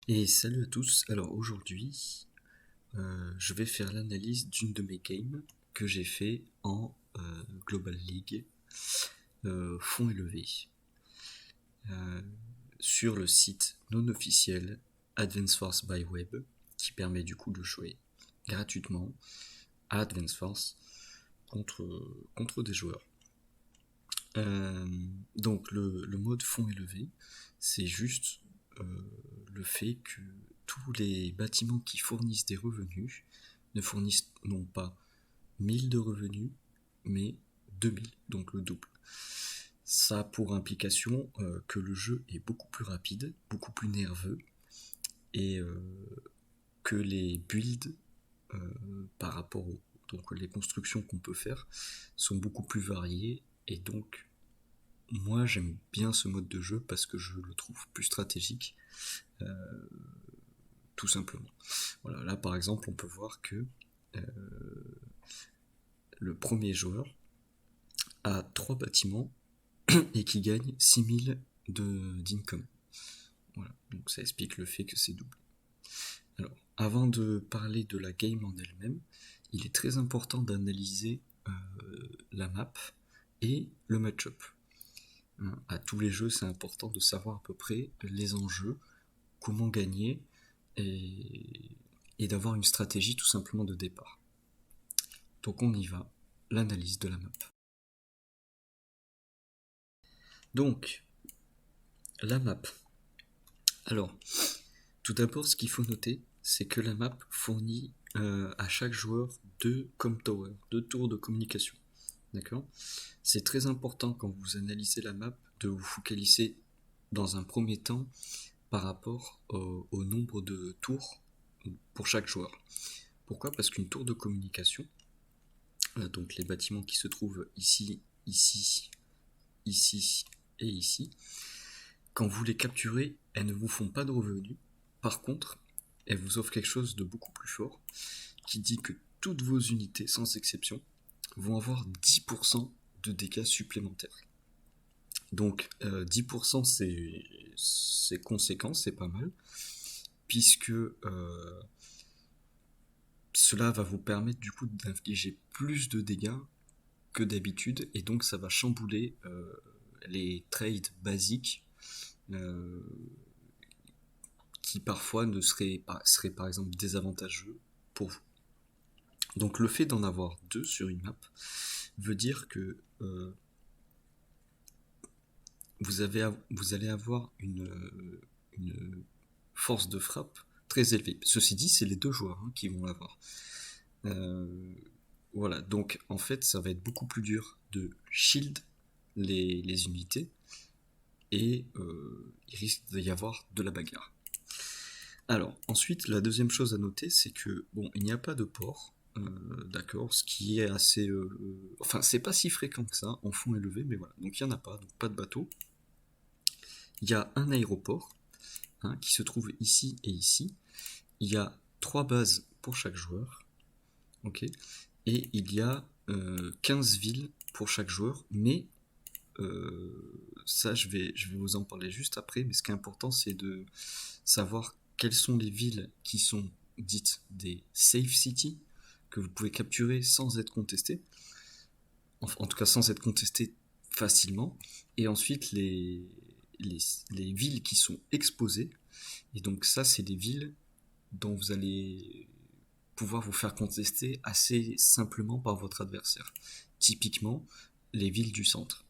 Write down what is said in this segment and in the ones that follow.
Et salut à tous, alors aujourd'hui je vais faire l'analyse d'une de mes games que j'ai fait en Global League fonds élevé euh, sur le site non officiel Advance Force by Web qui permet du coup de jouer gratuitement à Advance Force contre, contre des joueurs. Euh, donc le mode fonds élevé, c'est juste euh, le fait que tous les bâtiments qui fournissent des revenus ne fournissent non pas 1000 de revenus, mais 2000, donc le double. Ça a pour implication que le jeu est beaucoup plus rapide, beaucoup plus nerveux, et que les builds par rapport aux donc les constructions qu'on peut faire sont beaucoup plus variées, et donc moi j'aime bien ce mode de jeu parce que je le trouve plus stratégique, tout simplement. Voilà, là par exemple on peut voir que euh, le premier joueur a 3 bâtiments et qui gagne 6000 d'income. Voilà, donc ça explique le fait que c'est double. Alors, avant de parler de la game en elle-même, il est très important d'analyser la map et le match-up. Hein, à tous les jeux, c'est important de savoir à peu près les enjeux, comment gagner et d'avoir une stratégie tout simplement de départ. Donc on y va, l'analyse de la map. Donc, la map. Alors, tout d'abord, ce qu'il faut noter, c'est que la map fournit à chaque joueur 2 deux tours de communication. D'accord. C'est très important quand vous analysez la map de vous focaliser dans un premier temps par rapport au nombre de tours pour chaque joueur. Pourquoi? Parce qu'une tour de communication, donc les bâtiments qui se trouvent ici, ici, ici et ici, quand vous les capturez, elles ne vous font pas de revenus. Par contre, elles vous offrent quelque chose de beaucoup plus fort, qui dit que toutes vos unités, sans exception, vont avoir 10% de dégâts supplémentaires. Donc 10% c'est conséquent, c'est pas mal, puisque cela va vous permettre du coup d'infliger plus de dégâts que d'habitude, et donc ça va chambouler les trades basiques euh, qui parfois ne seraient par exemple désavantageux pour vous. Donc le fait d'en avoir 2 sur une map veut dire que vous allez avoir une force de frappe très élevée. Ceci dit, c'est les 2 joueurs qui vont l'avoir. Euh, voilà, donc en fait, ça va être beaucoup plus dur de shield les unités, et il risque d'y avoir de la bagarre. Alors, ensuite, la deuxième chose à noter, c'est que, bon, il n'y a pas de port, d'accord, ce qui est assez... enfin, c'est pas si fréquent que ça, en fond élevé, mais voilà, donc il n'y en a pas, donc pas de bateau. Il y a un aéroport, qui se trouve ici et ici. Il y a 3 bases pour chaque joueur, ok, et il y a 15 villes pour chaque joueur, mais ça je vais vous en parler juste après, mais ce qui est important c'est de savoir quelles sont les villes qui sont dites des safe cities, que vous pouvez capturer sans être contesté, en tout cas sans être contesté facilement, et ensuite les, les villes qui sont exposées, et donc ça c'est des villes dont vous allez pouvoir vous faire contester assez simplement par votre adversaire. Typiquement, les villes du centre.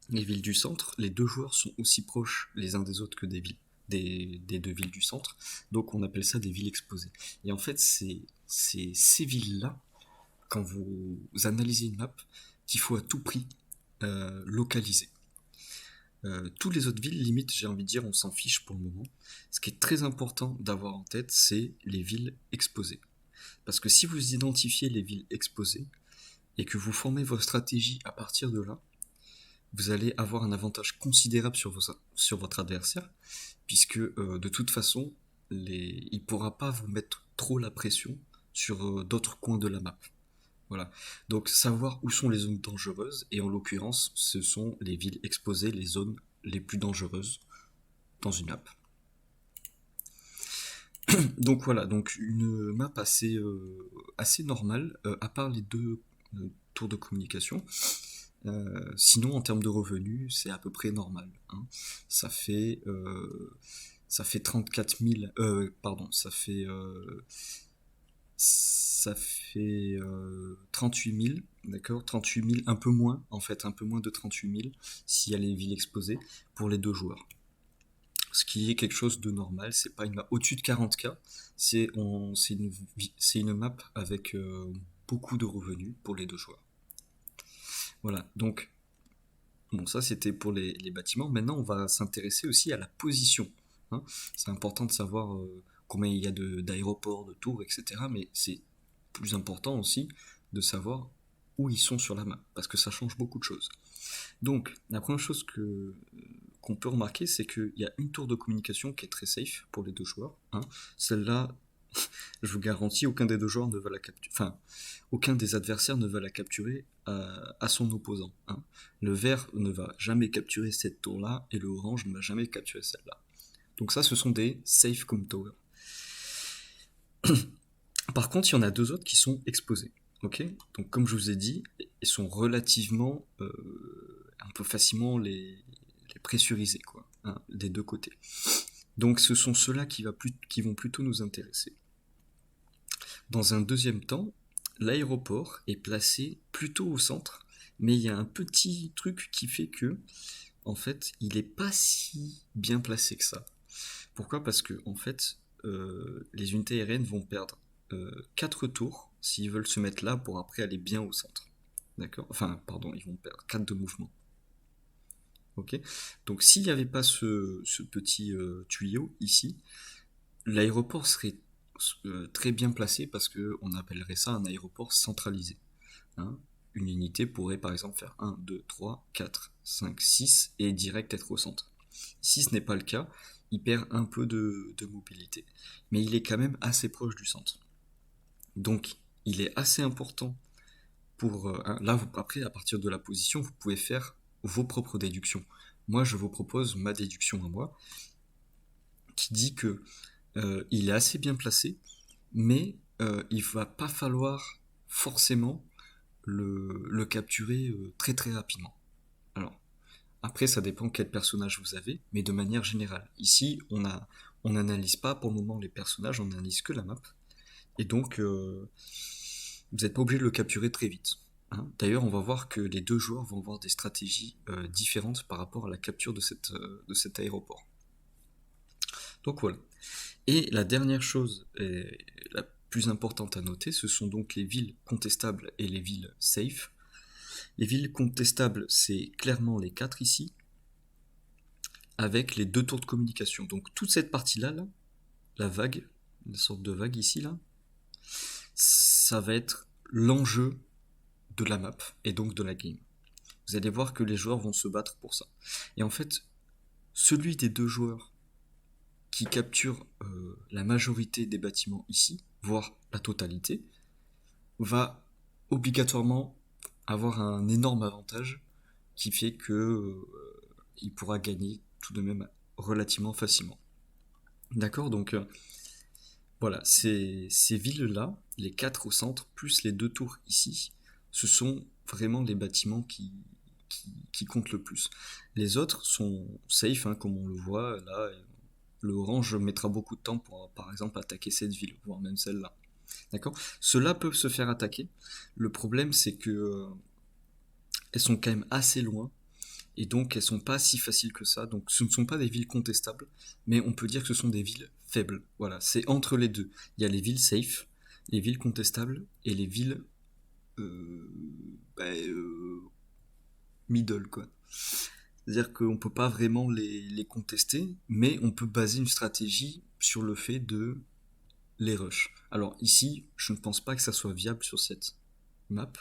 Les villes du centre, les 2 joueurs sont aussi proches les uns des autres que des 2 villes du centre, donc on appelle ça des villes exposées. Et en fait, c'est ces villes-là, quand vous analysez une map, qu'il faut à tout prix localiser. Toutes les autres villes, limite, j'ai envie de dire, on s'en fiche pour le moment. Ce qui est très important d'avoir en tête, c'est les villes exposées. Parce que si vous identifiez les villes exposées et que vous formez votre stratégie à partir de là, vous allez avoir un avantage considérable sur votre adversaire, puisque de toute façon, il ne pourra pas vous mettre trop la pression sur d'autres coins de la map. Voilà. Donc savoir où sont les zones dangereuses, et en l'occurrence, ce sont les villes exposées, les zones les plus dangereuses dans une map. Donc voilà, donc une map assez normale, à part les deux tours de communication. Sinon, en termes de revenus, c'est à peu près normal, hein. Ça fait, euh, ça fait 34 000, pardon, ça fait 38 000, d'accord? 38 000, un peu moins, en fait, un peu moins de 38 000, s'il y a les villes exposées, pour les deux joueurs. Ce qui est quelque chose de normal, c'est pas une map au-dessus de 40K, c'est une map avec beaucoup de revenus pour les deux joueurs. Voilà, donc, bon, ça c'était pour les bâtiments. Maintenant, on va s'intéresser aussi à la position, hein. C'est important de savoir combien il y a d'aéroports, de tours, etc. Mais c'est plus important aussi de savoir où ils sont sur la map, parce que ça change beaucoup de choses. Donc, la première chose qu'on peut remarquer, c'est qu'il y a une tour de communication qui est très safe pour les deux joueurs, hein. Celle-là, je vous garantis, aucun des deux joueurs ne va la capturer. Enfin, aucun des adversaires ne va la capturer à son opposant, hein. Le vert ne va jamais capturer cette tour-là et le orange ne va jamais capturer celle-là. Donc ça, ce sont des safe comme tower. Par contre, il y en a deux autres qui sont exposés. Ok. Donc comme je vous ai dit, ils sont relativement, on peut facilement les pressuriser, quoi, hein, des deux côtés. Donc ce sont ceux-là qui vont plutôt nous intéresser. Dans un deuxième temps, l'aéroport est placé plutôt au centre, mais il y a un petit truc qui fait que, en fait, il n'est pas si bien placé que ça. Pourquoi? Parce que, en fait, les unités aériennes vont perdre 4 tours s'ils veulent se mettre là pour après aller bien au centre. D'accord? Enfin, pardon, ils vont perdre 4 de mouvement. Ok? Donc, s'il n'y avait pas ce petit tuyau ici, l'aéroport serait très bien placé parce qu'on appellerait ça un aéroport centralisé, hein. Une unité pourrait par exemple faire 1, 2, 3, 4, 5, 6 et direct être au centre. Si ce n'est pas le cas, il perd un peu de mobilité. Mais il est quand même assez proche du centre. Donc il est assez important pour... là, après, à partir de la position, vous pouvez faire vos propres déductions. Moi, je vous propose ma déduction à moi, qui dit que il est assez bien placé, mais il va pas falloir forcément le capturer très très rapidement. Alors, après, ça dépend quel personnage vous avez, mais de manière générale. Ici, on n'analyse pas pour le moment les personnages, on n'analyse que la map. Et donc, vous n'êtes pas obligé de le capturer très vite, hein. D'ailleurs, on va voir que les deux joueurs vont avoir des stratégies différentes par rapport à la capture de cet aéroport. Donc voilà. Et la dernière chose, et la plus importante à noter, ce sont donc les villes contestables et les villes safe. Les villes contestables, c'est clairement les 4 ici, avec les 2 tours de communication. Donc toute cette partie-là, là, la vague, une sorte de vague ici, là, ça va être l'enjeu de la map et donc de la game. Vous allez voir que les joueurs vont se battre pour ça. Et en fait, celui des deux joueurs qui capture la majorité des bâtiments ici, voire la totalité, va obligatoirement avoir un énorme avantage qui fait que il pourra gagner tout de même relativement facilement. D'accord? Donc voilà, ces villes-là, les 4 au centre, plus les 2 tours ici, ce sont vraiment les bâtiments qui comptent le plus. Les autres sont safe, hein, comme on le voit là. Le orange mettra beaucoup de temps pour, par exemple, attaquer cette ville, voire même celle-là. D'accord? Ceux-là peuvent se faire attaquer. Le problème, c'est que elles sont quand même assez loin. Et donc, elles sont pas si faciles que ça. Donc, ce ne sont pas des villes contestables, mais on peut dire que ce sont des villes faibles. Voilà, c'est entre les deux. Il y a les villes safe, les villes contestables et les villes euh, bah, middle, quoi. C'est-à-dire qu'on ne peut pas vraiment les contester, mais on peut baser une stratégie sur le fait de les rush. Alors ici, je ne pense pas que ça soit viable sur cette map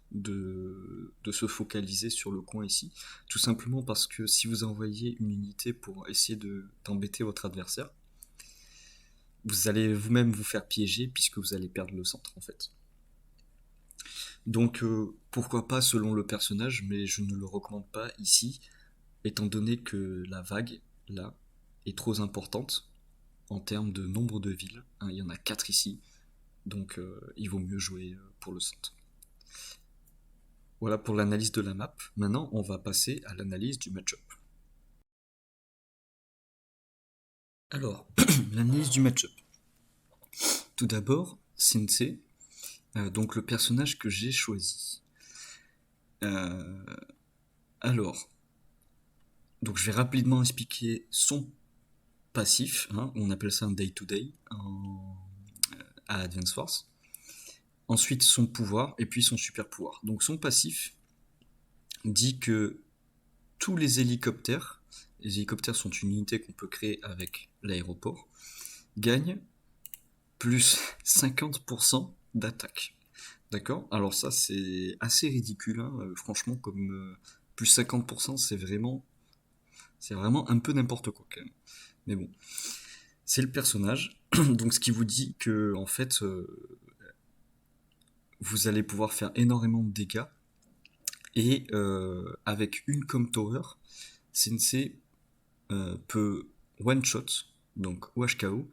de se focaliser sur le coin ici, tout simplement parce que si vous envoyez une unité pour essayer d'embêter votre adversaire, vous allez vous-même vous faire piéger puisque vous allez perdre le centre en fait. Donc pourquoi pas selon le personnage, mais je ne le recommande pas ici, étant donné que la vague là est trop importante en termes de nombre de villes. Hein, il y en a 4 ici, donc il vaut mieux jouer pour le centre. Voilà pour l'analyse de la map. Maintenant, on va passer à l'analyse du match-up. Alors, l'analyse du match-up. Tout d'abord, Sensei, donc le personnage que j'ai choisi. Euh, alors, donc je vais rapidement expliquer son passif, hein, on appelle ça un day-to-day à Advance Force. Ensuite, son pouvoir, et puis son super pouvoir. Donc son passif dit que tous les hélicoptères sont une unité qu'on peut créer avec l'aéroport, gagnent plus 50% d'attaque. D'accord? Alors ça, c'est assez ridicule, hein, franchement, comme plus 50%, c'est vraiment un peu n'importe quoi, quand même. Mais bon, c'est le personnage, donc ce qui vous dit que, en fait, vous allez pouvoir faire énormément de dégâts, et avec une Com Tower, Sensei peut one-shot, donc OHKO,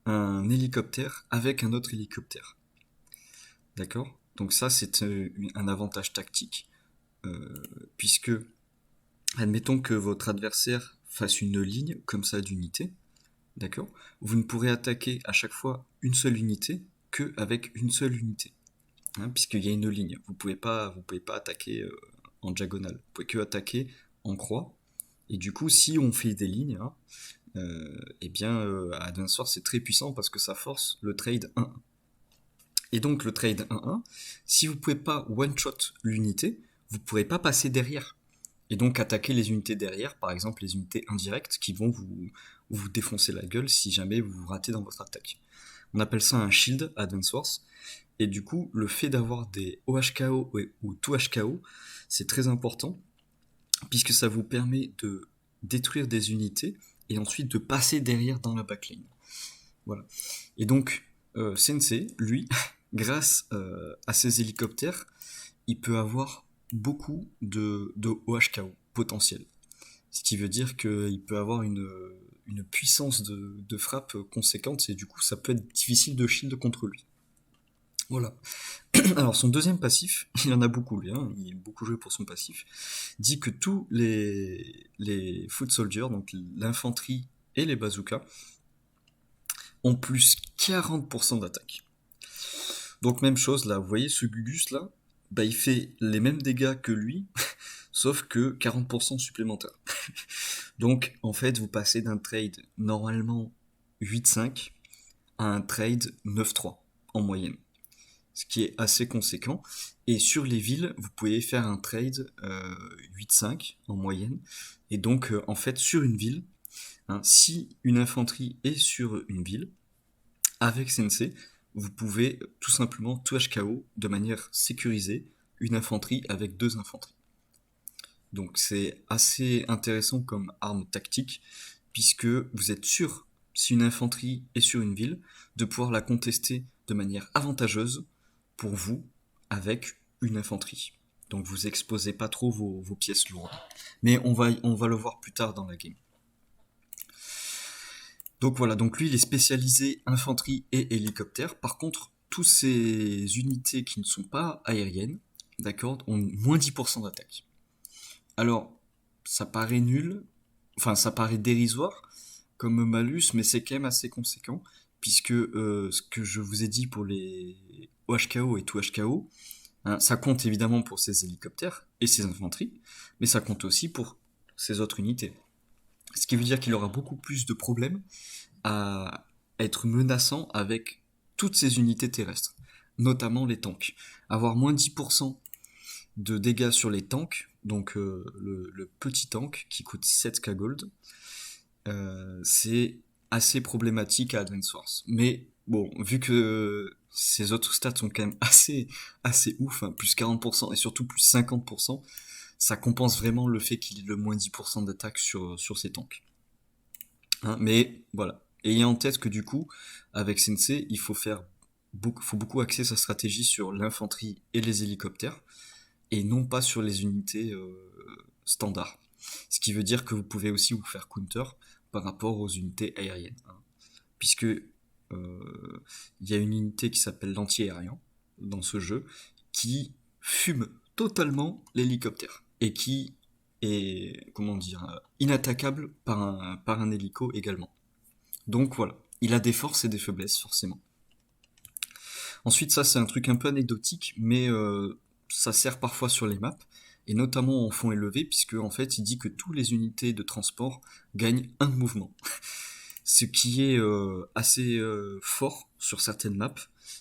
un hélicoptère avec un autre hélicoptère. D'accord? Donc ça, c'est un avantage tactique, puisque, admettons que votre adversaire fasse une ligne comme ça d'unité, d'accord? Vous ne pourrez attaquer à chaque fois une seule unité que avec une seule unité, hein, puisqu'il y a une ligne. Vous pouvez pas attaquer en diagonale. Vous pouvez que attaquer en croix. Et du coup, si on fait des lignes, hein, eh bien, à Advance Force, c'est très puissant parce que ça force le trade 1-1. Et donc, le trade 1-1, si vous pouvez pas one-shot l'unité, vous pourrez pas passer derrière. Et donc, attaquer les unités derrière, par exemple les unités indirectes qui vont vous défoncer la gueule si jamais vous vous ratez dans votre attaque. On appelle ça un shield à Advance Force. Et du coup, le fait d'avoir des OHKO ou 2HKO, c'est très important, puisque ça vous permet de détruire des unités et ensuite de passer derrière dans la backline. Voilà. Et donc, Sensei, lui, grâce à ses hélicoptères, il peut avoir beaucoup de OHKO potentiels. Ce qui veut dire qu'il peut avoir une puissance de frappe conséquente et du coup, ça peut être difficile de shield contre lui. Voilà. Alors son deuxième passif, il en a beaucoup lui, hein, il est beaucoup joué pour son passif, dit que tous les foot soldiers, donc l'infanterie et les bazookas, ont plus 40% d'attaque. Donc même chose là, vous voyez ce Gugus là, bah il fait les mêmes dégâts que lui, sauf que 40% supplémentaires. Donc en fait vous passez d'un trade normalement 8-5 à un trade 9-3 en moyenne, ce qui est assez conséquent. Et sur les villes, vous pouvez faire un trade 8-5 en moyenne. Et donc, en fait, sur une ville, hein, si une infanterie est sur une ville, avec Sensei, vous pouvez tout simplement tout HKO de manière sécurisée une infanterie avec 2 infanteries. Donc c'est assez intéressant comme arme tactique, puisque vous êtes sûr, si une infanterie est sur une ville, de pouvoir la contester de manière avantageuse pour vous avec une infanterie. Donc vous exposez pas trop vos pièces lourdes. Mais on va le voir plus tard dans la game. Donc voilà, donc lui il est spécialisé infanterie et hélicoptère. Par contre, toutes ces unités qui ne sont pas aériennes, d'accord, ont moins 10% d'attaque. Alors, ça paraît nul, enfin ça paraît dérisoire comme malus, mais c'est quand même assez conséquent, puisque ce que je vous ai dit pour les OHKO et tout HKO, hein, ça compte évidemment pour ces hélicoptères et ces infanteries, mais ça compte aussi pour ces autres unités. Ce qui veut dire qu'il aura beaucoup plus de problèmes à être menaçant avec toutes ces unités terrestres, notamment les tanks. Avoir moins 10% de dégâts sur les tanks, donc le petit tank qui coûte 7k gold, c'est assez problématique à Advance Force. Mais bon, vu que ces autres stats sont quand même assez ouf, hein, plus 40% et surtout plus 50%, ça compense vraiment le fait qu'il ait le moins 10% d'attaque sur ces tanks. Hein, mais voilà. Ayez en tête que du coup, avec Sensei, il faut beaucoup axer sa stratégie sur l'infanterie et les hélicoptères, et non pas sur les unités standards. Ce qui veut dire que vous pouvez aussi vous faire counter par rapport aux unités aériennes. Hein. puisque il y a une unité qui s'appelle l'anti-aérien dans ce jeu, qui fume totalement l'hélicoptère, et qui est, comment dire, inattaquable par un hélico également. Donc voilà, il a des forces et des faiblesses forcément. Ensuite, ça c'est un truc un peu anecdotique, mais ça sert parfois sur les maps, et notamment en fond élevé, puisque en fait il dit que toutes les unités de transport gagnent un mouvement. Ce qui est assez fort sur certaines maps,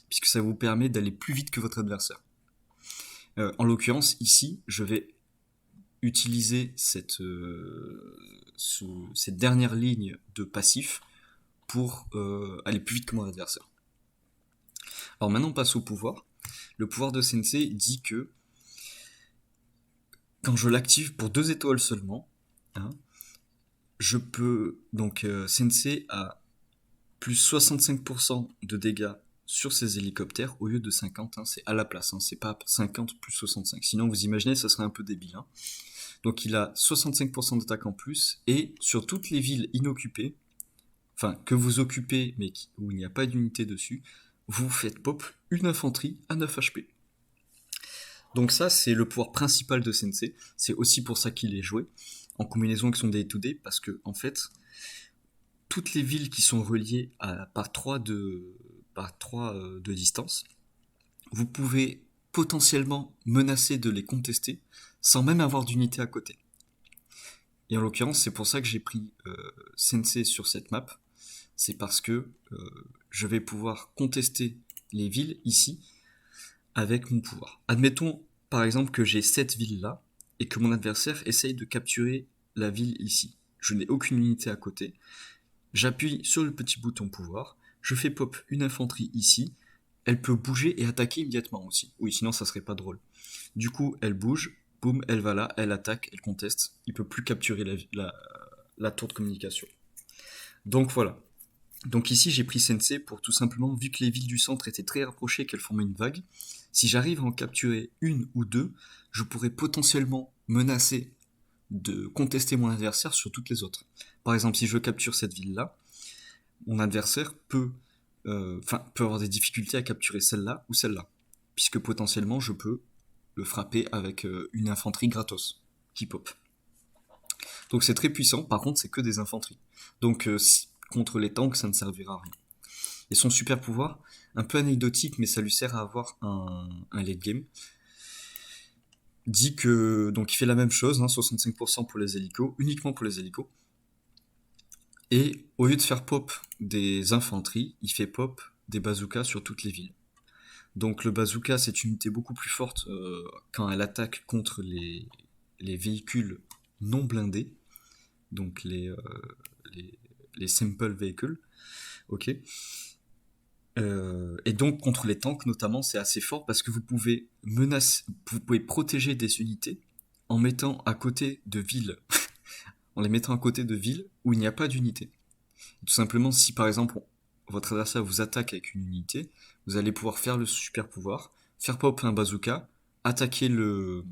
puisque ça vous permet d'aller plus vite que votre adversaire. En l'occurrence, ici, je vais utiliser cette dernière ligne de passif pour aller plus vite que mon adversaire. Alors maintenant, on passe au pouvoir. Le pouvoir de Sensei dit que quand je l'active pour 2 étoiles seulement, hein, je peux... Donc Sensei a plus 65% de dégâts sur ses hélicoptères au lieu de 50, hein, c'est à la place, hein, c'est pas 50 plus 65. Sinon, vous imaginez, ça serait un peu débile. Hein. Donc il a 65% d'attaque en plus, et sur toutes les villes inoccupées, enfin que vous occupez mais où il n'y a pas d'unité dessus, vous faites pop une infanterie à 9 HP. Donc ça, c'est le pouvoir principal de Sensei. C'est aussi pour ça qu'il est joué en combinaison avec son day-to-day, parce que en fait, toutes les villes qui sont reliées par 3 de distance, vous pouvez potentiellement menacer de les contester sans même avoir d'unité à côté. Et en l'occurrence, c'est pour ça que j'ai pris Sensei sur cette map. C'est parce que je vais pouvoir contester les villes ici avec mon pouvoir. Admettons par exemple que j'ai cette ville là et que mon adversaire essaye de capturer la ville ici. Je n'ai aucune unité à côté. J'appuie sur le petit bouton pouvoir, je fais pop une infanterie ici, elle peut bouger et attaquer immédiatement aussi. Oui, sinon ça serait pas drôle. Du coup, elle bouge, boum, elle va là, elle attaque, elle conteste, il peut plus capturer la tour de communication. Donc voilà. Donc ici j'ai pris Sensei pour tout simplement, vu que les villes du centre étaient très rapprochées, qu'elles formaient une vague, si j'arrive à en capturer une ou deux, je pourrais potentiellement menacer de contester mon adversaire sur toutes les autres. Par exemple, si je capture cette ville-là, mon adversaire peut avoir des difficultés à capturer celle-là ou celle-là, puisque potentiellement je peux le frapper avec une infanterie gratos qui pop. Donc c'est très puissant, par contre c'est que des infanteries. Donc contre les tanks ça ne servira à rien. Et son super pouvoir, un peu anecdotique mais ça lui sert à avoir un late game, dit que donc il fait la même chose, hein, 65% pour les hélicos, uniquement pour les hélicos. Et au lieu de faire pop des infanteries, il fait pop des bazookas sur toutes les villes. Donc le bazooka, c'est une unité beaucoup plus forte quand elle attaque contre les véhicules non blindés, donc les simple vehicles, ok. Et donc contre les tanks notamment, c'est assez fort parce que vous pouvez protéger des unités en mettant à côté de villes, en les mettant à côté de villes où il n'y a pas d'unité. Tout simplement, si par exemple votre adversaire vous attaque avec une unité, vous allez pouvoir faire le super pouvoir, faire pop un bazooka, attaquer le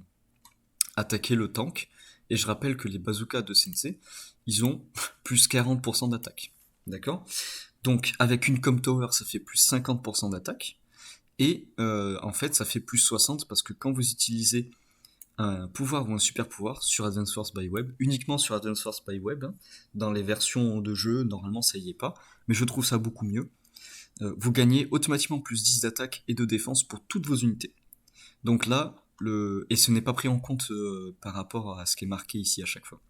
tank, et je rappelle que les bazookas de Sensei, ils ont plus 40% d'attaque. D'accord ? Donc avec une com tower, ça fait plus 50% d'attaque, et en fait ça fait plus 60 parce que quand vous utilisez un pouvoir ou un super pouvoir sur Advance Wars by Web, uniquement sur Advance Wars by Web, hein, dans les versions de jeu, normalement ça y est pas, mais je trouve ça beaucoup mieux. Vous gagnez automatiquement plus 10 d'attaque et de défense pour toutes vos unités. Donc là, et ce n'est pas pris en compte par rapport à ce qui est marqué ici à chaque fois.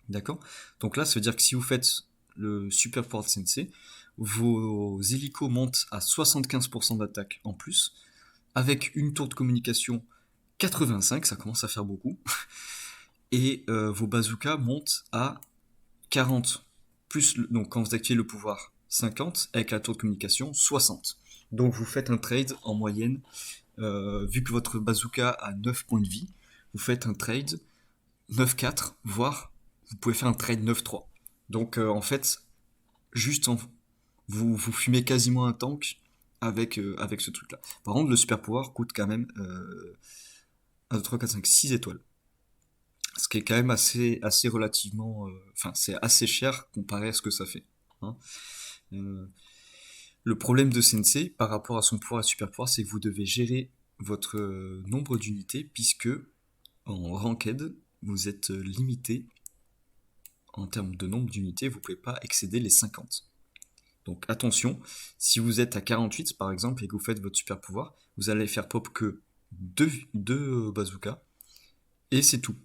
D'accord ? Donc là, ça veut dire que si vous faites le super pouvoir de Sensei, vos hélicos montent à 75% d'attaque en plus, avec une tour de communication 85, ça commence à faire beaucoup, et vos bazookas montent à 40, donc quand vous activez le pouvoir 50, avec la tour de communication 60. Donc vous faites un trade en moyenne, vu que votre bazooka a 9 points de vie, vous faites un trade 9-4, voire vous pouvez faire un trade 9-3. Donc en fait, juste vous fumez quasiment un tank avec ce truc-là. Par contre, le super pouvoir coûte quand même 1, 2, 3, 4, 5, 6 étoiles. Ce qui est quand même assez relativement... c'est assez cher comparé à ce que ça fait. Hein. Euh, le problème de Sensei par rapport à son pouvoir et super pouvoir, c'est que vous devez gérer votre nombre d'unités, puisque en ranked, vous êtes limité en termes de nombre d'unités, vous ne pouvez pas excéder les 50. Donc attention, si vous êtes à 48 par exemple et que vous faites votre super pouvoir, vous allez faire pop que deux bazookas et c'est tout.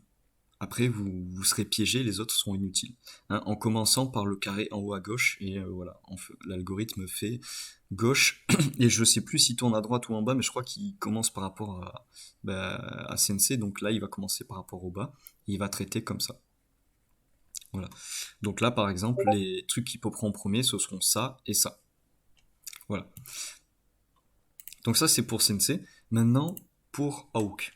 Après, vous serez piégé, les autres seront inutiles. Hein, en commençant par le carré en haut à gauche, et voilà, l'algorithme fait gauche, et je sais plus s'il tourne à droite ou en bas, mais je crois qu'il commence par rapport à Sensei, donc là, il va commencer par rapport au bas, et il va traiter comme ça. Voilà. Donc là, par exemple, les trucs qui poperont en premier, ce seront ça et ça. Voilà. Donc ça, c'est pour Sensei. Maintenant, pour Hawk.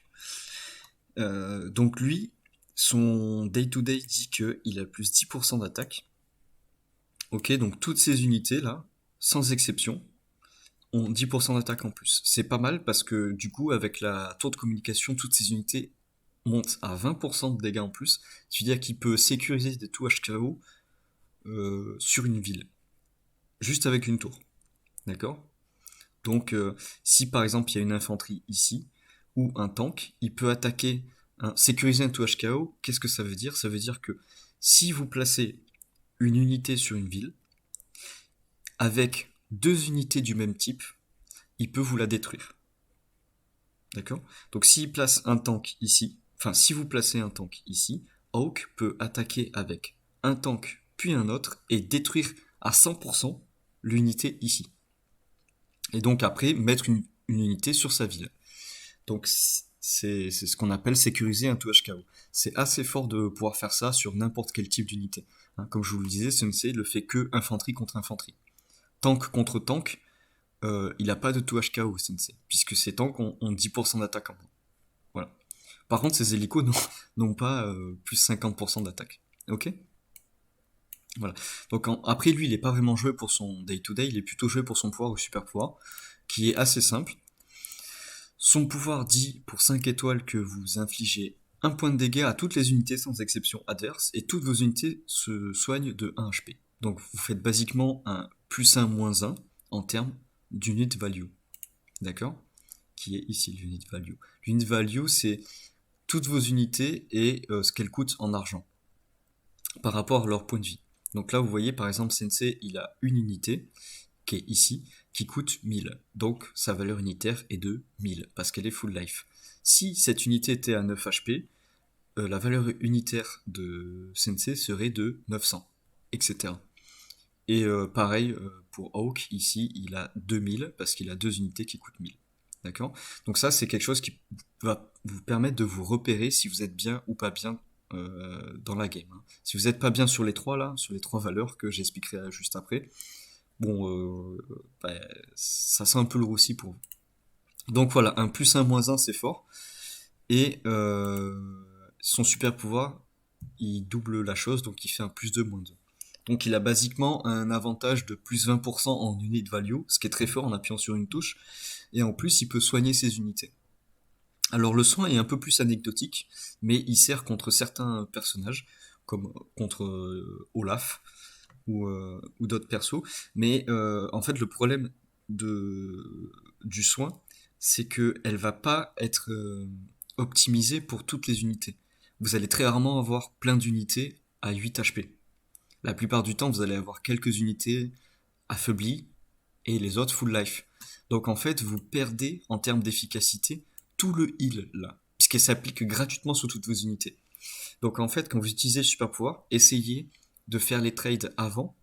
Donc lui, son day-to-day dit qu'il a plus 10% d'attaque. Ok, donc toutes ces unités là, sans exception, ont 10% d'attaque en plus. C'est pas mal parce que du coup, avec la tour de communication, toutes ces unités montent à 20% de dégâts en plus. C'est-à-dire qu'il peut sécuriser des tout HKO sur une ville. Juste avec une tour. D'accord. Donc, si par exemple il y a une infanterie ici, ou un tank, il peut attaquer, sécuriser un tout HKO. Qu'est-ce que ça veut dire? Ça veut dire que si vous placez une unité sur une ville, avec deux unités du même type, il peut vous la détruire. D'accord? Donc s'il place un tank ici, enfin si vous placez un tank ici, Hawk peut attaquer avec un tank puis un autre et détruire à 100% l'unité ici. Et donc après mettre une unité sur sa ville. Donc c'est ce qu'on appelle sécuriser un tout HKO. C'est assez fort de pouvoir faire ça sur n'importe quel type d'unité. Hein, comme je vous le disais, Sensei ne fait que infanterie contre infanterie. Tank contre tank, il n'a pas de tout HKO Sensei, puisque ces tanks ont 10% d'attaque en moins. Voilà. Par contre, ces hélicos n'ont pas plus 50% d'attaque. Ok. Voilà. Donc après, lui, il n'est pas vraiment joué pour son day-to-day, il est plutôt joué pour son pouvoir ou super pouvoir, qui est assez simple. Son pouvoir dit pour 5 étoiles que vous infligez un point de dégâts à toutes les unités sans exception adverse, et toutes vos unités se soignent de 1 HP. Donc vous faites basiquement un plus 1 moins 1 en termes d'unit value. D'accord? Qui est ici l'unit value. L'unit value, c'est toutes vos unités et ce qu'elles coûtent en argent par rapport à leur point de vie. Donc là, vous voyez, par exemple, Sensei, il a une unité qui est ici, qui coûte 1000. Donc sa valeur unitaire est de 1000, parce qu'elle est full life. Si cette unité était à 9 HP, la valeur unitaire de Sensei serait de 900, etc. Et pareil pour Hawk, ici, il a 2000, parce qu'il a deux unités qui coûtent 1000. D'accord? Donc ça, c'est quelque chose qui va vous permettre de vous repérer si vous êtes bien ou pas bien dans la game. Hein. Si vous n'êtes pas bien sur les trois là, sur les trois valeurs que j'expliquerai juste après, bon, bah, ça sent un peu le roussi pour vous. Donc voilà, un plus un moins un c'est fort. Et son super pouvoir, il double la chose, donc il fait un plus 2 moins 2. Donc il a basiquement un avantage de plus 20% en unit value, ce qui est très fort en appuyant sur une touche. Et en plus, il peut soigner ses unités. Alors le soin est un peu plus anecdotique, mais il sert contre certains personnages, comme contre Olaf ou d'autres persos. Mais en fait, le problème du soin, c'est qu'elle va pas être optimisée pour toutes les unités. Vous allez très rarement avoir plein d'unités à 8 HP. La plupart du temps, vous allez avoir quelques unités affaiblies et les autres full life. Donc en fait, vous perdez en termes d'efficacité tout le heal là, puisqu'elle s'applique gratuitement sur toutes vos unités. Donc en fait, quand vous utilisez le super pouvoir, essayez de faire les trades avant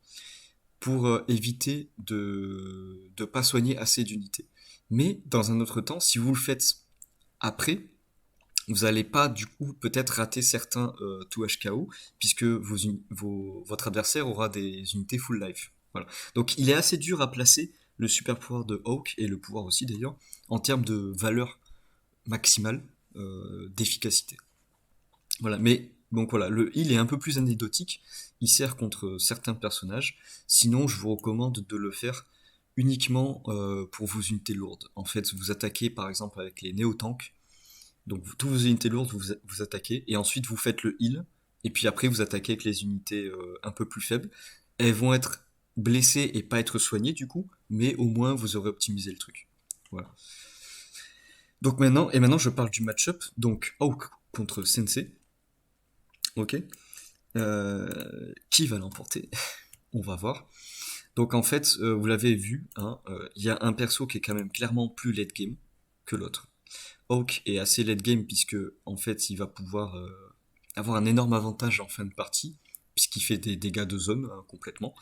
pour éviter de ne pas soigner assez d'unités. Mais dans un autre temps, si vous le faites après, vous n'allez pas du coup peut-être rater certains tout HKO, puisque votre adversaire aura des unités full life. Voilà. Donc il est assez dur à placer le super pouvoir de Hawk, et le pouvoir aussi d'ailleurs, en termes de valeur maximale d'efficacité. Voilà, mais donc voilà, le heal est un peu plus anecdotique, il sert contre certains personnages, sinon je vous recommande de le faire uniquement pour vos unités lourdes. En fait, vous attaquez par exemple avec les néo-tanks, donc toutes vos unités lourdes vous attaquez, et ensuite vous faites le heal, et puis après vous attaquez avec les unités un peu plus faibles. Elles vont être blessé et pas être soigné du coup, mais au moins vous aurez optimisé le truc. Voilà. Donc maintenant je parle du match-up, donc Hawk contre Sensei, ok. Qui va l'emporter? On va voir. Donc en fait, vous l'avez vu, hein, il y a un perso qui est quand même clairement plus late game que l'autre. Hawk est assez late game puisque en fait il va pouvoir avoir un énorme avantage en fin de partie puisqu'il fait des dégâts de zone hein, complètement.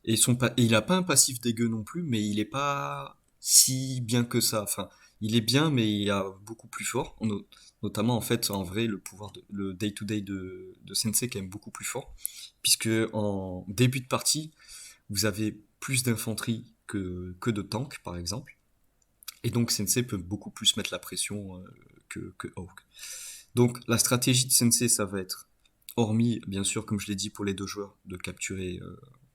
Et il a pas un passif dégueu non plus, mais il est pas si bien que ça. Enfin, il est bien, mais il a beaucoup plus fort. Notamment, en fait, en vrai, le day-to-day de Sensei est quand même beaucoup plus fort. Puisque en début de partie, vous avez plus d'infanterie que de tank, par exemple. Et donc, Sensei peut beaucoup plus mettre la pression que Hawk. Donc, la stratégie de Sensei, ça va être, hormis, bien sûr, comme je l'ai dit pour les deux joueurs, de capturer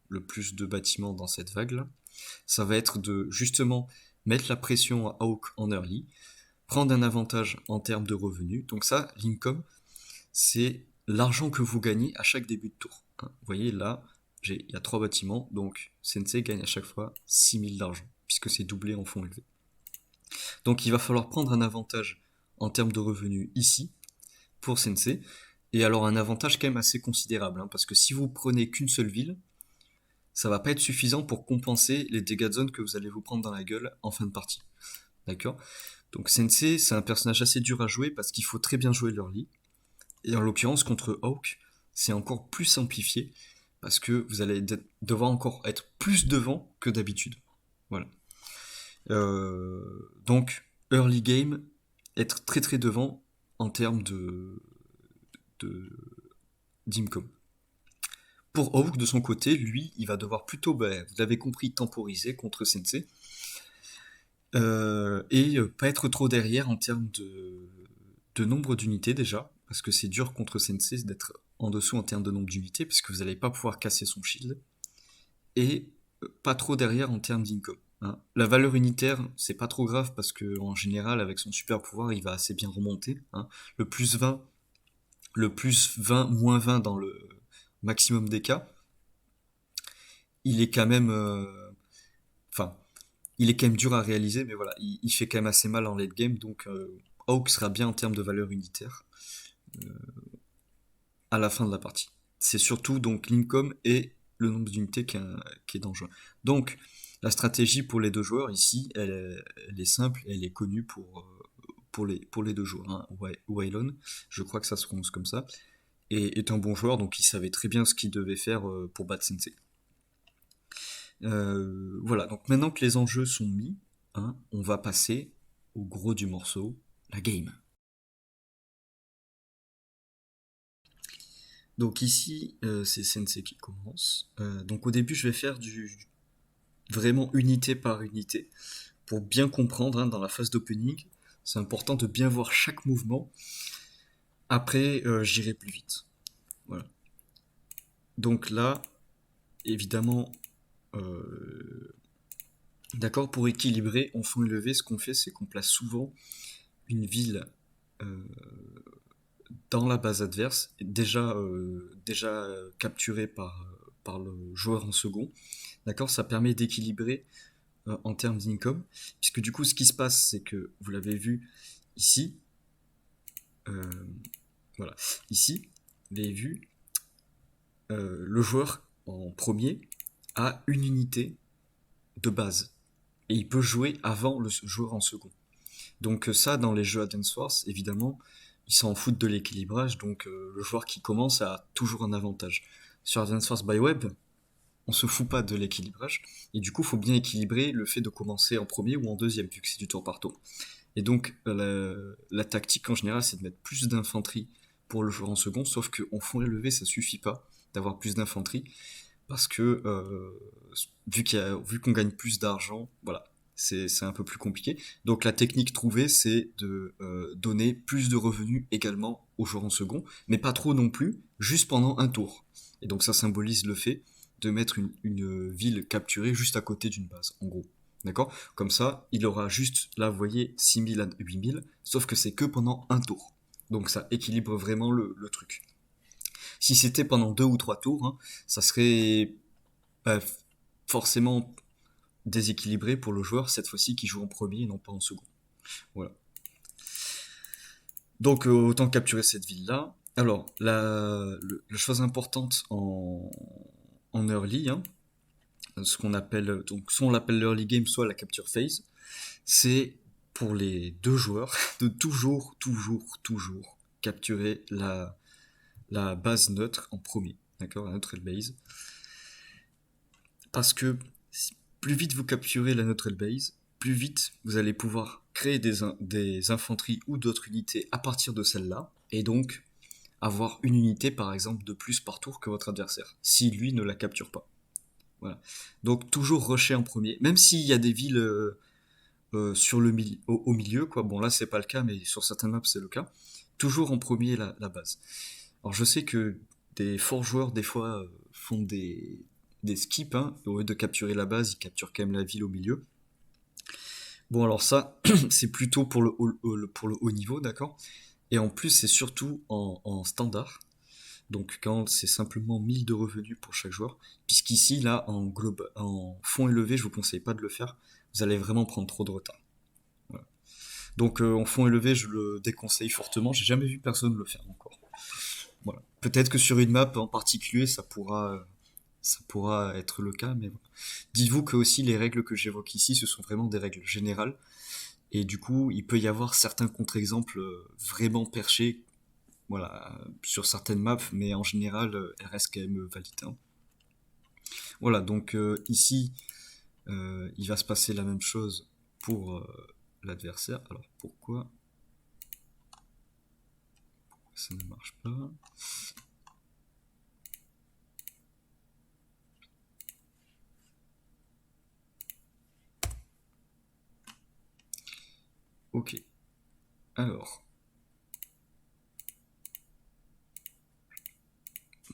le plus de bâtiments dans cette vague-là, ça va être de justement mettre la pression à Hawk en early, prendre un avantage en termes de revenus. Donc ça, l'income, c'est l'argent que vous gagnez à chaque début de tour. Hein. Vous voyez là, il y a 3 bâtiments, donc Sensei gagne à chaque fois 6000 d'argent, puisque c'est doublé en fonds élevés. Donc il va falloir prendre un avantage en termes de revenus ici, pour Sensei, et alors un avantage quand même assez considérable, hein, parce que si vous prenez qu'une seule ville, ça va pas être suffisant pour compenser les dégâts de zone que vous allez vous prendre dans la gueule en fin de partie. D'accord? Donc Sensei, c'est un personnage assez dur à jouer parce qu'il faut très bien jouer l'early. Et en l'occurrence, contre Hawk, c'est encore plus simplifié parce que vous allez devoir encore être plus devant que d'habitude. Voilà. Donc, early game, être très très devant en termes de d'Imcom. Pour Hawk, de son côté, lui, il va devoir plutôt, vous l'avez compris, temporiser contre Sensei. Et pas être trop derrière en termes de nombre d'unités déjà, parce que c'est dur contre Sensei d'être en dessous en termes de nombre d'unités, parce que vous n'allez pas pouvoir casser son shield. Et pas trop derrière en termes d'income. Hein. La valeur unitaire, c'est pas trop grave, parce que en général, avec son super pouvoir, il va assez bien remonter. Hein. Le plus 20, moins 20 dans le maximum des cas, il est quand même... Enfin, il est quand même dur à réaliser, mais voilà, il fait quand même assez mal en late game, donc Hawk sera bien en termes de valeur unitaire à la fin de la partie. C'est surtout donc l'income et le nombre d'unités qui est dangereux. Donc, la stratégie pour les deux joueurs ici, elle est simple et elle est connue pour les deux joueurs. Hein. Waylon, je crois que ça se prononce comme ça, est un bon joueur, donc il savait très bien ce qu'il devait faire pour battre Sensei. Voilà, donc maintenant que les enjeux sont mis, hein, on va passer au gros du morceau, la game. Donc ici, c'est Sensei qui commence. Donc au début, je vais faire vraiment unité par unité pour bien comprendre hein, dans la phase d'opening. C'est important de bien voir chaque mouvement. Après, j'irai plus vite. Voilà. Donc là, évidemment, d'accord, pour équilibrer en fond élevé, ce qu'on fait, c'est qu'on place souvent une ville dans la base adverse, déjà capturée par le joueur en second. D'accord, ça permet d'équilibrer en termes d'income, puisque du coup, ce qui se passe, c'est que vous l'avez vu ici, euh, voilà, ici, vous l'avez vu, le joueur en premier a une unité de base et il peut jouer avant le joueur en second. Donc ça, dans les jeux Advance Wars, évidemment, ils s'en foutent de l'équilibrage, donc le joueur qui commence a toujours un avantage. Sur Advance Wars by Web, on se fout pas de l'équilibrage, et du coup, il faut bien équilibrer le fait de commencer en premier ou en deuxième, vu que c'est du tour par tour. Et donc, la tactique en général, c'est de mettre plus d'infanterie pour le joueur en second, sauf qu'en fond élevé, ça suffit pas d'avoir plus d'infanterie, parce que vu qu'on gagne plus d'argent, voilà, c'est un peu plus compliqué. Donc la technique trouvée, c'est de donner plus de revenus également aux joueurs en second, mais pas trop non plus, juste pendant un tour. Et donc ça symbolise le fait de mettre une ville capturée juste à côté d'une base, en gros. D'accord? Comme ça, il aura juste, là, vous voyez, 6000 à 8000, sauf que c'est que pendant un tour. Donc ça équilibre vraiment le truc. Si c'était pendant 2 ou 3 tours, hein, ça serait bah, forcément déséquilibré pour le joueur, cette fois-ci, qui joue en premier et non pas en second. Voilà. Donc autant capturer cette ville-là. Alors, la chose importante en early, hein, ce qu'on appelle, donc soit on l'appelle l'early game, soit la capture phase, c'est pour les deux joueurs de toujours capturer la base neutre en premier, d'accord, la neutral base. Parce que plus vite vous capturez la neutral base, plus vite vous allez pouvoir créer des infanteries ou d'autres unités à partir de celle-là, et donc avoir une unité par exemple de plus par tour que votre adversaire, si lui ne la capture pas. Voilà. Donc toujours rusher en premier, même s'il y a des villes sur au milieu, quoi. Bon là c'est pas le cas, mais sur certaines maps c'est le cas. Toujours en premier la base. Alors je sais que des forts joueurs des fois font des skips, hein, au lieu de capturer la base, ils capturent quand même la ville au milieu. Bon alors ça, c'est plutôt pour pour le haut niveau, d'accord. Et en plus c'est surtout en standard. Donc quand c'est simplement 1000 de revenus pour chaque joueur, puisqu'ici là en fond élevé je vous conseille pas de le faire, vous allez vraiment prendre trop de retard. Voilà. Donc en fond élevé je le déconseille fortement, j'ai jamais vu personne le faire encore. Voilà. Peut-être que sur une map en particulier ça pourra être le cas, mais voilà. Dites-vous que aussi les règles que j'évoque ici ce sont vraiment des règles générales, et du coup il peut y avoir certains contre-exemples vraiment perchés, voilà, sur certaines maps, mais en général, elles restent quand même valides, hein. Voilà, donc ici, il va se passer la même chose pour l'adversaire. Alors pourquoi ça ne marche pas? Ok, alors,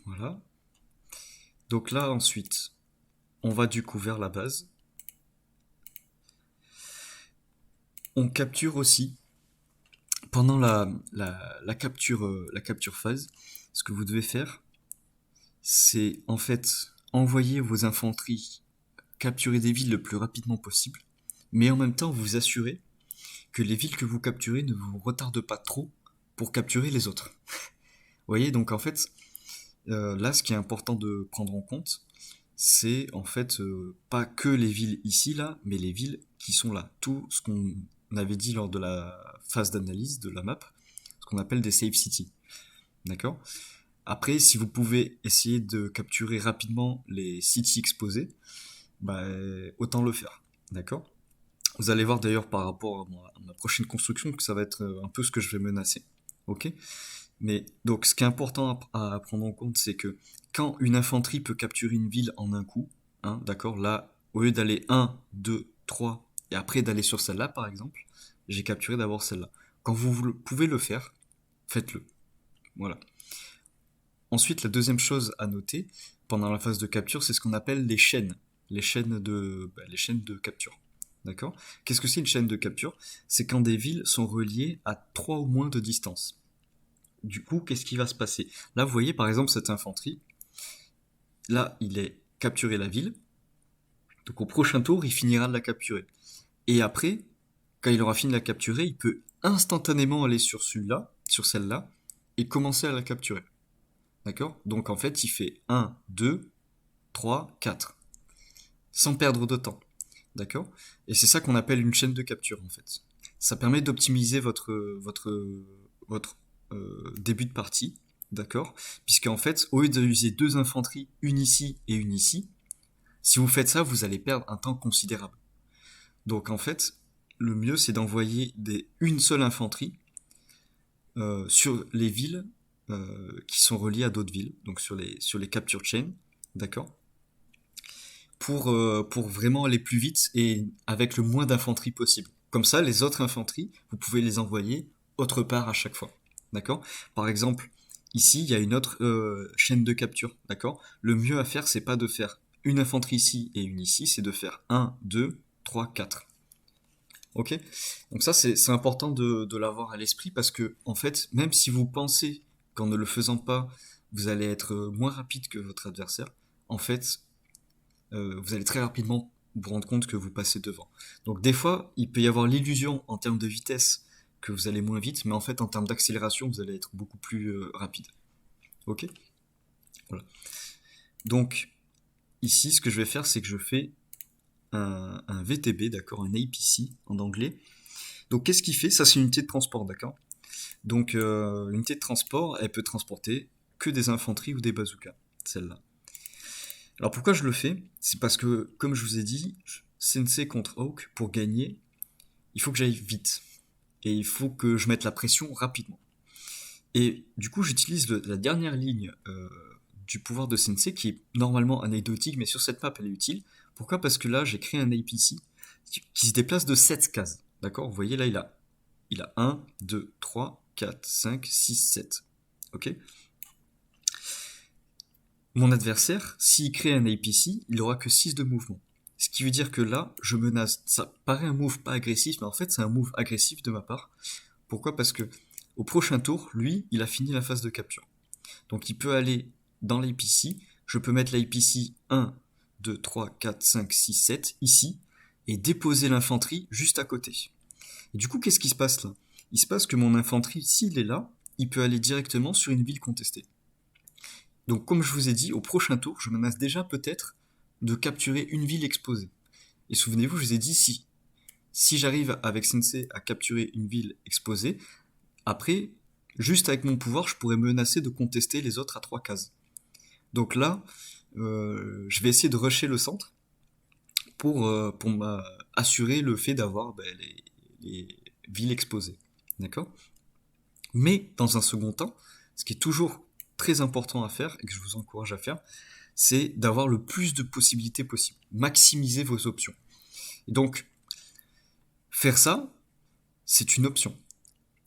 voilà. Donc là, ensuite, on va du coup vers la base. On capture aussi, pendant la capture phase, ce que vous devez faire, c'est en fait envoyer vos infanteries capturer des villes le plus rapidement possible, mais en même temps vous assurer que les villes que vous capturez ne vous retardent pas trop pour capturer les autres. Vous voyez, donc en fait, là, ce qui est important de prendre en compte, c'est en fait pas que les villes ici, là, mais les villes qui sont là. Tout ce qu'on avait dit lors de la phase d'analyse de la map, ce qu'on appelle des safe cities. D'accord. Après, si vous pouvez essayer de capturer rapidement les cities exposées, bah, autant le faire. D'accord. Vous allez voir d'ailleurs par rapport à ma prochaine construction que ça va être un peu ce que je vais menacer. Ok. Mais donc ce qui est important à prendre en compte, c'est que quand une infanterie peut capturer une ville en un coup, hein, d'accord, là, au lieu d'aller 1, 2, 3, et après d'aller sur celle-là par exemple, j'ai capturé d'abord celle-là. Quand vous pouvez le faire, faites-le. Voilà. Ensuite, la deuxième chose à noter pendant la phase de capture, c'est ce qu'on appelle les chaînes. Les chaînes de capture. D'accord. Qu'est-ce que c'est une chaîne de capture? C'est quand des villes sont reliées à 3 ou moins de distance. Du coup, qu'est-ce qui va se passer? Là, vous voyez par exemple cette infanterie. Là, il est capturé la ville. Donc au prochain tour, il finira de la capturer. Et après, quand il aura fini de la capturer, il peut instantanément aller sur celui-là, sur celle-là, et commencer à la capturer. D'accord? Donc en fait, il fait 1, 2, 3, 4. Sans perdre de temps. D'accord? Et c'est ça qu'on appelle une chaîne de capture en fait. Ça permet d'optimiser votre début de partie, d'accord? Puisqu'en fait, au lieu d'utiliser deux infanteries, une ici et une ici, si vous faites ça, vous allez perdre un temps considérable. Donc en fait, le mieux c'est d'envoyer une seule infanterie sur les villes qui sont reliées à d'autres villes, donc sur les capture chains, d'accord? Pour vraiment aller plus vite et avec le moins d'infanterie possible. Comme ça, les autres infanteries, vous pouvez les envoyer autre part à chaque fois. D'accord? Par exemple, ici, il y a une autre chaîne de capture. D'accord? Le mieux à faire, c'est pas de faire une infanterie ici et une ici, c'est de faire 1, 2, 3, 4. Ok? Donc ça, c'est important de l'avoir à l'esprit parce que, en fait, même si vous pensez qu'en ne le faisant pas, vous allez être moins rapide que votre adversaire, en fait, vous allez très rapidement vous rendre compte que vous passez devant. Donc des fois, il peut y avoir l'illusion en termes de vitesse que vous allez moins vite, mais en fait en termes d'accélération, vous allez être beaucoup plus rapide. Ok? Voilà. Donc ici, ce que je vais faire, c'est que je fais un VTB, d'accord, un APC en anglais. Donc qu'est-ce qu'il fait? Ça, c'est une unité de transport, d'accord? Donc l'unité de transport, elle peut transporter que des infanteries ou des bazookas, celle-là. Alors pourquoi je le fais? C'est parce que, comme je vous ai dit, Sensei contre Hawk, pour gagner, il faut que j'aille vite. Et il faut que je mette la pression rapidement. Et du coup, j'utilise la dernière ligne du pouvoir de Sensei, qui est normalement anecdotique, mais sur cette map, elle est utile. Pourquoi? Parce que là, j'ai créé un APC qui se déplace de 7 cases. D'accord? Vous voyez, là, il a 1, 2, 3, 4, 5, 6, 7. Ok? Mon adversaire, s'il crée un APC, il aura que 6 de mouvement. Ce qui veut dire que là, je menace. Ça paraît un move pas agressif, mais en fait, c'est un move agressif de ma part. Pourquoi? Parce que au prochain tour, lui, il a fini la phase de capture. Donc il peut aller dans l'APC. Je peux mettre l'APC 1, 2, 3, 4, 5, 6, 7 ici et déposer l'infanterie juste à côté. Et du coup, qu'est-ce qui se passe là? Il se passe que mon infanterie, s'il est là, il peut aller directement sur une ville contestée. Donc comme je vous ai dit, au prochain tour, je menace déjà peut-être de capturer une ville exposée. Et souvenez-vous, je vous ai dit, si j'arrive avec Sensei à capturer une ville exposée, après, juste avec mon pouvoir, je pourrais menacer de contester les autres à 3 cases. Donc là, je vais essayer de rusher le centre pour assurer le fait d'avoir les villes exposées. D'accord? Mais dans un second temps, ce qui est toujours très important à faire, et que je vous encourage à faire, c'est d'avoir le plus de possibilités possible. Maximiser vos options. Et donc, faire ça, c'est une option.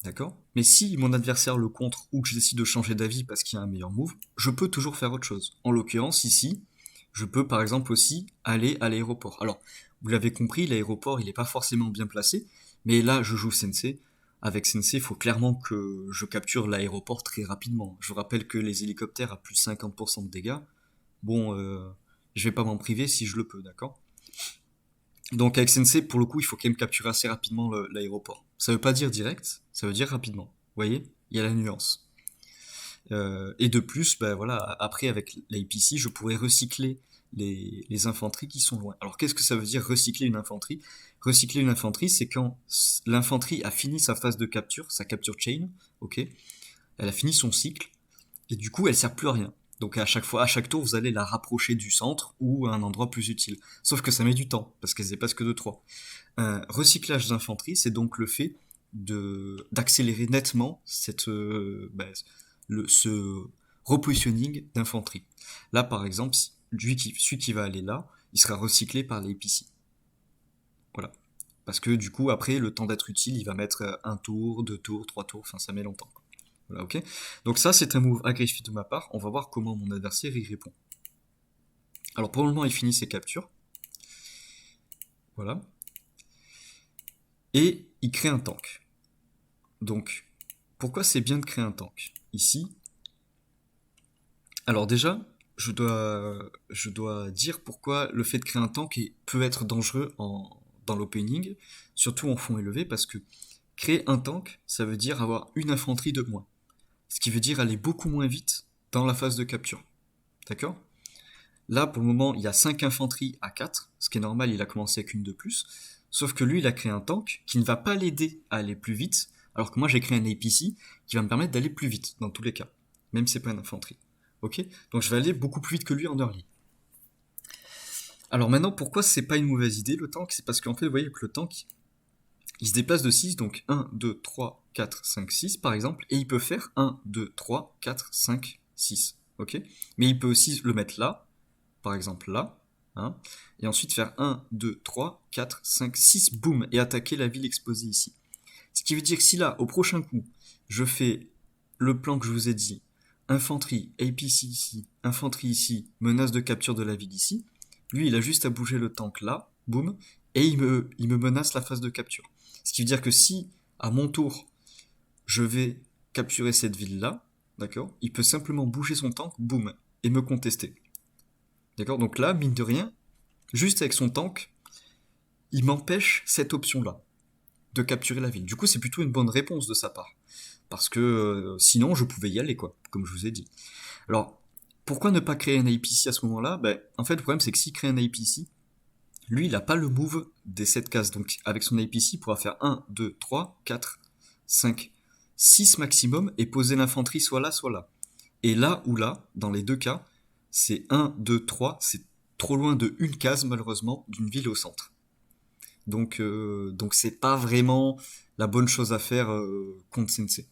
D'accord? Mais si mon adversaire le contre ou que je décide de changer d'avis parce qu'il y a un meilleur move, je peux toujours faire autre chose. En l'occurrence, ici, je peux par exemple aussi aller à l'aéroport. Alors, vous l'avez compris, l'aéroport, il n'est pas forcément bien placé, mais là, je joue Sensei. Avec Sensei, il faut clairement que je capture l'aéroport très rapidement. Je vous rappelle que les hélicoptères à plus de 50% de dégâts, bon, je vais pas m'en priver si je le peux, d'accord? Donc avec Sensei, pour le coup, il faut quand même capturer assez rapidement l'aéroport. Ça veut pas dire direct, ça veut dire rapidement. Vous voyez? Il y a la nuance. Et de plus, ben voilà, après avec l'APC, je pourrais recycler les infanteries qui sont loin. Alors qu'est-ce que ça veut dire recycler une infanterie? Recycler une infanterie, c'est quand l'infanterie a fini sa phase de capture, sa capture chain, ok? Elle a fini son cycle, et du coup elle sert plus à rien. Donc à chaque fois, à chaque tour, vous allez la rapprocher du centre ou à un endroit plus utile. Sauf que ça met du temps, parce qu'elle se dépasse que de 3. Un recyclage d'infanterie, c'est donc le fait d'accélérer nettement ce repositioning d'infanterie. Là, par exemple, celui qui va aller là, il sera recyclé par les l'APC. Voilà. Parce que du coup, après, le temps d'être utile, il va mettre un tour, 2 tours, 3 tours, enfin ça met longtemps. Voilà, ok. Donc ça, c'est un move agressif de ma part. On va voir comment mon adversaire y répond. Alors pour le moment, il finit ses captures. Voilà. Et il crée un tank. Donc, pourquoi c'est bien de créer un tank? Ici, alors déjà, je dois dire pourquoi le fait de créer un tank peut être dangereux dans l'opening, surtout en fond élevé, parce que créer un tank, ça veut dire avoir une infanterie de moins. Ce qui veut dire aller beaucoup moins vite dans la phase de capture. D'accord? Là, pour le moment, il y a 5 infanteries à 4, ce qui est normal, il a commencé avec une de plus. Sauf que lui, il a créé un tank qui ne va pas l'aider à aller plus vite, alors que moi, j'ai créé un APC qui va me permettre d'aller plus vite, dans tous les cas. Même si c'est pas une infanterie. Ok? Donc je vais aller beaucoup plus vite que lui en early. Alors maintenant, pourquoi c'est pas une mauvaise idée le tank? C'est parce qu'en fait, vous voyez que le tank, il se déplace de 6, donc 1, 2, 3, 4, 5, 6 par exemple, et il peut faire 1, 2, 3, 4, 5, 6. Ok? Mais il peut aussi le mettre là, par exemple là, hein, et ensuite faire 1, 2, 3, 4, 5, 6, boum, et attaquer la ville exposée ici. Ce qui veut dire que si là, au prochain coup, je fais le plan que je vous ai dit, infanterie, APC ici, menace de capture de la ville ici, lui il a juste à bouger le tank là, boum, et il me menace la phase de capture. Ce qui veut dire que si, à mon tour, je vais capturer cette ville là, d'accord, il peut simplement bouger son tank, boum, et me contester. D'accord? Donc là, mine de rien, juste avec son tank, il m'empêche cette option-là, de capturer la ville. Du coup, c'est plutôt une bonne réponse de sa part. Parce que sinon, je pouvais y aller, quoi, comme je vous ai dit. Alors, pourquoi ne pas créer un APC à ce moment-là? En fait, le problème, c'est que s'il crée un APC, lui, il n'a pas le move des 7 cases. Donc, avec son APC, il pourra faire 1, 2, 3, 4, 5, 6 maximum et poser l'infanterie soit là, soit là. Et là ou là, dans les deux cas, c'est 1, 2, 3, c'est trop loin de une case, malheureusement, d'une ville au centre. Donc c'est pas vraiment la bonne chose à faire contre Sensei.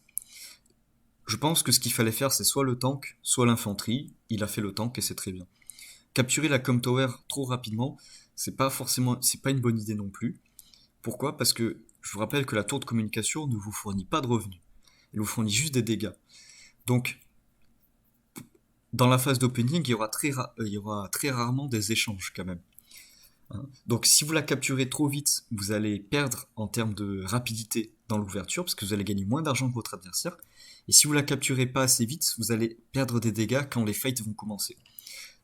Je pense que ce qu'il fallait faire, c'est soit le tank, soit l'infanterie. Il a fait le tank et c'est très bien. Capturer la Com Tower trop rapidement, c'est pas une bonne idée non plus. Pourquoi? Parce que je vous rappelle que la tour de communication ne vous fournit pas de revenus. Elle vous fournit juste des dégâts. Donc, dans la phase d'opening, il y aura très rarement des échanges quand même. Donc si vous la capturez trop vite, vous allez perdre en termes de rapidité dans l'ouverture, parce que vous allez gagner moins d'argent que votre adversaire. Et si vous la capturez pas assez vite, vous allez perdre des dégâts quand les fights vont commencer.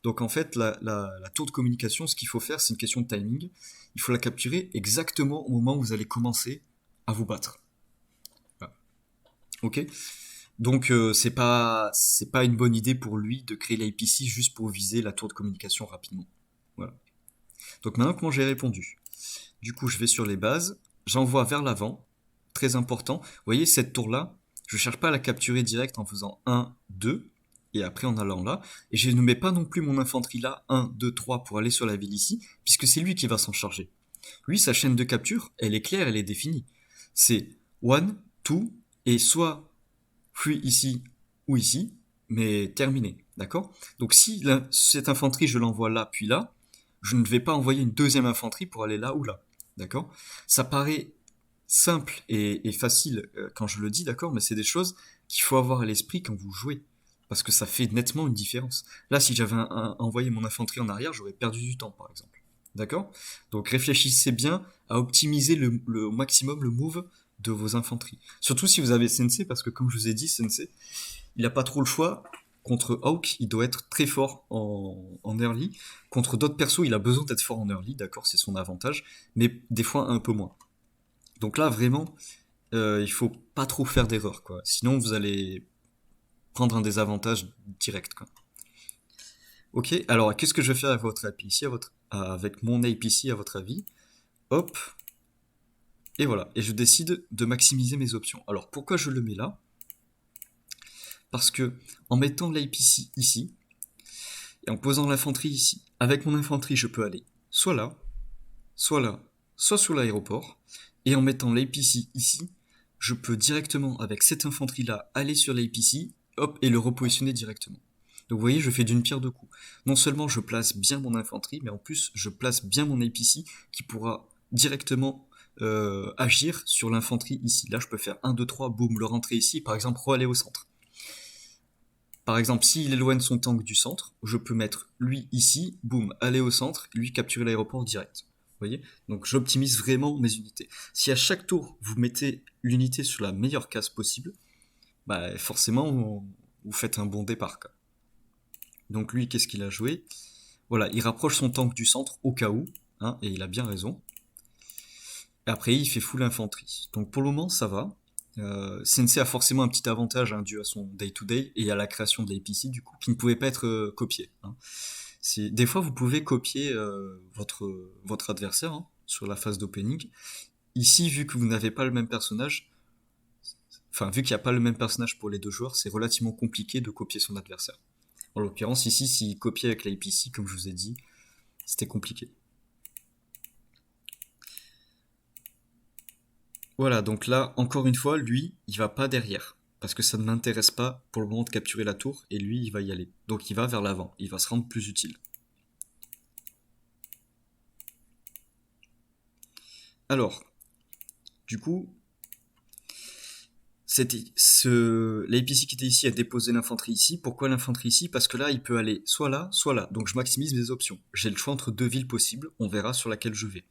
Donc en fait, la tour de communication, ce qu'il faut faire, c'est une question de timing. Il faut la capturer exactement au moment où vous allez commencer à vous battre. Voilà. Ok. Donc c'est pas une bonne idée pour lui de créer l'APC juste pour viser la tour de communication rapidement. Voilà. Donc maintenant, comment j'ai répondu? Du coup, je vais sur les bases, j'envoie vers l'avant, très important. Vous voyez, cette tour-là, je ne cherche pas à la capturer direct en faisant 1, 2, et après en allant là. Et je ne mets pas non plus mon infanterie là, 1, 2, 3, pour aller sur la ville ici, puisque c'est lui qui va s'en charger. Lui, sa chaîne de capture, elle est claire, elle est définie. C'est 1, 2, et soit fuis ici ou ici, mais terminé, d'accord? Donc si cette infanterie, je l'envoie là, puis là, je ne vais pas envoyer une deuxième infanterie pour aller là ou là, d'accord? Ça paraît simple et facile quand je le dis, d'accord? Mais c'est des choses qu'il faut avoir à l'esprit quand vous jouez, parce que ça fait nettement une différence. Là, si j'avais envoyé mon infanterie en arrière, j'aurais perdu du temps, par exemple. D'accord? Donc réfléchissez bien à optimiser au maximum le move de vos infanteries. Surtout si vous avez Sensei, parce que comme je vous ai dit, Sensei, il n'a pas trop le choix. Contre Hawk, il doit être très fort en early. Contre d'autres persos, il a besoin d'être fort en early, d'accord, c'est son avantage, mais des fois un peu moins. Donc là, vraiment, il faut pas trop faire d'erreurs, quoi. Sinon, vous allez prendre un désavantage direct, quoi. Ok, alors qu'est-ce que je vais faire avec votre APC, avec mon APC à votre avis? Hop, et voilà. Et je décide de maximiser mes options. Alors pourquoi je le mets là? Parce que en mettant l'APC ici, et en posant l'infanterie ici, avec mon infanterie, je peux aller soit là, soit là, soit sur l'aéroport. Et en mettant l'APC ici, je peux directement, avec cette infanterie-là, aller sur l'APC, hop, et le repositionner directement. Donc vous voyez, je fais d'une pierre deux coups. Non seulement je place bien mon infanterie, mais en plus je place bien mon APC qui pourra directement agir sur l'infanterie ici. Là, je peux faire 1, 2, 3, boum, le rentrer ici, par exemple, re-aller au centre. Par exemple, s'il éloigne son tank du centre, je peux mettre lui ici, boum, aller au centre, lui capturer l'aéroport direct. Vous voyez? Donc j'optimise vraiment mes unités. Si à chaque tour, vous mettez l'unité sur la meilleure case possible, forcément, vous faites un bon départ, quoi. Donc lui, qu'est-ce qu'il a joué? Voilà, il rapproche son tank du centre au cas où, hein, et il a bien raison. Et après, il fait full infanterie. Donc pour le moment, ça va. Sensei a forcément un petit avantage hein, dû à son day-to-day et à la création de l'APC du coup, qui ne pouvait pas être copié. Hein. Des fois, vous pouvez copier votre adversaire hein, sur la phase d'opening. Ici, vu que vous n'avez pas le même personnage, enfin vu qu'il n'y a pas le même personnage pour les deux joueurs, c'est relativement compliqué de copier son adversaire. En l'occurrence, ici, s'il copiait avec l'APC, comme je vous ai dit, c'était compliqué. Voilà, donc là, encore une fois, lui, il va pas derrière. Parce que ça ne m'intéresse pas pour le moment de capturer la tour, et lui, il va y aller. Donc il va vers l'avant, il va se rendre plus utile. Alors, du coup, l'APC qui était ici a déposé l'infanterie ici. Pourquoi l'infanterie ici? Parce que là, il peut aller soit là, soit là. Donc je maximise mes options. J'ai le choix entre deux villes possibles, on verra sur laquelle je vais.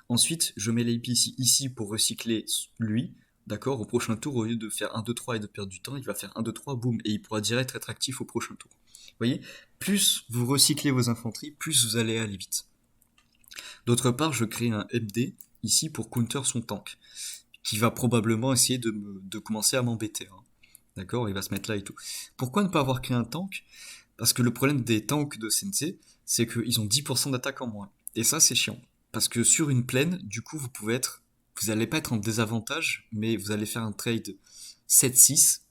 Ensuite, je mets l'APC ici pour recycler lui. D'accord, au prochain tour, au lieu de faire 1, 2, 3 et de perdre du temps, il va faire 1, 2, 3, boum, et il pourra direct être actif au prochain tour. Vous voyez? Plus vous recyclez vos infanteries, plus vous allez aller vite. D'autre part, je crée un MD ici pour counter son tank, qui va probablement essayer de commencer à m'embêter, hein. D'accord, il va se mettre là et tout. Pourquoi ne pas avoir créé un tank? Parce que le problème des tanks de Sensei, c'est qu'ils ont 10% d'attaque en moins. Et ça, c'est chiant. Parce que sur une plaine, du coup, vous allez pas être en désavantage, mais vous allez faire un trade 7-6.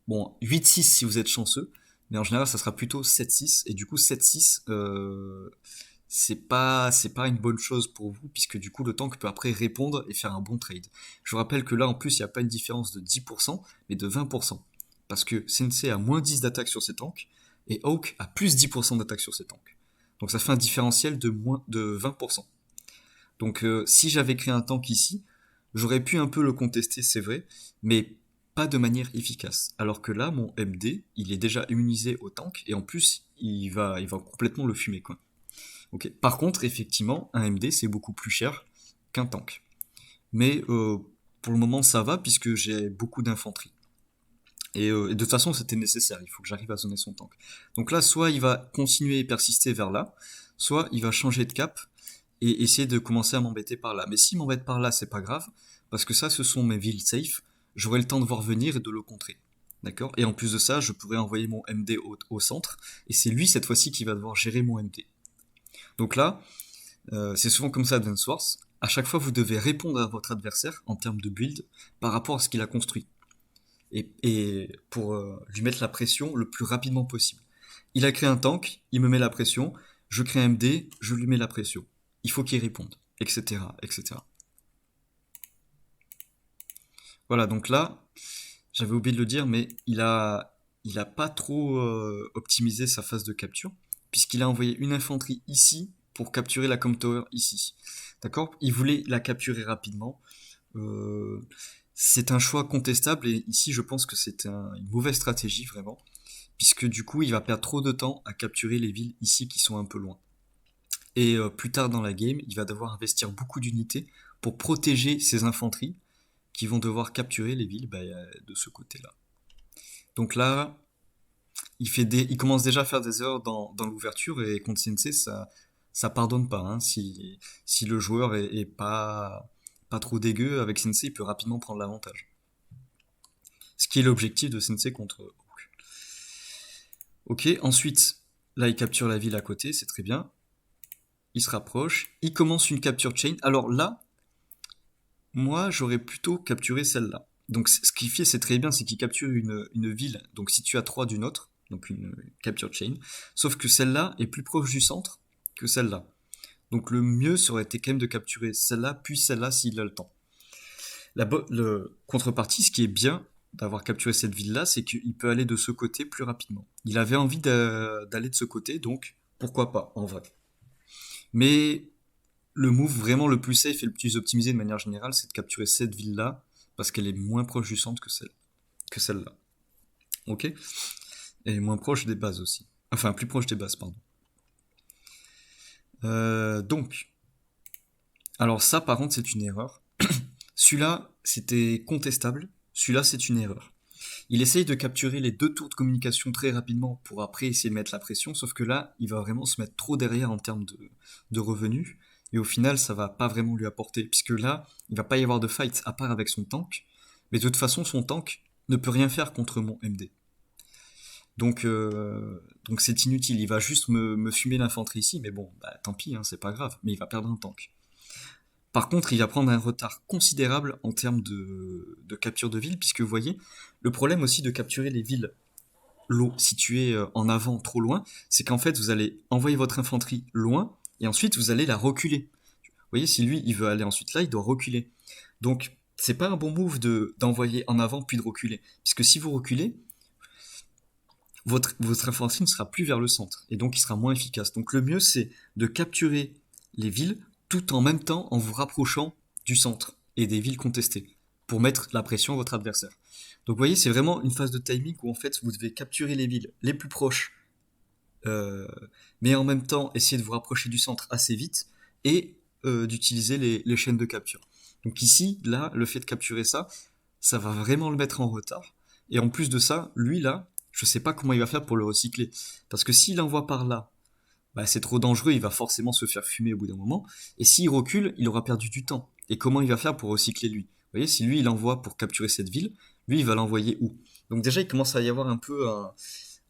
Bon, 8-6 si vous êtes chanceux, mais en général, ça sera plutôt 7-6. Et du coup, 7-6, c'est pas une bonne chose pour vous, puisque du coup, le tank peut après répondre et faire un bon trade. Je vous rappelle que là, en plus, il n'y a pas une différence de 10%, mais de 20%. Parce que Sensei a moins 10 d'attaque sur ses tanks, et Hawk a plus 10% d'attaque sur ses tanks. Donc ça fait un différentiel de 20%. Donc si j'avais créé un tank ici, j'aurais pu un peu le contester, c'est vrai, mais pas de manière efficace. Alors que là, mon MD, il est déjà immunisé au tank, et en plus, il va complètement le fumer, quoi. Ok. Par contre, effectivement, un MD, c'est beaucoup plus cher qu'un tank. Mais pour le moment, ça va, puisque j'ai beaucoup d'infanterie. Et de toute façon, c'était nécessaire, il faut que j'arrive à zoner son tank. Donc là, soit il va continuer et persister vers là, soit il va changer de cap et essayer de commencer à m'embêter par là. Mais s'il m'embête par là, c'est pas grave, parce que ça, ce sont mes villes safe, j'aurai le temps de voir venir et de le contrer. D'accord. Et en plus de ça, je pourrais envoyer mon MD au centre, et c'est lui, cette fois-ci, qui va devoir gérer mon MD. Donc là, c'est souvent comme ça Advance Wars, à chaque fois, vous devez répondre à votre adversaire en termes de build par rapport à ce qu'il a construit et pour lui mettre la pression le plus rapidement possible. Il a créé un tank, il me met la pression, je crée un MD, je lui mets la pression. Il faut qu'il réponde, etc., etc. Voilà, donc là, j'avais oublié de le dire, mais il a pas trop optimisé sa phase de capture, puisqu'il a envoyé une infanterie ici pour capturer la com tower ici. D'accord. Il voulait la capturer rapidement. Euh, c'est un choix contestable et ici je pense que c'est une mauvaise stratégie vraiment, puisque du coup il va perdre trop de temps à capturer les villes ici qui sont un peu loin. Et plus tard dans la game, il va devoir investir beaucoup d'unités pour protéger ses infanteries qui vont devoir capturer les villes de ce côté-là. Donc là, il commence déjà à faire des erreurs dans l'ouverture et contre Sensei, ça pardonne pas, hein. Si le joueur est pas trop dégueu avec Sensei, il peut rapidement prendre l'avantage. Ce qui est l'objectif de Sensei contre Hawk. Ok, ensuite, là il capture la ville à côté, c'est très bien. Il se rapproche, il commence une capture chain. Alors là, moi j'aurais plutôt capturé celle-là. Donc ce qu'il fait, c'est très bien, c'est qu'il capture une ville, donc située à 3 d'une autre, donc une capture chain. Sauf que celle-là est plus proche du centre que celle-là. Donc le mieux, ça aurait été quand même de capturer celle-là, puis celle-là s'il a le temps. Le contrepartie, ce qui est bien d'avoir capturé cette ville-là, c'est qu'il peut aller de ce côté plus rapidement. Il avait envie d'aller de ce côté, donc pourquoi pas, en vrai. Mais le move vraiment le plus safe et le plus optimisé de manière générale, c'est de capturer cette ville-là, parce qu'elle est moins proche du centre que celle-là. Ok. Et moins proche des bases aussi. Enfin, plus proche des bases, pardon. Donc, alors ça, par contre, c'est une erreur. Celui-là, c'était contestable. Celui-là, c'est une erreur. Il essaye de capturer les 2 tours de communication très rapidement pour après essayer de mettre la pression, sauf que là, il va vraiment se mettre trop derrière en termes de revenus, et au final, ça va pas vraiment lui apporter, puisque là, il va pas y avoir de fight à part avec son tank, mais de toute façon, son tank ne peut rien faire contre mon MD. Donc c'est inutile, il va juste me fumer l'infanterie ici, mais bon, tant pis, hein, c'est pas grave, mais il va perdre un tank. Par contre, il va prendre un retard considérable en termes de capture de ville, puisque vous voyez, le problème aussi de capturer les villes situées en avant trop loin, c'est qu'en fait, vous allez envoyer votre infanterie loin, et ensuite vous allez la reculer. Vous voyez, si lui, il veut aller ensuite là, il doit reculer. Donc, c'est pas un bon move d'envoyer en avant puis de reculer, puisque si vous reculez, votre infanterie ne sera plus vers le centre, et donc il sera moins efficace. Donc le mieux, c'est de capturer les villes tout en même temps en vous rapprochant du centre et des villes contestées, pour mettre la pression à votre adversaire. Donc vous voyez, c'est vraiment une phase de timing où en fait vous devez capturer les villes les plus proches, mais en même temps essayer de vous rapprocher du centre assez vite, et d'utiliser les chaînes de capture. Donc ici, là, le fait de capturer ça, ça va vraiment le mettre en retard. Et en plus de ça, lui là, je sais pas comment il va faire pour le recycler. Parce que s'il envoie par là, bah, c'est trop dangereux, il va forcément se faire fumer au bout d'un moment. Et s'il recule, il aura perdu du temps. Et comment il va faire pour recycler lui? Vous voyez, si lui il envoie pour capturer cette ville, lui il va l'envoyer où? Donc déjà il commence à y avoir un peu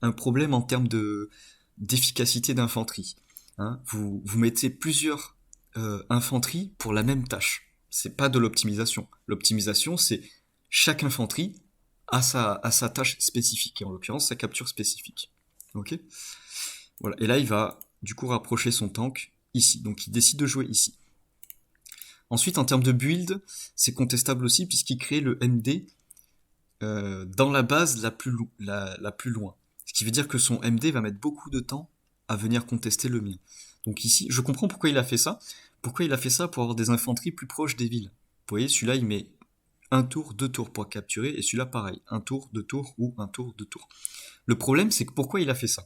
un problème en termes d'efficacité d'infanterie. Hein. Vous mettez plusieurs infanteries pour la même tâche. C'est pas de l'optimisation. L'optimisation, c'est chaque infanterie a sa tâche spécifique, et en l'occurrence sa capture spécifique. Ok. Voilà. Et là, il va du coup rapprocher son tank ici. Donc il décide de jouer ici. Ensuite, en termes de build, c'est contestable aussi puisqu'il crée le MD dans la base la plus loin. Ce qui veut dire que son MD va mettre beaucoup de temps à venir contester le mien. Donc ici, je comprends pourquoi il a fait ça. Pourquoi il a fait ça pour avoir des infanteries plus proches des villes. Vous voyez, celui-là, il met un tour, deux tours pour capturer, et celui-là, pareil. Un tour, deux tours, ou un tour, deux tours. Le problème, c'est que pourquoi il a fait ça?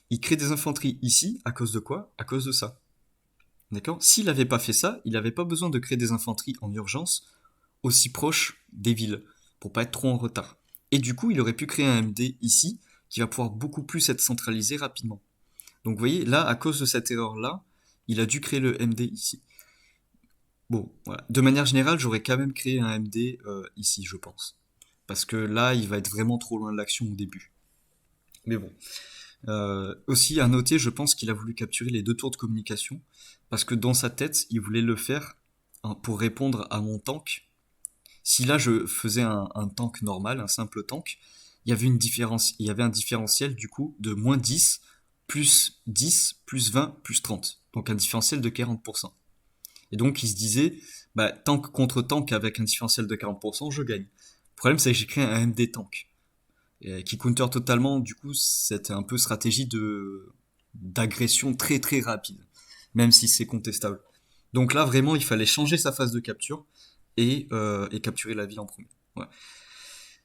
Il crée des infanteries ici, à cause de quoi? À cause de ça. D'accord? S'il n'avait pas fait ça, il n'avait pas besoin de créer des infanteries en urgence aussi proches des villes, pour pas être trop en retard. Et du coup, il aurait pu créer un MD ici, qui va pouvoir beaucoup plus être centralisé rapidement. Donc vous voyez, là, à cause de cette erreur-là, il a dû créer le MD ici. Bon, voilà. De manière générale, j'aurais quand même créé un MD ici, je pense. Parce que là, il va être vraiment trop loin de l'action au début. Mais bon. Aussi, à noter, je pense qu'il a voulu capturer les deux tours de communication. Parce que dans sa tête, il voulait le faire pour répondre à mon tank. Si là, je faisais un tank normal, un simple tank, il y avait un différentiel du coup de moins 10, plus 20, plus 30. Donc un différentiel de 40%. Et donc il se disait, bah, tank contre tank avec un différentiel de 40%, je gagne. Le problème c'est que j'ai créé un MD tank, qui counter totalement du coup cette un peu stratégie d'agression très très rapide, même si c'est contestable. Donc là vraiment il fallait changer sa phase de capture et capturer la ville en premier. Ouais.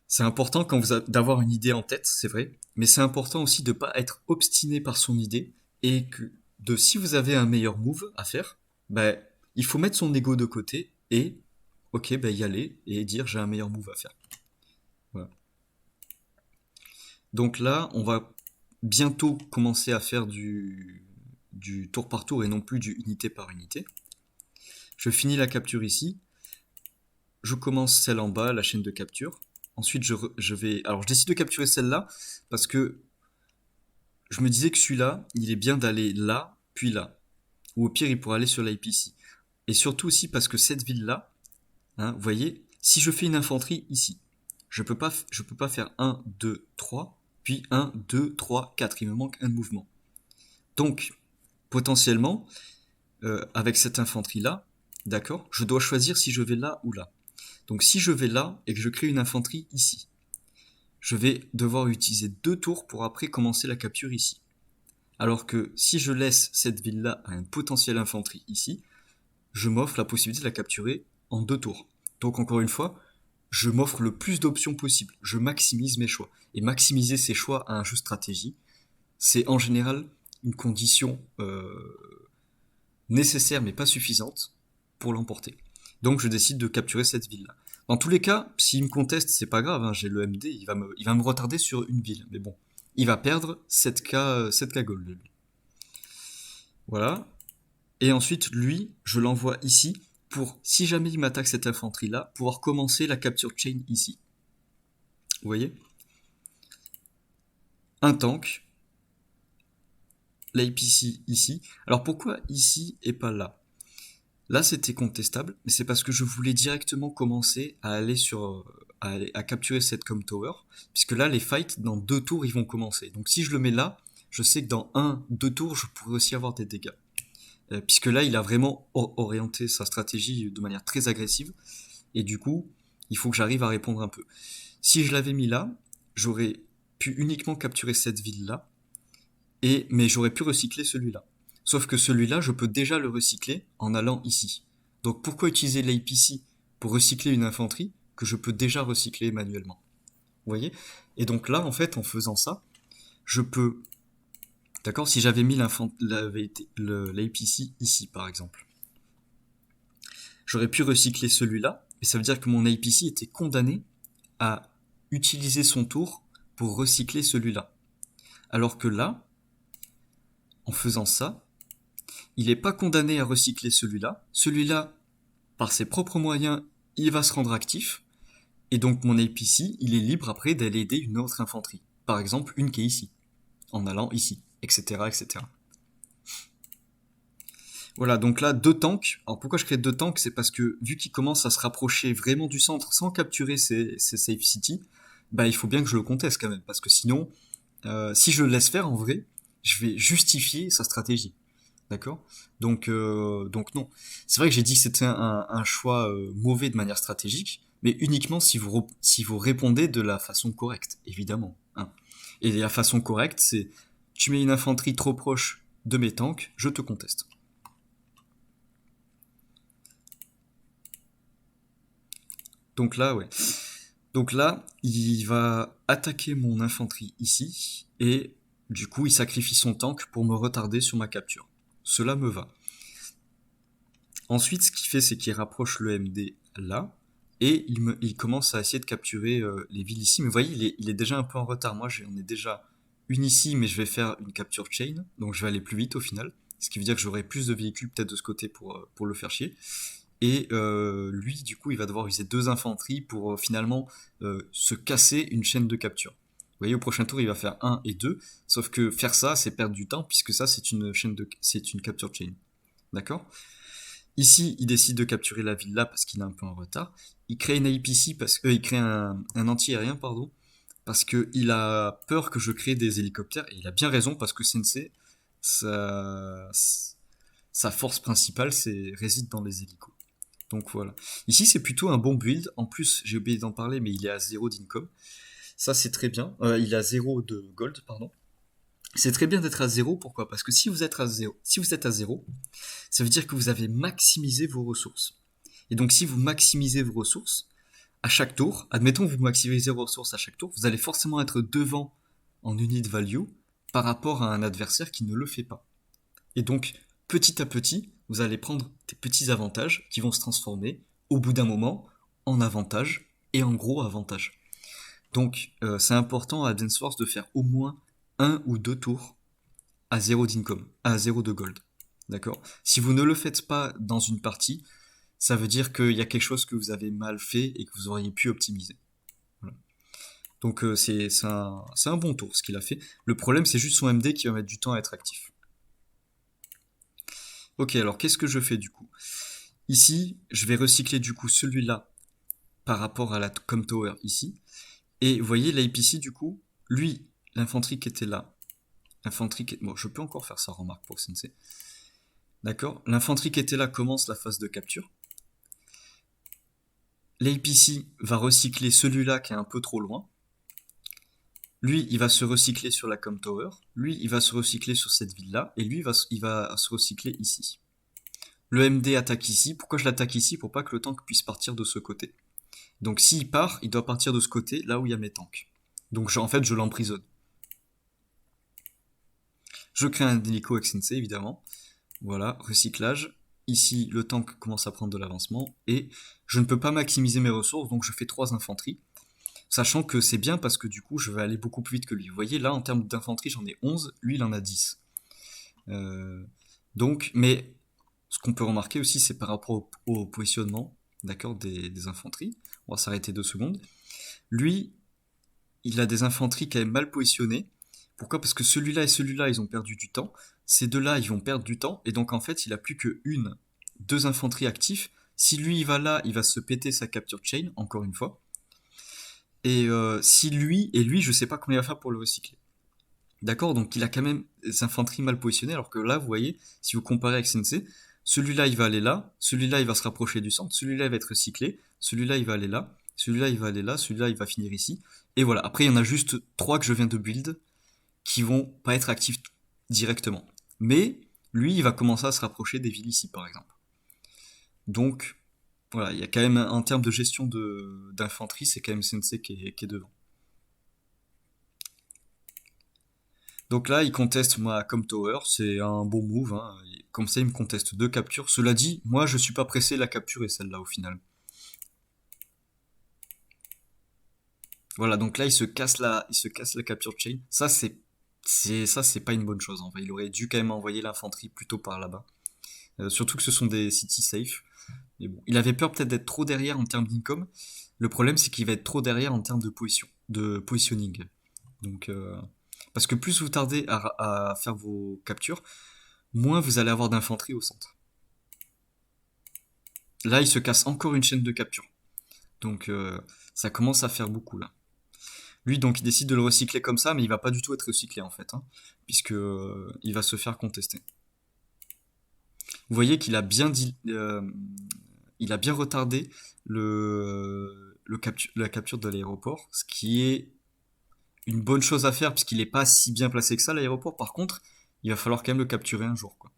C'est important quand d'avoir une idée en tête, c'est vrai, mais c'est important aussi de ne pas être obstiné par son idée et que si vous avez un meilleur move à faire, bah, il faut mettre son ego de côté et ok, bah, y aller et dire j'ai un meilleur move à faire. Voilà. Donc là, on va bientôt commencer à faire du tour par tour et non plus du unité par unité. Je finis la capture ici. Je commence celle en bas, la chaîne de capture. Ensuite, je vais. Alors, je décide de capturer celle-là parce que je me disais que celui-là, il est bien d'aller là, puis là. Ou au pire, il pourrait aller sur l'IPC. Et surtout aussi parce que cette ville-là, hein, vous voyez, si je fais une infanterie ici, je peux pas faire 1, 2, 3, puis 1, 2, 3, 4. Il me manque un mouvement. Donc, potentiellement, avec cette infanterie-là, d'accord, je dois choisir si je vais là ou là. Donc si je vais là et que je crée une infanterie ici, je vais devoir utiliser 2 tours pour après commencer la capture ici. Alors que si je laisse cette ville-là à une potentielle infanterie ici, je m'offre la possibilité de la capturer en 2 tours. Donc encore une fois, je m'offre le plus d'options possible. Je maximise mes choix. Et maximiser ses choix à un jeu stratégie, c'est en général une condition nécessaire mais pas suffisante pour l'emporter. Donc je décide de capturer cette ville-là. Dans tous les cas, s'il me conteste, c'est pas grave, hein, j'ai le MD, il va me retarder sur une ville. Mais bon, il va perdre 7K gold. Voilà. Et ensuite, lui, je l'envoie ici pour, si jamais il m'attaque cette infanterie-là, pouvoir commencer la capture chain ici. Vous voyez? Un tank, l'APC ici. Alors pourquoi ici et pas là? Là, c'était contestable, mais c'est parce que je voulais directement commencer à aller à capturer cette com tower, puisque là, les fights, dans 2 tours, ils vont commencer. Donc si je le mets là, je sais que dans 2 tours, je pourrais aussi avoir des dégâts. Puisque là, il a vraiment orienté sa stratégie de manière très agressive, et du coup, il faut que j'arrive à répondre un peu. Si je l'avais mis là, j'aurais pu uniquement capturer cette ville-là, mais j'aurais pu recycler celui-là. Sauf que celui-là, je peux déjà le recycler en allant ici. Donc pourquoi utiliser l'APC pour recycler une infanterie que je peux déjà recycler manuellement? Vous voyez? Et donc là, en fait, en faisant ça, je peux... D'accord? Si j'avais mis l'APC ici, par exemple, j'aurais pu recycler celui-là, et ça veut dire que mon APC était condamné à utiliser son tour pour recycler celui-là. Alors que là, en faisant ça, il n'est pas condamné à recycler celui-là. Celui-là, par ses propres moyens, il va se rendre actif. Et donc mon APC, il est libre après d'aller aider une autre infanterie. Par exemple, une qui est ici, en allant ici, etc. etc. Voilà, donc là, deux tanks. Alors pourquoi je crée deux tanks? C'est parce que vu qu'ils commencent à se rapprocher vraiment du centre sans capturer ces safe city, bah il faut bien que je le conteste quand même. Parce que sinon, si je le laisse faire en vrai, je vais justifier sa stratégie. D'accord. Donc non. C'est vrai que j'ai dit que c'était un choix mauvais de manière stratégique, mais uniquement si vous répondez de la façon correcte, évidemment. Hein. Et la façon correcte, c'est tu mets une infanterie trop proche de mes tanks, je te conteste. Donc là, ouais. Donc là, il va attaquer mon infanterie ici, et du coup, il sacrifie son tank pour me retarder sur ma capture. Cela me va. Ensuite, ce qu'il fait, c'est qu'il rapproche le MD là, et il commence à essayer de capturer les villes ici. Mais vous voyez, il est déjà un peu en retard. Moi, j'en ai déjà une ici, mais je vais faire une capture chain, donc je vais aller plus vite au final. Ce qui veut dire que j'aurai plus de véhicules peut-être de ce côté pour le faire chier. Et lui, du coup, il va devoir user deux infanteries pour finalement se casser une chaîne de capture. Vous voyez, au prochain tour, il va faire 1 et 2, sauf que faire ça, c'est perdre du temps, puisque ça, c'est une capture chain. D'accord. Ici, il décide de capturer la ville là parce qu'il est un peu en retard. Il crée une APC il crée un anti-aérien, pardon, parce qu'il a peur que je crée des hélicoptères, et il a bien raison parce que Sensei, sa, sa force principale, réside dans les hélicos. Donc voilà. Ici, c'est plutôt un bon build. En plus, j'ai oublié d'en parler, mais il est à 0 d'income. Ça, c'est très bien. Il est à 0 de gold, pardon. C'est très bien d'être à 0. Pourquoi? Parce que si vous êtes à 0, ça veut dire que vous avez maximisé vos ressources. Et donc, si vous maximisez vos ressources, à chaque tour, admettons que vous maximisez vos ressources à chaque tour, vous allez forcément être devant en unit value par rapport à un adversaire qui ne le fait pas. Et donc, petit à petit, vous allez prendre des petits avantages qui vont se transformer, au bout d'un moment, en avantages et en gros avantages. Donc, c'est important à Dance Force de faire au moins un ou deux tours à 0 d'income, à 0 de gold. D'accord. Si vous ne le faites pas dans une partie, ça veut dire qu'il y a quelque chose que vous avez mal fait et que vous auriez pu optimiser. Voilà. Donc c'est un bon tour ce qu'il a fait. Le problème c'est juste son MD qui va mettre du temps à être actif. Ok, alors qu'est-ce que je fais du coup? Ici, je vais recycler du coup celui-là par rapport à la Com Tower ici. Et vous voyez l'APC du coup, lui, l'infanterie qui était là, bon, je peux encore faire ça, remarque pour Sensei. D'accord. L'infanterie qui était là commence la phase de capture. L'APC va recycler celui-là qui est un peu trop loin. Lui, il va se recycler sur la Com Tower. Lui, il va se recycler sur cette ville-là. Et lui, il va se recycler ici. Le MD attaque ici. Pourquoi je l'attaque ici? Pour pas que le tank puisse partir de ce côté. Donc s'il part, il doit partir de ce côté, là où il y a mes tanks. Donc en fait, je l'emprisonne. Je crée un hélico avec Sensei, évidemment. Voilà, recyclage. Ici, le tank commence à prendre de l'avancement. Et je ne peux pas maximiser mes ressources, donc je fais 3 infanteries. Sachant que c'est bien parce que du coup, je vais aller beaucoup plus vite que lui. Vous voyez, là, en termes d'infanterie, j'en ai 11. Lui, il en a 10. Donc, mais ce qu'on peut remarquer aussi, c'est par rapport au positionnement, d'accord, des infanteries. On va s'arrêter 2 secondes. Lui, il a des infanteries quand même mal positionnées. Pourquoi? Parce que celui-là et celui-là, ils ont perdu du temps. Ces deux-là, ils vont perdre du temps. Et donc, en fait, il a plus que deux infanteries actives. Si lui, il va là, il va se péter sa capture chain, encore une fois. Et si lui, je sais pas comment il va faire pour le recycler. D'accord? Donc, il a quand même des infanteries mal positionnées. Alors que là, vous voyez, si vous comparez avec Sensei, celui-là, il va aller là. Celui-là, il va se rapprocher du centre. Celui-là, il va être recyclé. Celui-là, il va aller là. Celui-là, il va aller là. Celui-là, il va finir ici. Et voilà. Après, il y en a juste 3 que je viens de build qui vont pas être actifs directement. Mais lui, il va commencer à se rapprocher des villes ici, par exemple. Donc, voilà, il y a quand même, en termes de gestion d'infanterie, c'est quand même Sensei qui est devant. Donc là, il conteste ma Com Tower, c'est un bon move. Hein. Comme ça, il me conteste 2 captures. Cela dit, moi, je suis pas pressé de la capturer, celle-là, au final. Voilà, donc là, il se casse la capture chain. Ça, c'est C'est pas une bonne chose en fait. Il aurait dû quand même envoyer l'infanterie plutôt par là-bas. Surtout que ce sont des city safe. Mais bon, il avait peur peut-être d'être trop derrière en termes d'income. Le problème, c'est qu'il va être trop derrière en termes de position, de positioning. Donc, parce que plus vous tardez à faire vos captures, moins vous allez avoir d'infanterie au centre. Là, il se casse encore une chaîne de capture. Donc, ça commence à faire beaucoup là. Lui, donc, il décide de le recycler comme ça, mais il va pas du tout être recyclé en fait, hein, puisque il va se faire contester. Vous voyez qu'il a bien dit, il a bien retardé la capture de l'aéroport, ce qui est une bonne chose à faire puisqu'il n'est pas si bien placé que ça l'aéroport. Par contre, il va falloir quand même le capturer un jour, quoi.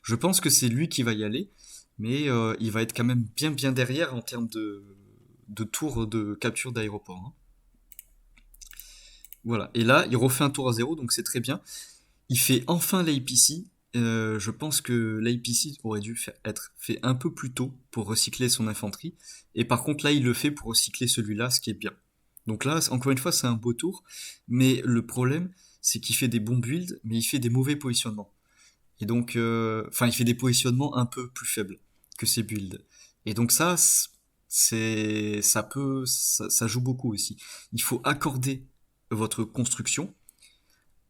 Je pense que c'est lui qui va y aller, mais il va être quand même bien derrière en termes de tour de capture d'aéroport, hein. Voilà. Et là, il refait un tour à zéro, donc c'est très bien. Il fait enfin l'APC. Je pense que l'APC aurait dû être fait un peu plus tôt pour recycler son infanterie. Et par contre, là, il le fait pour recycler celui-là, ce qui est bien. Donc là, encore une fois, c'est un beau tour. Mais le problème, c'est qu'il fait des bons builds, mais il fait des mauvais positionnements. Et donc, enfin, il fait des positionnements un peu plus faibles que ses builds. Et donc ça joue beaucoup aussi. Il faut accorder votre construction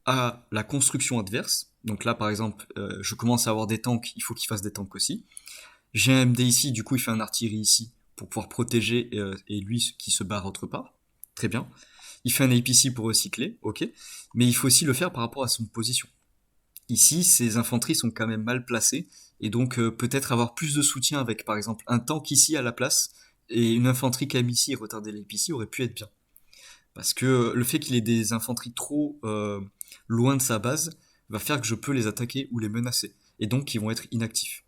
à la construction adverse. Donc là, par exemple, je commence à avoir des tanks, il faut qu'il fasse des tanks aussi. J'ai un MD ici, du coup, il fait un artillerie ici pour pouvoir protéger et lui qui se barre autre part. Très bien. Il fait un APC pour recycler, ok. Mais il faut aussi le faire par rapport à son position. Ici, ces infanteries sont quand même mal placées et donc peut-être avoir plus de soutien avec, par exemple, un tank ici à la place et une infanterie quand même ici et retarder l'APC aurait pu être bien. Parce que le fait qu'il ait des infanteries trop loin de sa base va faire que je peux les attaquer ou les menacer. Et donc ils vont être inactifs.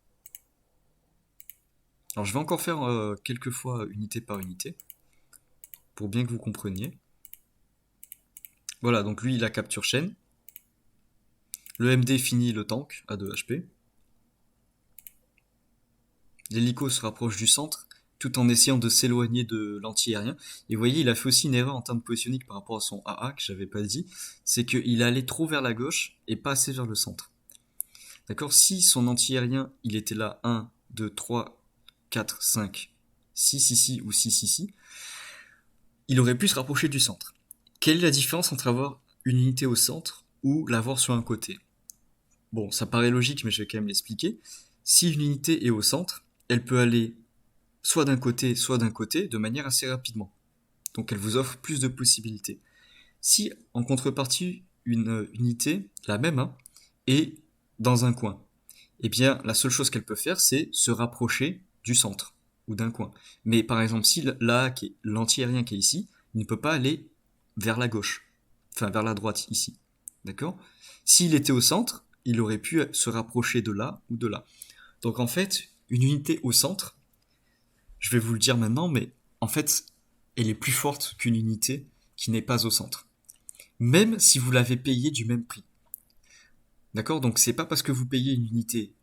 Alors je vais encore faire quelques fois unité par unité, pour bien que vous compreniez. Voilà, donc lui il a capture chaîne. Le MD finit le tank à 2 HP. L'hélico se rapproche du centre, tout en essayant de s'éloigner de l'anti-aérien. Et vous voyez, il a fait aussi une erreur en termes de positioning par rapport à son AA, que j'avais pas dit, c'est qu'il allait trop vers la gauche et pas assez vers le centre. D'accord. Si son anti-aérien, il était là 1, 2, 3, 4, 5, 6 ici ou 6 ici, il aurait pu se rapprocher du centre. Quelle est la différence entre avoir une unité au centre ou l'avoir sur un côté? Bon, ça paraît logique, mais je vais quand même l'expliquer. Si une unité est au centre, elle peut aller soit d'un côté, de manière assez rapidement. Donc elle vous offre plus de possibilités. Si, en contrepartie, une unité, la même, hein, est dans un coin, eh bien, la seule chose qu'elle peut faire, c'est se rapprocher du centre ou d'un coin. Mais par exemple, si l'anti-aérien qui est ici, il ne peut pas aller vers la gauche, enfin vers la droite ici. D'accord. S'il était au centre, il aurait pu se rapprocher de là ou de là. Donc en fait, une unité au centre, je vais vous le dire maintenant, mais en fait, elle est plus forte qu'une unité qui n'est pas au centre. Même si vous l'avez payée du même prix. D'accord. Donc c'est pas parce que vous payez une unité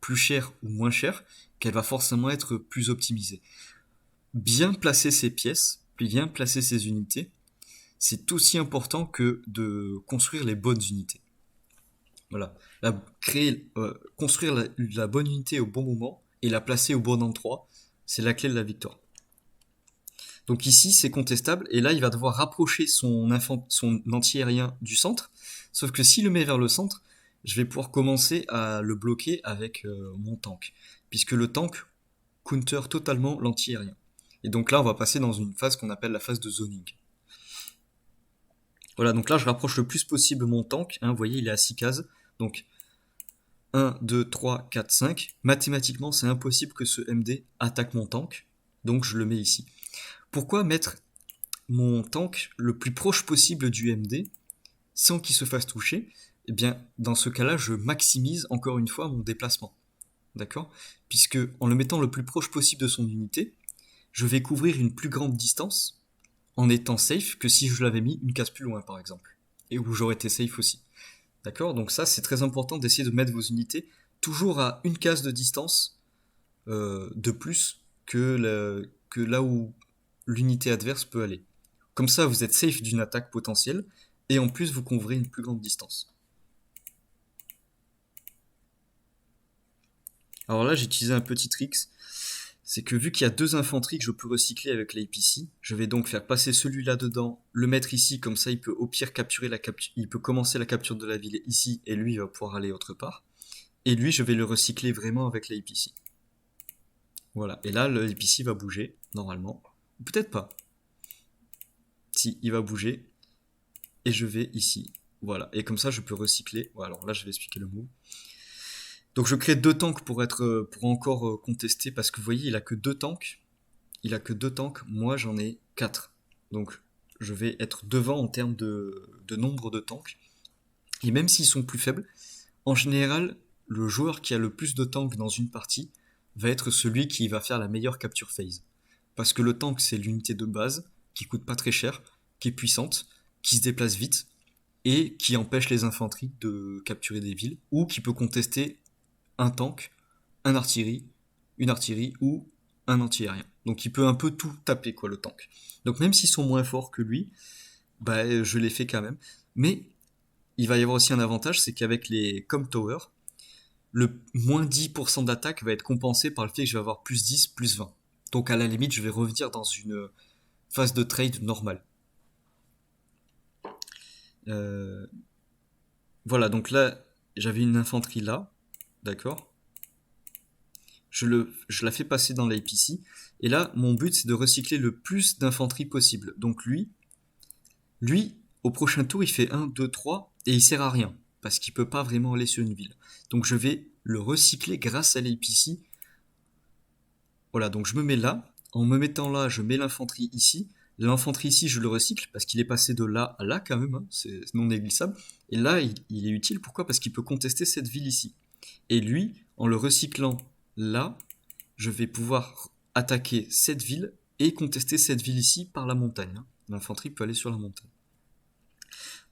plus chère ou moins chère qu'elle va forcément être plus optimisée. Bien placer ses pièces, bien placer ses unités, c'est aussi important que de construire les bonnes unités. Voilà. Construire la bonne unité au bon moment et la placer au bon endroit, c'est la clé de la victoire. Donc ici, c'est contestable, et là, il va devoir rapprocher son anti-aérien du centre, sauf que s'il le met vers le centre, je vais pouvoir commencer à le bloquer avec mon tank, puisque le tank counter totalement l'anti-aérien. Et donc là, on va passer dans une phase qu'on appelle la phase de zoning. Voilà, donc là, je rapproche le plus possible mon tank, hein, vous voyez, il est à 6 cases, donc 1, 2, 3, 4, 5. Mathématiquement, c'est impossible que ce MD attaque mon tank, donc je le mets ici. Pourquoi mettre mon tank le plus proche possible du MD sans qu'il se fasse toucher? Eh bien, dans ce cas-là, je maximise encore une fois mon déplacement. D'accord? Puisque en le mettant le plus proche possible de son unité, je vais couvrir une plus grande distance en étant safe que si je l'avais mis une case plus loin, par exemple. Et où j'aurais été safe aussi. D'accord? Donc ça, c'est très important d'essayer de mettre vos unités toujours à une case de distance de plus que là où l'unité adverse peut aller. Comme ça, vous êtes safe d'une attaque potentielle et en plus vous couvrez une plus grande distance. Alors là j'ai utilisé un petit trick, c'est que vu qu'il y a 2 infanteries que je peux recycler avec l'APC, je vais donc faire passer celui-là dedans, le mettre ici, comme ça il peut au pire capturer il peut commencer la capture de la ville ici, et lui il va pouvoir aller autre part. Et lui je vais le recycler vraiment avec l'APC. Voilà, et là l'APC va bouger, normalement. Ou peut-être pas. Si, il va bouger, et je vais ici. Voilà, et comme ça je peux recycler. Voilà, alors là je vais expliquer le move. Donc je crée 2 tanks pour encore contester, parce que vous voyez il a que 2 tanks. Il a que 2 tanks, moi j'en ai 4. Donc je vais être devant en termes de nombre de tanks. Et même s'ils sont plus faibles, en général, le joueur qui a le plus de tanks dans une partie va être celui qui va faire la meilleure capture phase. Parce que le tank c'est l'unité de base, qui coûte pas très cher, qui est puissante, qui se déplace vite, et qui empêche les infanteries de capturer des villes, ou qui peut contester un tank, une artillerie ou un anti-aérien. Donc il peut un peu tout taper quoi le tank. Donc même s'ils sont moins forts que lui, bah je les fais quand même. Mais il va y avoir aussi un avantage, c'est qu'avec les Com Tower, le moins 10% d'attaque va être compensé par le fait que je vais avoir plus 10, plus 20. Donc à la limite, je vais revenir dans une phase de trade normale. Voilà, donc là, j'avais une infanterie là, d'accord. Je la fais passer dans l'APC, et là, mon but, c'est de recycler le plus d'infanterie possible. Donc lui, au prochain tour, il fait 1, 2, 3, et il sert à rien, parce qu'il peut pas vraiment aller sur une ville. Donc je vais le recycler grâce à l'APC. Voilà, donc je me mets là. En me mettant là, je mets l'infanterie ici. L'infanterie ici, je le recycle, parce qu'il est passé de là à là quand même, hein, c'est non négligeable. Et là, il est utile, pourquoi? Parce qu'il peut contester cette ville ici. Et lui, en le recyclant là, je vais pouvoir attaquer cette ville et contester cette ville ici par la montagne, hein. L'infanterie peut aller sur la montagne.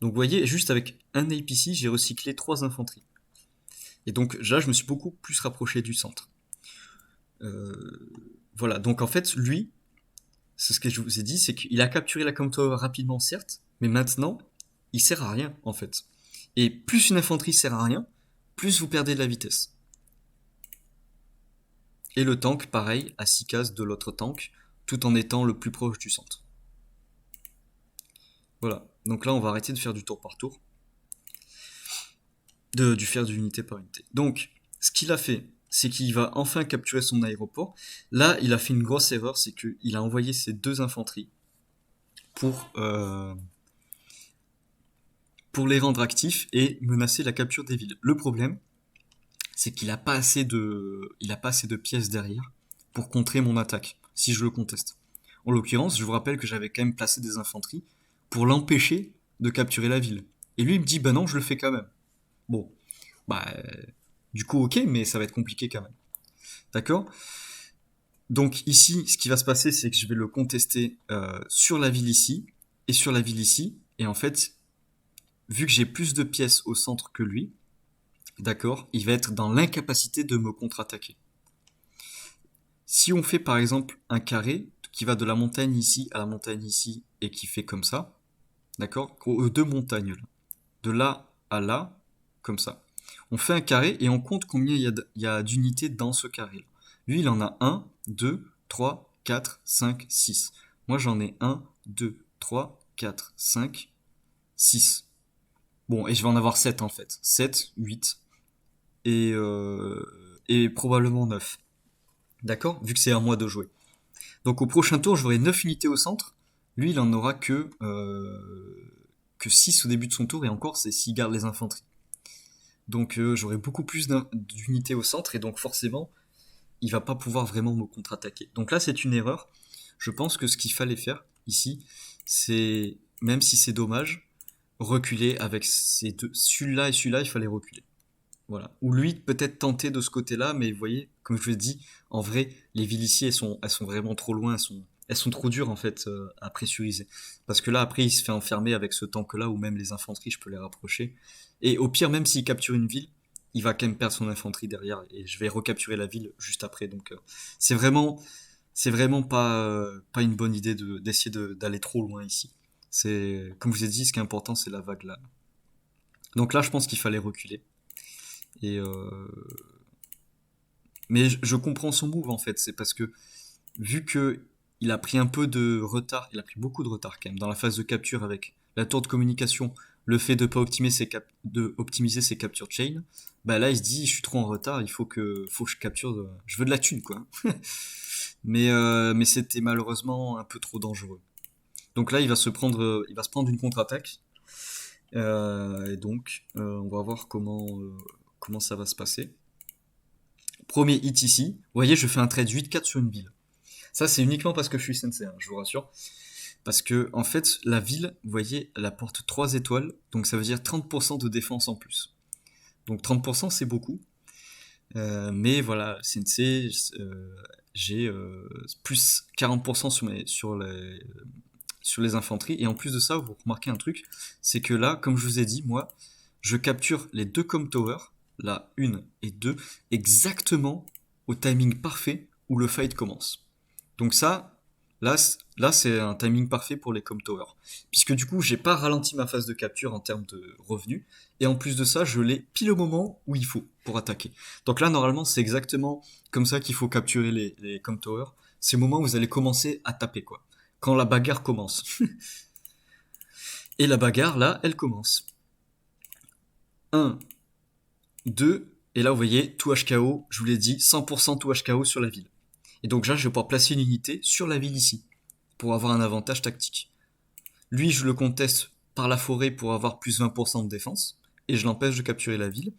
Donc vous voyez, juste avec un APC, j'ai recyclé 3 infanteries. Et donc là, je me suis beaucoup plus rapproché du centre. Voilà, donc en fait, lui, c'est ce que je vous ai dit, c'est qu'il a capturé la Com Tower rapidement, certes, mais maintenant, il sert à rien, en fait. Et plus une infanterie sert à rien, plus vous perdez de la vitesse. Et le tank, pareil, à 6 cases de l'autre tank, tout en étant le plus proche du centre. Voilà, donc là, on va arrêter de faire du tour par tour. Du faire d'unité par unité. Donc, ce qu'il a fait, c'est qu'il va enfin capturer son aéroport. Là, il a fait une grosse erreur, c'est qu'il a envoyé ses 2 infanteries pour les rendre actifs et menacer la capture des villes. Le problème, c'est qu'il n'a pas assez de pièces derrière pour contrer mon attaque, si je le conteste. En l'occurrence, je vous rappelle que j'avais quand même placé des infanteries pour l'empêcher de capturer la ville. Et lui, il me dit, bah non, je le fais quand même. Bon, bah, du coup, ok, mais ça va être compliqué quand même. D'accord? Donc ici, ce qui va se passer, c'est que je vais le contester sur la ville ici et sur la ville ici. Et en fait, vu que j'ai plus de pièces au centre que lui, d'accord, il va être dans l'incapacité de me contre-attaquer. Si on fait par exemple un carré qui va de la montagne ici à la montagne ici et qui fait comme ça, d'accord, aux 2 montagnes là, de là à là, comme ça. On fait un carré et on compte combien il y a d'unités dans ce carré. Lui, il en a 1, 2, 3, 4, 5, 6. Moi, j'en ai 1, 2, 3, 4, 5, 6. Bon, et je vais en avoir 7 en fait. 7, 8 et probablement 9. D'accord? Vu que c'est à moi de jouer. Donc au prochain tour, j'aurai 9 unités au centre. Lui, il en aura que 6 au début de son tour, et encore, c'est s'il garde les infanteries. Donc j'aurai beaucoup plus d'unités au centre, et donc forcément, il va pas pouvoir vraiment me contre-attaquer. Donc là, c'est une erreur. Je pense que ce qu'il fallait faire ici, c'est, même si c'est dommage, reculer avec ces deux. Celui-là et celui-là, il fallait reculer. Voilà. Ou lui, peut-être tenter de ce côté-là, mais vous voyez, comme je vous ai dit, en vrai, les villes ici, elles sont vraiment trop loin, elles sont trop dures en fait à pressuriser. Parce que là, après, il se fait enfermer avec ce tank-là, ou même les infanteries, je peux les rapprocher. Et au pire, même s'il capture une ville, il va quand même perdre son infanterie derrière, et je vais recapturer la ville juste après. Donc, c'est vraiment pas une bonne idée d'essayer d'aller trop loin ici. C'est, comme je vous ai dit, ce qui est important, c'est la vague là. Donc là, je pense qu'il fallait reculer. Et mais je comprends son move en fait. C'est parce que vu que il a pris un peu de retard, il a pris beaucoup de retard quand même dans la phase de capture avec la tour de communication, le fait de pas optimiser ses capture chain. Bah là, il se dit, je suis trop en retard, faut que je capture, je veux de la thune quoi. Mais c'était malheureusement un peu trop dangereux. Donc là, il va se prendre une contre-attaque. Et donc, on va voir comment ça va se passer. Premier hit ici. Vous voyez, je fais un trade 8-4 sur une ville. Ça, c'est uniquement parce que je suis sensei, hein, je vous rassure. Parce que, en fait, la ville, vous voyez, elle apporte 3 étoiles. Donc ça veut dire 30% de défense en plus. Donc 30%, c'est beaucoup. Mais voilà, sensei, j'ai plus 40% sur les infanteries. Et en plus de ça, vous remarquez un truc, c'est que là, comme je vous ai dit, moi, je capture les deux com towers, la 1 et 2, exactement au timing parfait où le fight commence. Donc ça, là c'est un timing parfait pour les com towers. Puisque du coup, j'ai pas ralenti ma phase de capture en termes de revenus. Et en plus de ça, je l'ai pile au moment où il faut pour attaquer. Donc là, normalement, c'est exactement comme ça qu'il faut capturer les com towers. C'est le moment où vous allez commencer à taper, quoi. Quand la bagarre commence. Et la bagarre, là, elle commence. 1, 2, et là, vous voyez, tout HKO, je vous l'ai dit, 100% tout HKO sur la ville. Et donc là, je vais pouvoir placer une unité sur la ville ici, pour avoir un avantage tactique. Lui, je le conteste par la forêt pour avoir plus 20% de défense, et je l'empêche de capturer la ville.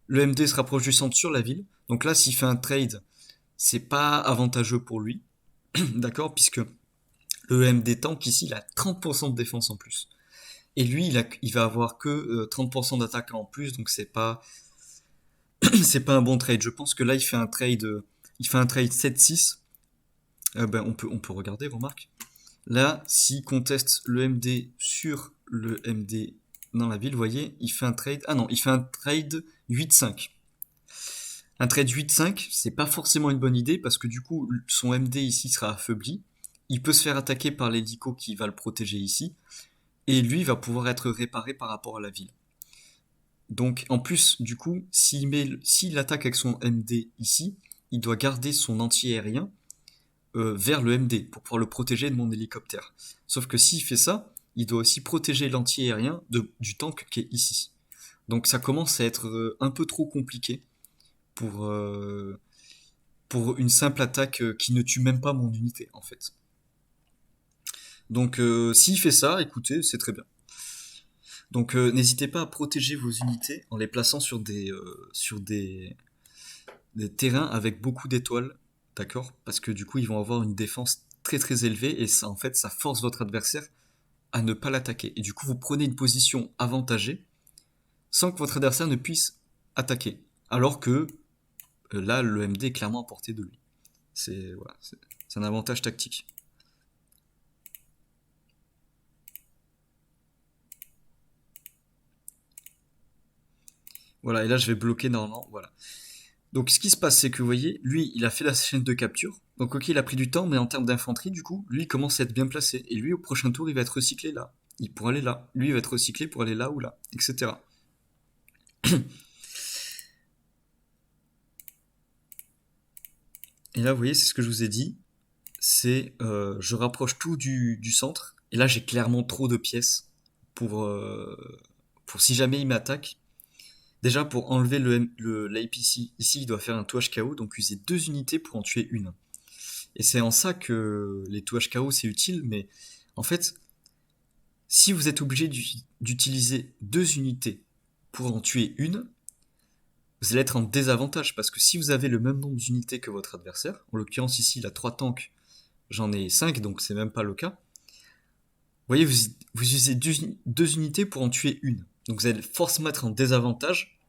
Le MD se rapproche du centre sur la ville, donc là, s'il fait un trade, c'est pas avantageux pour lui, d'accord, puisque le MD tank ici, il a 30% de défense en plus. Et lui, il va avoir que 30% d'attaque en plus, donc c'est pas un bon trade. Je pense que là, il fait un trade 7-6. Ben, on peut regarder, remarque. Là, s'il conteste le MD sur le MD dans la ville, vous voyez, il fait un trade. Ah non, il fait un trade 8-5. Un trade 8-5, c'est pas forcément une bonne idée parce que du coup, son MD ici sera affaibli. Il peut se faire attaquer par l'hélico qui va le protéger ici. Et lui va pouvoir être réparé par rapport à la ville. Donc en plus, du coup, s'il attaque avec son MD ici, il doit garder son anti-aérien vers le MD pour pouvoir le protéger de mon hélicoptère. Sauf que s'il fait ça, il doit aussi protéger l'anti-aérien du tank qui est ici. Donc ça commence à être un peu trop compliqué pour, euh, pour une simple attaque qui ne tue même pas mon unité en fait. Donc s'il fait ça, écoutez, c'est très bien. Donc n'hésitez pas à protéger vos unités en les plaçant sur des terrains avec beaucoup d'étoiles, d'accord? Parce que du coup ils vont avoir une défense très très élevée et ça en fait ça force votre adversaire à ne pas l'attaquer. Et du coup vous prenez une position avantagée sans que votre adversaire ne puisse attaquer. Alors que là le MD est clairement à portée de lui. C'est un avantage tactique. Voilà, et là je vais bloquer normalement, voilà. Donc ce qui se passe, c'est que vous voyez, lui, il a fait la chaîne de capture. Donc ok, il a pris du temps, mais en termes d'infanterie, du coup, lui, il commence à être bien placé. Et lui, au prochain tour, il va être recyclé là. Il pourra aller là. Lui, il va être recyclé pour aller là ou là, etc. Et là, vous voyez, c'est ce que je vous ai dit. C'est, je rapproche tout du centre. Et là, j'ai clairement trop de pièces pour si jamais il m'attaque. Déjà, pour enlever l'APC, ici, il doit faire un touch KO, donc user 2 unités pour en tuer une. Et c'est en ça que les touches KO c'est utile, mais en fait, si vous êtes obligé d'utiliser 2 unités pour en tuer une, vous allez être en désavantage parce que si vous avez le même nombre d'unités que votre adversaire, en l'occurrence ici il a 3 tanks, j'en ai 5 donc c'est même pas le cas. Vous voyez, vous utilisez 2 unités pour en tuer une. Donc vous allez forcément être en désavantage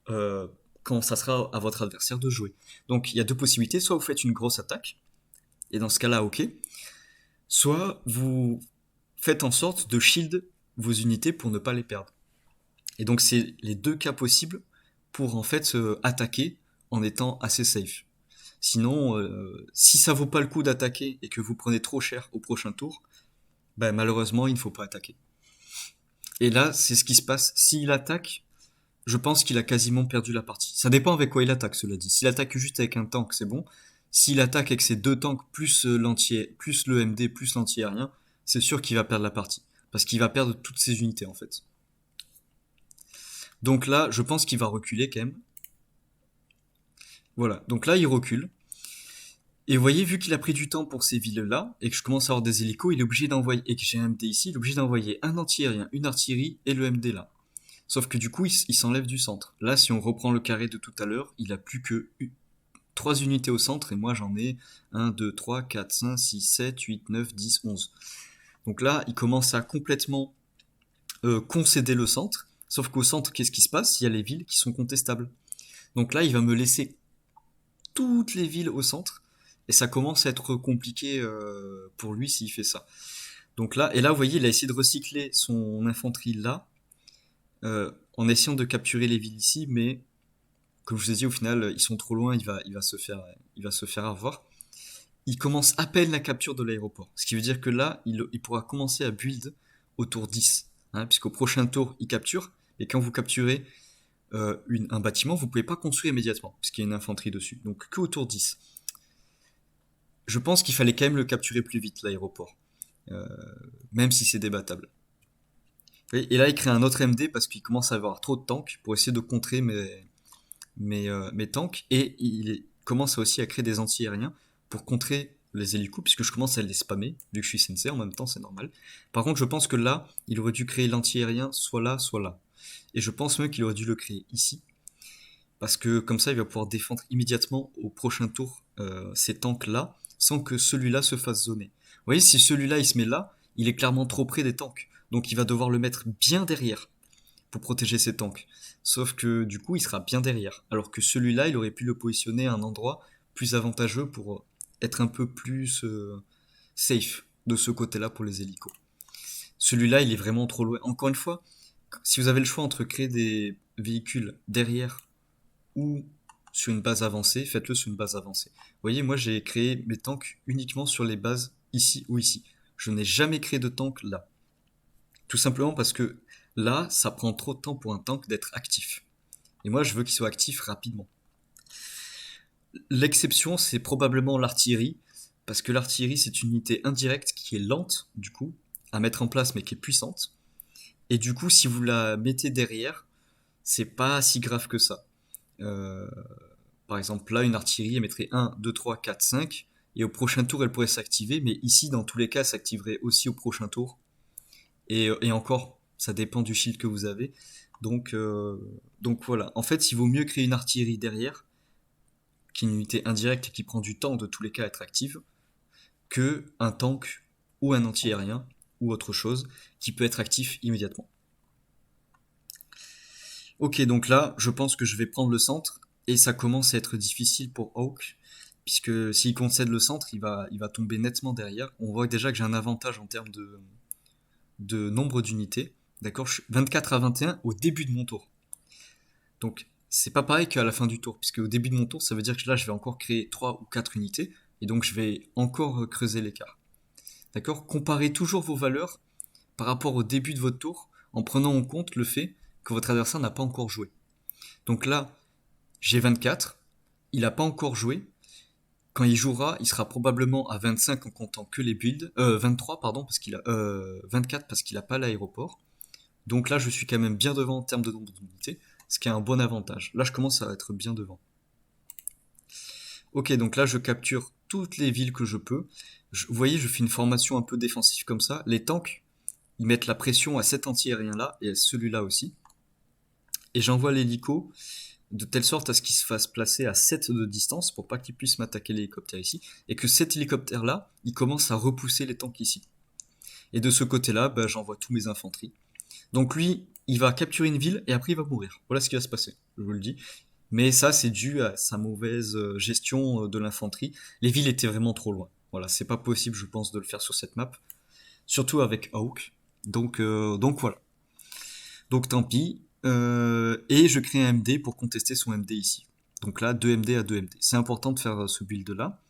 euh, quand ça sera à votre adversaire de jouer. Donc il y a 2 possibilités, soit vous faites une grosse attaque, et dans ce cas-là ok, soit vous faites en sorte de shield vos unités pour ne pas les perdre. Et donc c'est les 2 cas possibles pour en fait attaquer en étant assez safe. Sinon, si ça vaut pas le coup d'attaquer et que vous prenez trop cher au prochain tour, Ben, malheureusement, il ne faut pas attaquer. Et là, c'est ce qui se passe. S'il attaque, je pense qu'il a quasiment perdu la partie. Ça dépend avec quoi il attaque, cela dit. S'il attaque juste avec un tank, c'est bon. S'il attaque avec ses deux tanks, plus plus le MD, plus l'anti-aérien, c'est sûr qu'il va perdre la partie. Parce qu'il va perdre toutes ses unités, en fait. Donc là, je pense qu'il va reculer quand même. Voilà. Donc là, il recule. Et vous voyez, vu qu'il a pris du temps pour ces villes-là, et que je commence à avoir des hélicos, il est obligé d'envoyer, et que j'ai un MD ici, il est obligé d'envoyer un anti-aérien, une artillerie et le MD là. Sauf que du coup, il s'enlève du centre. Là, si on reprend le carré de tout à l'heure, il a plus que 3 unités au centre, et moi j'en ai 1, 2, 3, 4, 5, 6, 7, 8, 9, 10, 11. Donc là, il commence à complètement concéder le centre, sauf qu'au centre, qu'est-ce qui se passe? Il y a les villes qui sont contestables. Donc là, il va me laisser toutes les villes au centre, et ça commence à être compliqué pour lui s'il fait ça. Donc là, et là, vous voyez, il a essayé de recycler son infanterie là, en essayant de capturer les villes ici, mais comme je vous ai dit, au final, ils sont trop loin, il va se faire avoir. Il commence à peine la capture de l'aéroport. Ce qui veut dire que là, il pourra commencer à build au tour 10. Hein, puisqu'au prochain tour, il capture. Et quand vous capturez un bâtiment, vous ne pouvez pas construire immédiatement, puisqu'il y a une infanterie dessus. Donc que au tour 10. Je pense qu'il fallait quand même le capturer plus vite, l'aéroport. Euh, Même si c'est débattable. Et là, il crée un autre MD parce qu'il commence à avoir trop de tanks pour essayer de contrer mes tanks. Et commence aussi à créer des anti-aériens pour contrer les hélicos, puisque je commence à les spammer, vu que je suis sensei, en même temps, c'est normal. Par contre, je pense que là, il aurait dû créer l'anti-aérien soit là, soit là. Et je pense même qu'il aurait dû le créer ici, parce que comme ça, il va pouvoir défendre immédiatement au prochain tour ces tanks-là, sans que celui-là se fasse zoner. Vous voyez, si celui-là, il se met là, il est clairement trop près des tanks. Donc il va devoir le mettre bien derrière pour protéger ses tanks. Sauf que du coup, il sera bien derrière. Alors que celui-là, il aurait pu le positionner à un endroit plus avantageux pour être un peu plus safe de ce côté-là pour les hélicos. Celui-là, il est vraiment trop loin. Encore une fois, si vous avez le choix entre créer des véhicules derrière ou sur une base avancée, faites-le sur une base avancée. Vous voyez, moi j'ai créé mes tanks uniquement sur les bases ici ou ici. Je n'ai jamais créé de tank là. Tout simplement parce que là, ça prend trop de temps pour un tank d'être actif. Et moi, je veux qu'il soit actif rapidement. L'exception, c'est probablement l'artillerie, parce que l'artillerie, c'est une unité indirecte qui est lente, du coup, à mettre en place, mais qui est puissante. Et du coup, si vous la mettez derrière, c'est pas si grave que ça. Euh, Par exemple, là, une artillerie, elle mettrait 1, 2, 3, 4, 5, et au prochain tour, elle pourrait s'activer, mais ici, dans tous les cas, elle s'activerait aussi au prochain tour. Et encore, ça dépend du shield que vous avez. Donc voilà. En fait, il vaut mieux créer une artillerie derrière, qui est une unité indirecte et qui prend du temps de tous les cas à être active, que un tank ou un anti-aérien ou autre chose qui peut être actif immédiatement. Ok, donc là, je pense que je vais prendre le centre et ça commence à être difficile pour Hawk, puisque s'il concède le centre, il va tomber nettement derrière. On voit déjà que j'ai un avantage en termes de nombre d'unités. D'accord, je suis 24 à 21 au début de mon tour. Donc, c'est pas pareil qu'à la fin du tour, puisque au début de mon tour, ça veut dire que là, je vais encore créer 3 ou 4 unités, et donc je vais encore creuser l'écart. D'accord. Comparez toujours vos valeurs par rapport au début de votre tour, en prenant en compte le fait que votre adversaire n'a pas encore joué. Donc là, j'ai 24, il n'a pas encore joué. Quand il jouera, il sera probablement à 25 en comptant que les builds, 23 pardon, parce qu'il a 24 parce qu'il n'a pas l'aéroport. Donc là, je suis quand même bien devant en termes de nombre d'unités, ce qui est un bon avantage. Là, je commence à être bien devant. Ok, donc là, je capture toutes les villes que je peux. Vous voyez, je fais une formation un peu défensive comme ça. Les tanks, ils mettent la pression à cet anti-aérien là et à celui-là aussi. Et j'envoie l'hélico de telle sorte à ce qu'il se fasse placer à 7 de distance pour pas qu'il puisse m'attaquer l'hélicoptère ici. Et que cet hélicoptère là, il commence à repousser les tanks ici. Et de ce côté-là, bah, j'envoie tous mes infanteries. Donc lui, il va capturer une ville et après il va mourir. Voilà ce qui va se passer, je vous le dis. Mais ça, c'est dû à sa mauvaise gestion de l'infanterie. Les villes étaient vraiment trop loin. Voilà, c'est pas possible, je pense, de le faire sur cette map. Surtout avec Hawk. Donc voilà. Donc tant pis. Et je crée un MD pour contester son MD ici. Donc là, 2 MD à 2 MD. C'est important de faire ce build là.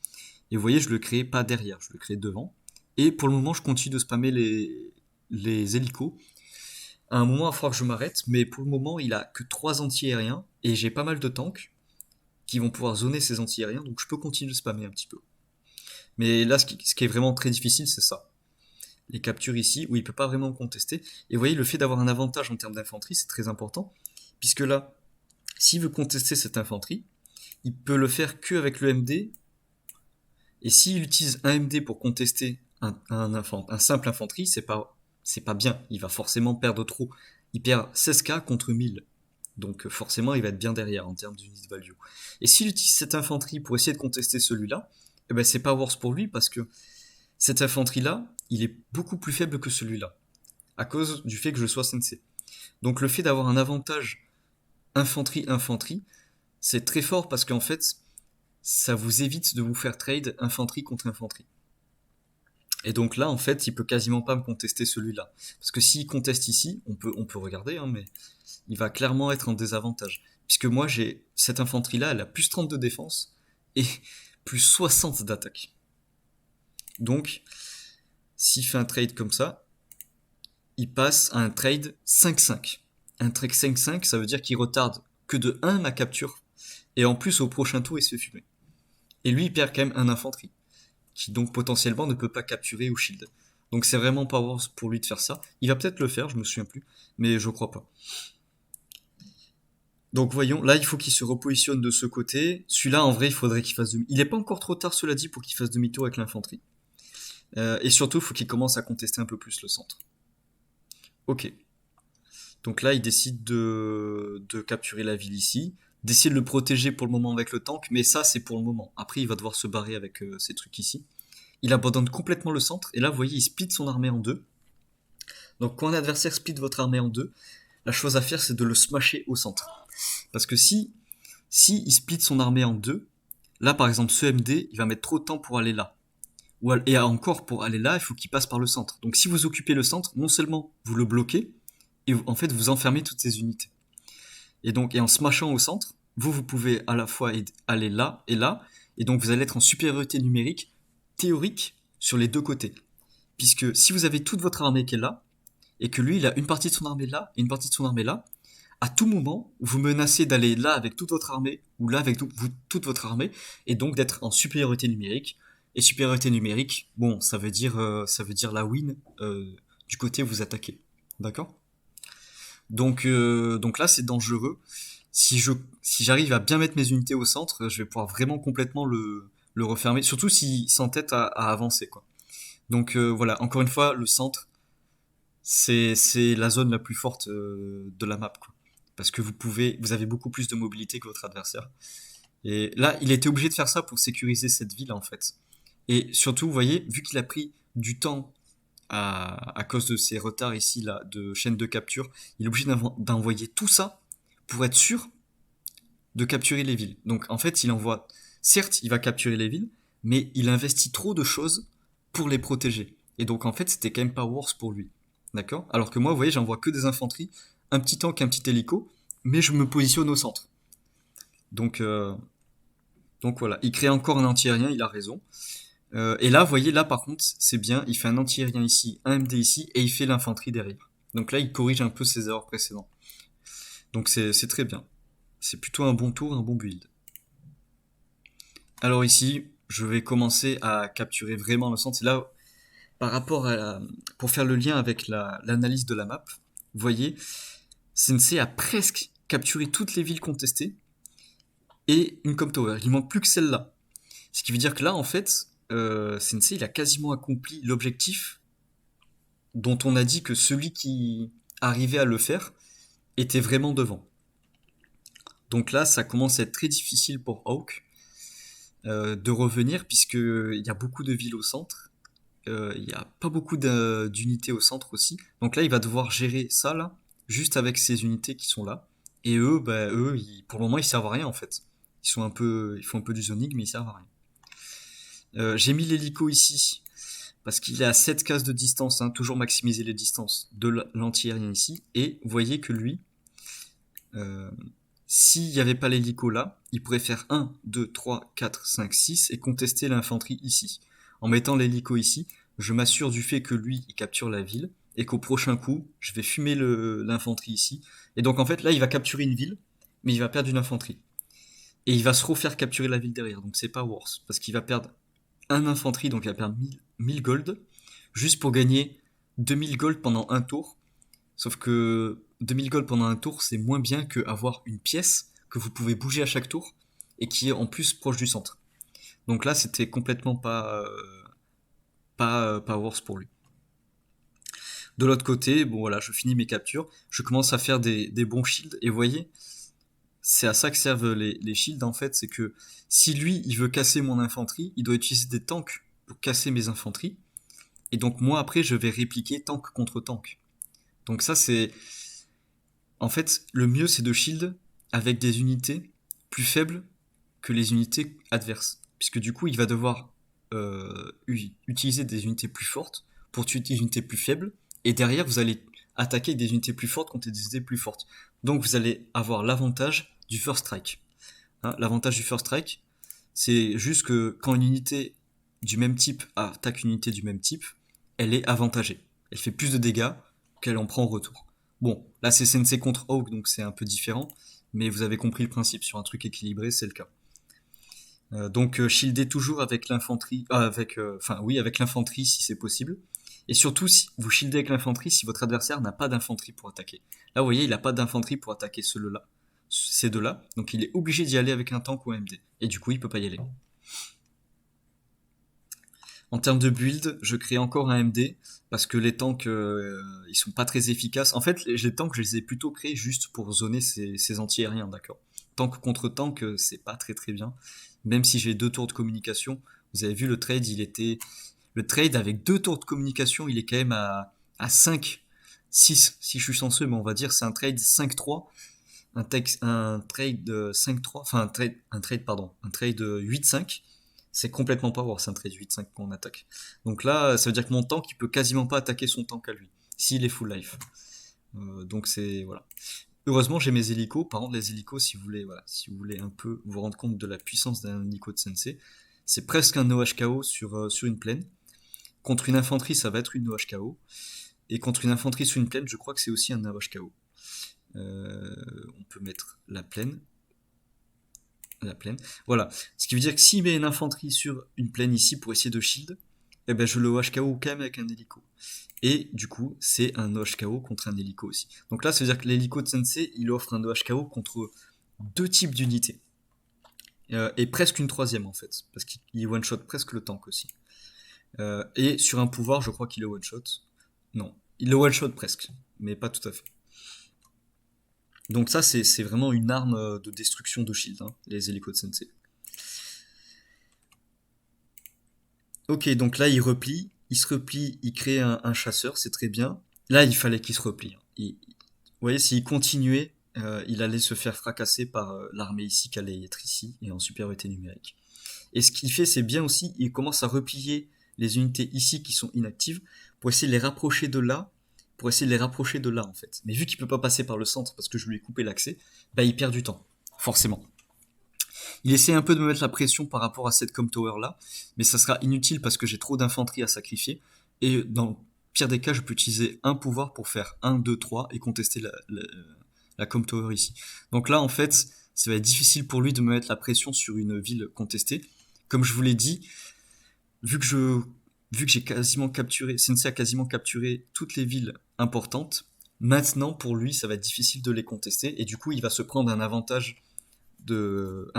Et vous voyez, je le crée pas derrière, je le crée devant. Et pour le moment, je continue de spammer les hélicos. À un moment, il va falloir que je m'arrête, mais pour le moment, il a que 3 anti-aériens, et j'ai pas mal de tanks qui vont pouvoir zoner ces anti-aériens, donc je peux continuer de spammer un petit peu. Mais là, ce qui est vraiment très difficile, c'est ça. Les captures ici, où il peut pas vraiment contester. Et vous voyez, le fait d'avoir un avantage en termes d'infanterie, c'est très important, puisque là, s'il veut contester cette infanterie, il peut le faire que avec le MD, et s'il utilise un MD pour contester un simple infanterie, c'est pas bien. Il va forcément perdre trop. Il perd 16k contre 1000. Donc forcément, il va être bien derrière en termes d'unit value. Et s'il utilise cette infanterie pour essayer de contester celui-là, eh ben c'est pas worse pour lui parce que cette infanterie-là, il est beaucoup plus faible que celui-là, à cause du fait que je sois sensei. Donc le fait d'avoir un avantage infanterie-infanterie, c'est très fort parce qu'en fait, ça vous évite de vous faire trade infanterie contre infanterie. Et donc là, en fait, il peut quasiment pas me contester celui-là. Parce que s'il conteste ici, on peut regarder, hein, mais il va clairement être en désavantage. Puisque moi, j'ai cette infanterie-là, elle a plus 30 de défense et plus 60 d'attaque. Donc, s'il fait un trade comme ça, il passe à un trade 5-5. Un trade 5-5, ça veut dire qu'il retarde que de 1 ma capture. Et en plus, au prochain tour, il se fait fumer. Et lui, il perd quand même un infanterie, qui donc potentiellement ne peut pas capturer ou shield. Donc c'est vraiment pas worth pour lui de faire ça. Il va peut-être le faire, je me souviens plus, mais je crois pas. Donc voyons, là il faut qu'il se repositionne de ce côté. Celui-là en vrai il faudrait qu'il fasse demi. Il est pas encore trop tard cela dit pour qu'il fasse demi-tour avec l'infanterie. Et surtout il faut qu'il commence à contester un peu plus le centre. Ok. Donc là il décide de capturer la ville ici, d'essayer de le protéger pour le moment avec le tank, mais ça c'est pour le moment. Après il va devoir se barrer avec ces trucs ici. Il abandonne complètement le centre, et là vous voyez il split son armée en deux. Donc quand un adversaire split votre armée en deux, la chose à faire c'est de le smasher au centre. Parce que si il split son armée en deux, là par exemple ce MD, il va mettre trop de temps pour aller là. Et encore pour aller là, il faut qu'il passe par le centre. Donc si vous occupez le centre, non seulement vous le bloquez, et en fait vous enfermez toutes ces unités. Et en smashant au centre, vous pouvez à la fois aller là, et donc vous allez être en supériorité numérique théorique sur les deux côtés. Puisque si vous avez toute votre armée qui est là, et que lui il a une partie de son armée là, et une partie de son armée là, à tout moment, vous menacez d'aller là avec toute votre armée, ou là avec toute votre armée, et donc d'être en supériorité numérique. Et supériorité numérique, bon, ça veut dire la win du côté où vous attaquez. D'accord. Donc là, c'est dangereux. Si j'arrive à bien mettre mes unités au centre, je vais pouvoir vraiment complètement le refermer, surtout s'il s'entête à avancer, quoi. Donc voilà, encore une fois, le centre, c'est la zone la plus forte de la map, quoi. Parce que vous avez beaucoup plus de mobilité que votre adversaire. Et là, il était obligé de faire ça pour sécuriser cette ville, en fait. Et surtout, vous voyez, vu qu'il a pris du temps à cause de ses retards ici, là, de chaîne de capture, il est obligé d'envoyer tout ça pour être sûr de capturer les villes. Donc, en fait, certes, il va capturer les villes, mais il investit trop de choses pour les protéger. Et donc, en fait, c'était quand même pas worse pour lui. D'accord. Alors que moi, vous voyez, j'envoie que des infanteries, un petit tank, un petit hélico, mais je me positionne au centre. Donc, euh, donc voilà, il crée encore un anti-aérien, il a raison. Et là, vous voyez, là par contre, c'est bien, il fait un anti-aérien ici, un MD ici, et il fait l'infanterie derrière. Donc là, il corrige un peu ses erreurs précédentes. Donc c'est très bien. C'est plutôt un bon tour, un bon build. Alors ici, je vais commencer à capturer vraiment le centre. C'est là, par rapport pour faire le lien avec l'analyse de la map, vous voyez, Sensei a presque capturé toutes les villes contestées et une com tower. Il manque plus que celle-là. Ce qui veut dire que là, en fait, Sensei, il a quasiment accompli l'objectif dont on a dit que celui qui arrivait à le faire était vraiment devant. Donc là, ça commence à être très difficile pour Hawk de revenir, puisqu'il y a beaucoup de villes au centre. Il n'y a pas beaucoup d'unités au centre aussi. Donc là, il va devoir gérer ça, là, juste avec ces unités qui sont là. Et eux, pour le moment, ils servent à rien, en fait. Ils font un peu du zoning, mais ils servent à rien. J'ai mis l'hélico ici, parce qu'il est à 7 cases de distance, hein, toujours maximiser les distances de l'anti-aérien ici. Et vous voyez que lui, euh, s'il n'y avait pas l'hélico là, il pourrait faire 1, 2, 3, 4, 5, 6 et contester l'infanterie ici. En mettant l'hélico ici, je m'assure du fait que lui, il capture la ville, et qu'au prochain coup, je vais fumer l'infanterie ici. Et donc en fait, là, il va capturer une ville, mais il va perdre une infanterie. Et il va se refaire capturer la ville derrière, donc c'est pas worse, parce qu'il va perdre un infanterie, donc il va perdre 1000 gold, juste pour gagner 2000 gold pendant un tour. Sauf que 2000 gold pendant un tour, c'est moins bien qu'avoir une pièce que vous pouvez bouger à chaque tour, et qui est en plus proche du centre. Donc là, c'était complètement pas worse pour lui. De l'autre côté, bon voilà, je finis mes captures, je commence à faire des bons shields, et vous voyez, c'est à ça que servent les shields en fait, c'est que si lui il veut casser mon infanterie, il doit utiliser des tanks pour casser mes infanteries, et donc moi après je vais répliquer tank contre tank. Donc ça c'est, en fait, le mieux c'est de shield avec des unités plus faibles que les unités adverses, puisque du coup il va devoir utiliser des unités plus fortes pour tuer des unités plus faibles, et derrière vous allez attaquer avec des unités plus fortes contre des unités plus fortes. Donc vous allez avoir l'avantage du first strike. Hein, l'avantage du first strike, c'est juste que quand une unité du même type attaque une unité du même type, elle est avantagée. Elle fait plus de dégâts qu'elle en prend en retour. Bon, là c'est Sensei contre Hawk, donc c'est un peu différent, mais vous avez compris le principe, sur un truc équilibré, c'est le cas. Donc shielder toujours avec l'infanterie, avec l'infanterie si c'est possible. Et surtout, si vous shieldez avec l'infanterie, si votre adversaire n'a pas d'infanterie pour attaquer. Là, vous voyez, il n'a pas d'infanterie pour attaquer ces deux-là. Donc il est obligé d'y aller avec un tank ou un MD. Et du coup, il peut pas y aller. En termes de build, je crée encore un MD parce que les tanks, ils sont pas très efficaces. En fait, les tanks, je les ai plutôt créés juste pour zoner ces anti-aériens, d'accord. Tank contre tank, c'est pas très très bien. Même si j'ai 2 tours de communication, vous avez vu le trade, le trade avec 2 tours de communication, il est quand même à 5, 6 si je suis chanceux, mais on va dire c'est un trade 5-3, un trade 5-3, enfin un trade 8-5. C'est complètement pas voir, c'est un trade 8-5 qu'on attaque. Donc là, ça veut dire que mon tank, il peut quasiment pas attaquer son tank à lui, s'il est full life. Donc c'est, voilà. Heureusement, j'ai mes hélicos. Par contre, les hélicos, si vous voulez, voilà, si vous voulez un peu vous rendre compte de la puissance d'un hélico de Sensei, c'est presque un OHKO sur une plaine. Contre une infanterie, ça va être une OHKO. Et contre une infanterie sur une plaine, je crois que c'est aussi un OHKO. On peut mettre la plaine. La plaine. Voilà. Ce qui veut dire que s'il met une infanterie sur une plaine ici pour essayer de shield, eh ben je le OHKO quand même avec un hélico. Et du coup, c'est un OHKO contre un hélico aussi. Donc là, ça veut dire que l'hélico de Sensei, il offre un OHKO contre 2 types d'unités. Et presque une troisième en fait, parce qu'il one-shot presque le tank aussi. Et sur un pouvoir, je crois qu'il est one-shot. Non, il le one-shot presque, mais pas tout à fait. Donc ça, c'est vraiment une arme de destruction de shield, hein, les hélicos de Sensei. Ok, donc là, il se replie, il crée un chasseur, c'est très bien. Là, il fallait qu'il se replie. Vous voyez, s'il continuait, il allait se faire fracasser par l'armée ici qui allait être ici, et en supériorité numérique. Et ce qu'il fait, c'est bien aussi, il commence à replier les unités ici qui sont inactives pour essayer de les rapprocher de là, en fait. Mais vu qu'il peut pas passer par le centre parce que je lui ai coupé l'accès, bah il perd du temps, forcément. Il essaie un peu de me mettre la pression par rapport à cette com tower là, mais ça sera inutile parce que j'ai trop d'infanterie à sacrifier. Et dans le pire des cas, je peux utiliser un pouvoir pour faire 1, 2, 3 et contester la com tower ici. Donc là, en fait, ça va être difficile pour lui de me mettre la pression sur une ville contestée. Comme je vous l'ai dit, vu que j'ai quasiment capturé, Sensei a quasiment capturé toutes les villes importantes, maintenant pour lui ça va être difficile de les contester et du coup il va se prendre un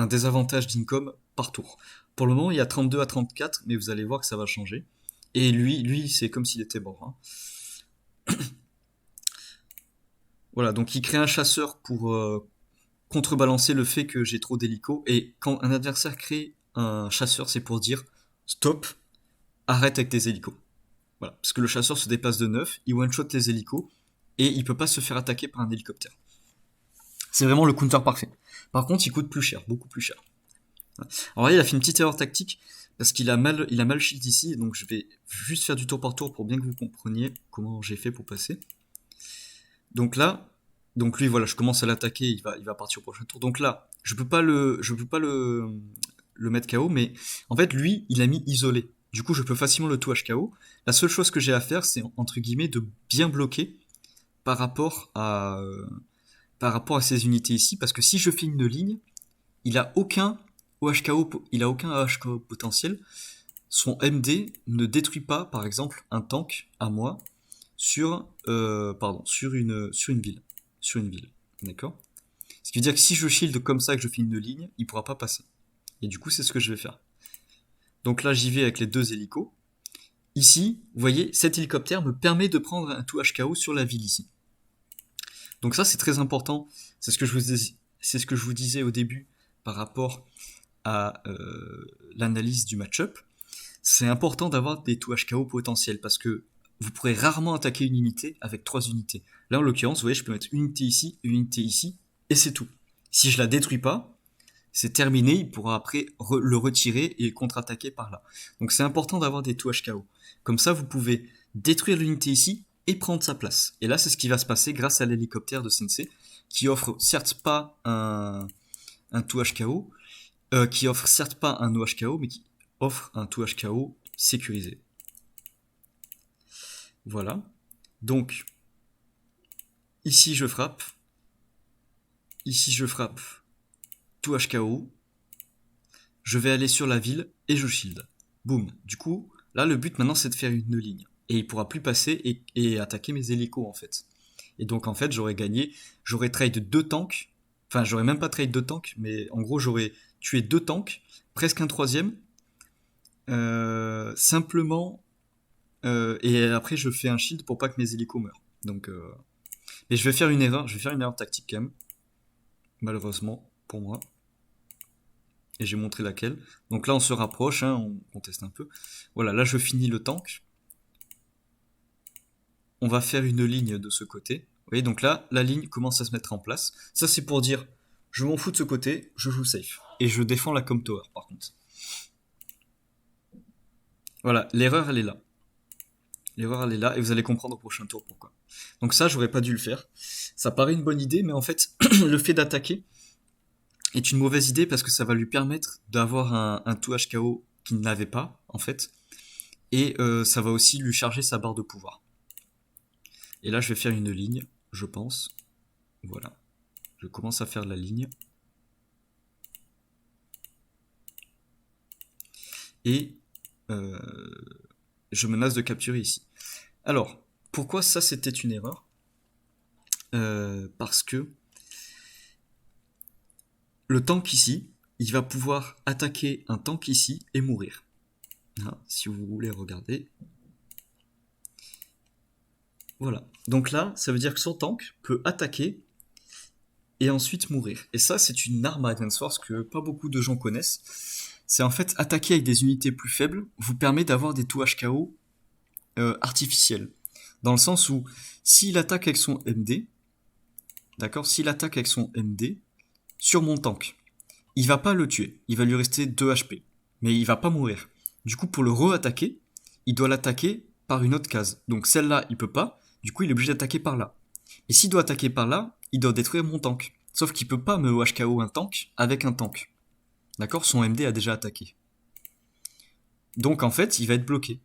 désavantage d'income par tour. Pour le moment il y a 32 à 34, mais vous allez voir que ça va changer. Et lui c'est comme s'il était mort. Hein. Voilà, donc il crée un chasseur pour contrebalancer le fait que j'ai trop d'hélicos. Et quand un adversaire crée un chasseur, c'est pour dire stop, arrête avec tes hélicos. Voilà, parce que le chasseur se dépasse de 9, il one-shot les hélicos, et il peut pas se faire attaquer par un hélicoptère. C'est vraiment le counter parfait. Par contre, il coûte plus cher, beaucoup plus cher. Alors là, il a fait une petite erreur tactique, parce qu'il a mal shield ici, donc je vais juste faire du tour par tour pour bien que vous compreniez comment j'ai fait pour passer. Donc là, donc lui, voilà, je commence à l'attaquer, il va partir au prochain tour. Donc là, je peux pas le mettre KO, mais en fait, lui, il a mis isolé. Du coup, je peux facilement le tout HKO. La seule chose que j'ai à faire, c'est entre guillemets de bien bloquer par rapport à, euh, par rapport à ces unités ici, parce que si je fais une ligne, il a aucun OHKO potentiel. Son MD ne détruit pas, par exemple, un tank à moi sur une ville. Sur une ville. D'accord? Ce qui veut dire que si je shield comme ça, que je fais une ligne, il pourra pas passer. Et du coup, c'est ce que je vais faire. Donc là, j'y vais avec les 2 hélicos. Ici, vous voyez, cet hélicoptère me permet de prendre un tout HKO sur la ville ici. Donc ça, c'est très important. C'est ce que je vous disais au début par rapport à l'analyse du match-up. C'est important d'avoir des tout HKO potentiels parce que vous pourrez rarement attaquer une unité avec 3 unités. Là, en l'occurrence, vous voyez, je peux mettre une unité ici, et c'est tout. Si je la détruis pas, c'est terminé, il pourra après le retirer et contre-attaquer par là. Donc c'est important d'avoir des tout HKO. Comme ça, vous pouvez détruire l'unité ici et prendre sa place. Et là, c'est ce qui va se passer grâce à l'hélicoptère de Sensei, qui offre certes pas un tout HKO, qui offre certes pas un OHKO, mais qui offre un tout HKO sécurisé. Voilà. Donc, ici je frappe, tout HKO, je vais aller sur la ville et je shield. Boum. Du coup, là le but maintenant c'est de faire une ligne. Et il pourra plus passer et attaquer mes hélicos en fait. Et donc en fait j'aurais gagné, j'aurais trade 2 tanks, enfin j'aurais même pas trade 2 tanks, mais en gros j'aurais tué 2 tanks, presque un troisième, simplement, et après je fais un shield pour pas que mes hélicos meurent. Donc, mais je vais faire une erreur tactique quand même, malheureusement pour moi. Et j'ai montré laquelle. Donc là on se rapproche, hein, on teste un peu. Voilà, là je finis le tank. On va faire une ligne de ce côté. Vous voyez, donc là, la ligne commence à se mettre en place. Ça c'est pour dire, je m'en fous de ce côté, je joue safe. Et je défends la com tower par contre. Voilà, l'erreur elle est là. L'erreur elle est là et vous allez comprendre au prochain tour pourquoi. Donc ça j'aurais pas dû le faire. Ça paraît une bonne idée mais en fait le fait d'attaquer est une mauvaise idée parce que ça va lui permettre d'avoir un tout HKO qu'il n'avait pas en fait. Et ça va aussi lui charger sa barre de pouvoir. Et là je vais faire une ligne, je pense. Voilà. Je commence à faire la ligne. Et je menace de capturer ici. Alors, pourquoi ça c'était une erreur? Parce que le tank ici, il va pouvoir attaquer un tank ici et mourir. Hein, si vous voulez regarder. Voilà. Donc là, ça veut dire que son tank peut attaquer et ensuite mourir. Et ça, c'est une arme à Advance Force que pas beaucoup de gens connaissent. C'est en fait attaquer avec des unités plus faibles vous permet d'avoir des tout HKO artificiels. Dans le sens où, s'il attaque avec son MD, d'accord, s'il attaque avec son MD sur mon tank, il va pas le tuer, il va lui rester 2 HP, mais il va pas mourir. Du coup, pour le re-attaquer, il doit l'attaquer par une autre case. Donc celle-là, il peut pas, du coup, il est obligé d'attaquer par là. Et s'il doit attaquer par là, il doit détruire mon tank. Sauf qu'il peut pas me HKO un tank avec un tank. D'accord, son MD a déjà attaqué. Donc en fait, il va être bloqué.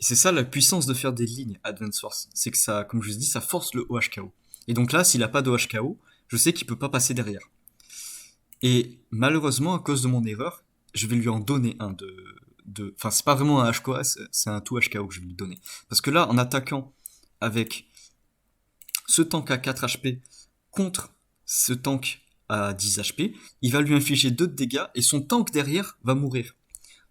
Et c'est ça la puissance de faire des lignes Advance Force. C'est que ça, comme je vous ai dit, ça force le OHKO. Et donc là, s'il a pas de OHKO, je sais qu'il peut pas passer derrière. Et malheureusement, à cause de mon erreur, je vais lui en donner un enfin, c'est pas vraiment un HKO, c'est un tout HKO que je vais lui donner. Parce que là, en attaquant avec ce tank à 4 HP contre ce tank à 10 HP, il va lui infliger 2 de dégâts et son tank derrière va mourir.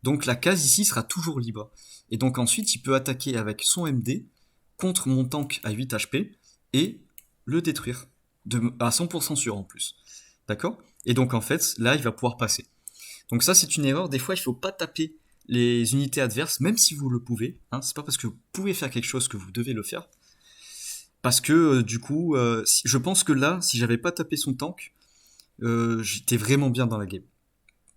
Donc la case ici sera toujours libre. Et donc ensuite, il peut attaquer avec son MD contre mon tank à 8 HP et le détruire à 100% sûr en plus. D'accord? Et donc en fait, là, il va pouvoir passer. Donc ça, c'est une erreur. Des fois, il ne faut pas taper les unités adverses, même si vous le pouvez. Hein. C'est pas parce que vous pouvez faire quelque chose que vous devez le faire. Parce que du coup, je pense que là, si j'avais pas tapé son tank, j'étais vraiment bien dans la game.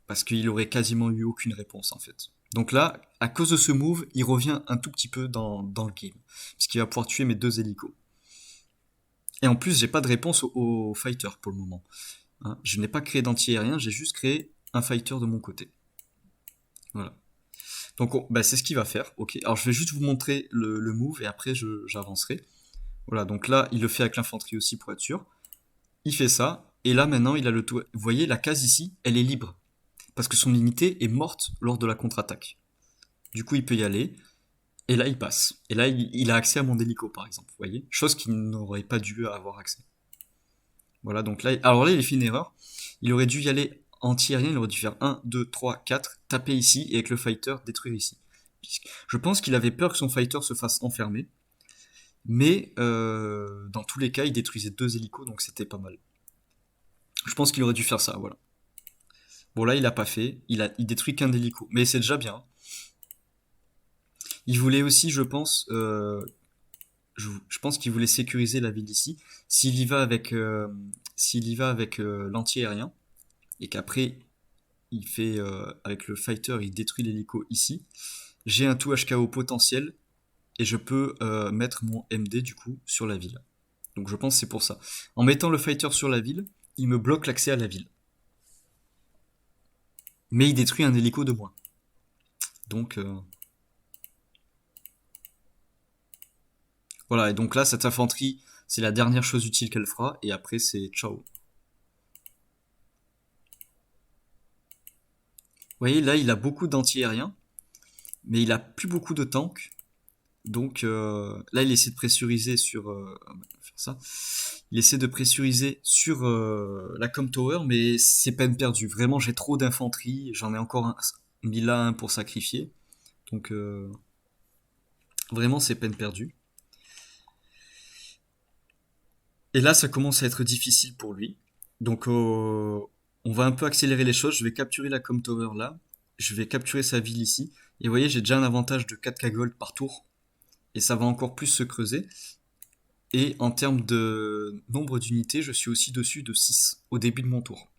Parce qu'il aurait quasiment eu aucune réponse en fait. Donc là, à cause de ce move, il revient un tout petit peu dans le game. Puisqu'il va pouvoir tuer mes 2 hélicos. Et en plus, j'ai pas de réponse au fighter pour le moment. Hein, je n'ai pas créé d'anti-aérien, j'ai juste créé un fighter de mon côté. Voilà. Donc bah, c'est ce qu'il va faire. Ok. Alors je vais juste vous montrer le move et après j'avancerai. Voilà, donc là il le fait avec l'infanterie aussi pour être sûr. Il fait ça et là maintenant il a le tout. Vous voyez la case ici, elle est libre parce que son unité est morte lors de la contre-attaque. Du coup il peut y aller et là il passe. Et là il a accès à mon hélico par exemple. Vous voyez, chose qu'il n'aurait pas dû avoir accès. Voilà, donc là, alors là, il a fait une erreur. Il aurait dû y aller anti-aérien, il aurait dû faire 1, 2, 3, 4, taper ici, et avec le fighter, détruire ici. Je pense qu'il avait peur que son fighter se fasse enfermer, mais dans tous les cas, il détruisait 2 hélicos, donc c'était pas mal. Je pense qu'il aurait dû faire ça, voilà. Bon, là, il a pas fait, il détruit qu'un hélico, mais c'est déjà bien. Il voulait aussi, je pense qu'il voulait sécuriser la ville d'ici. S'il y va avec l'anti-aérien, et qu'après il fait avec le fighter, il détruit l'hélico ici. J'ai un tout HKO potentiel et je peux mettre mon MD du coup sur la ville. Donc je pense que c'est pour ça. En mettant le fighter sur la ville, il me bloque l'accès à la ville. Mais il détruit un hélico de moins. Donc voilà, et donc là cette infanterie, c'est la dernière chose utile qu'elle fera et après c'est ciao. Vous voyez là il a beaucoup d'anti-aériens, mais il a plus beaucoup de tanks. Donc là, il essaie de pressuriser sur faire ça. Il essaie de pressuriser sur la com tower, mais c'est peine perdue. Vraiment, j'ai trop d'infanterie. J'en ai encore mis là un pour sacrifier. Donc vraiment, c'est peine perdue. Et là, ça commence à être difficile pour lui. Donc on va un peu accélérer les choses. Je vais capturer la com tower là. Je vais capturer sa ville ici. Et vous voyez, j'ai déjà un avantage de 4K gold par tour. Et ça va encore plus se creuser. Et en termes de nombre d'unités, je suis aussi dessus de 6 au début de mon tour.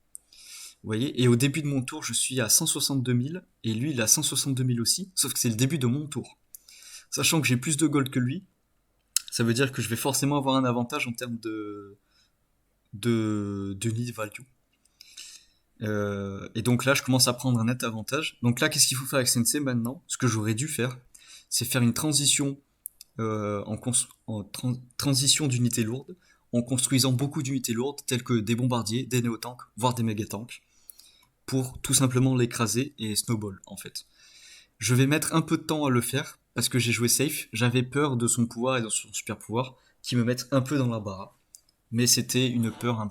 Vous voyez. Et au début de mon tour, je suis à 162 000 et lui, il a 162 000 aussi, sauf que c'est le début de mon tour. Sachant que j'ai plus de gold que lui, ça veut dire que je vais forcément avoir un avantage en termes de need value. Et donc là, je commence à prendre un net avantage. Donc là, qu'est-ce qu'il faut faire avec Sensei maintenant? Ce que j'aurais dû faire, c'est faire une transition transition d'unités lourdes, en construisant beaucoup d'unités lourdes telles que des bombardiers, des néotanks, voire des mégatanks, pour tout simplement l'écraser et snowball en fait. Je vais mettre un peu de temps à le faire parce que j'ai joué safe, j'avais peur de son pouvoir et de son super pouvoir qui me mettent un peu dans l'embarras, mais c'était une peur un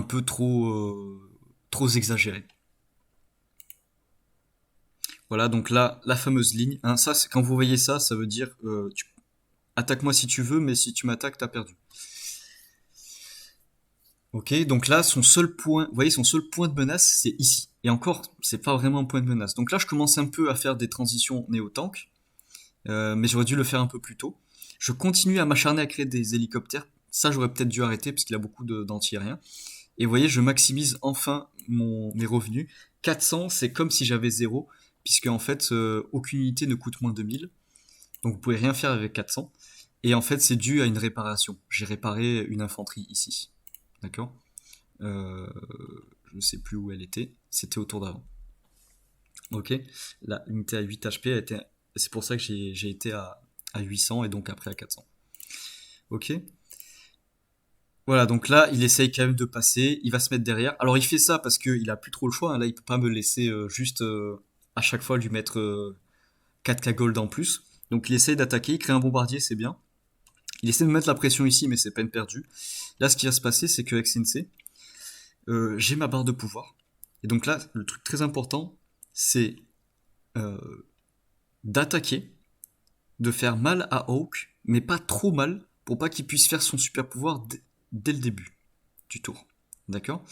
peu trop exagérée. Voilà, donc là, la fameuse ligne. Hein, ça, quand vous voyez ça, ça veut dire attaque-moi si tu veux, mais si tu m'attaques, t'as perdu. Ok, donc là, son seul point, vous voyez, son seul point de menace, c'est ici. Et encore, c'est pas vraiment un point de menace. Donc là, je commence un peu à faire des transitions néo-tank, mais j'aurais dû le faire un peu plus tôt. Je continue à m'acharner à créer des hélicoptères. Ça, j'aurais peut-être dû arrêter parce qu'il a beaucoup d'anti-aériens. Et vous voyez, je maximise enfin mes revenus. 400, c'est comme si j'avais 0, puisque en fait, aucune unité ne coûte moins de 1000. Donc vous pouvez rien faire avec 400. Et en fait, c'est dû à une réparation. J'ai réparé une infanterie ici. D'accord. Je ne sais plus où elle était. C'était au tour d'avant. Ok. Là, l'unité à 8 HP, c'est pour ça que j'ai été à 800 et donc après à 400. Ok. Voilà, donc là, il essaye quand même de passer. Il va se mettre derrière. Alors, il fait ça parce qu'il a plus trop le choix. Hein. Là, il peut pas me laisser juste à chaque fois lui mettre 4K gold en plus. Donc, il essaye d'attaquer. Il crée un bombardier, c'est bien. Il essaie de mettre la pression ici, mais c'est peine perdue. Là, ce qui va se passer, c'est qu'avec Sensei, j'ai ma barre de pouvoir. Et donc là, le truc très important, c'est euh, d'attaquer, de faire mal à Hawk, mais pas trop mal, pour pas qu'il puisse faire son super pouvoir dès le début du tour. D'accord.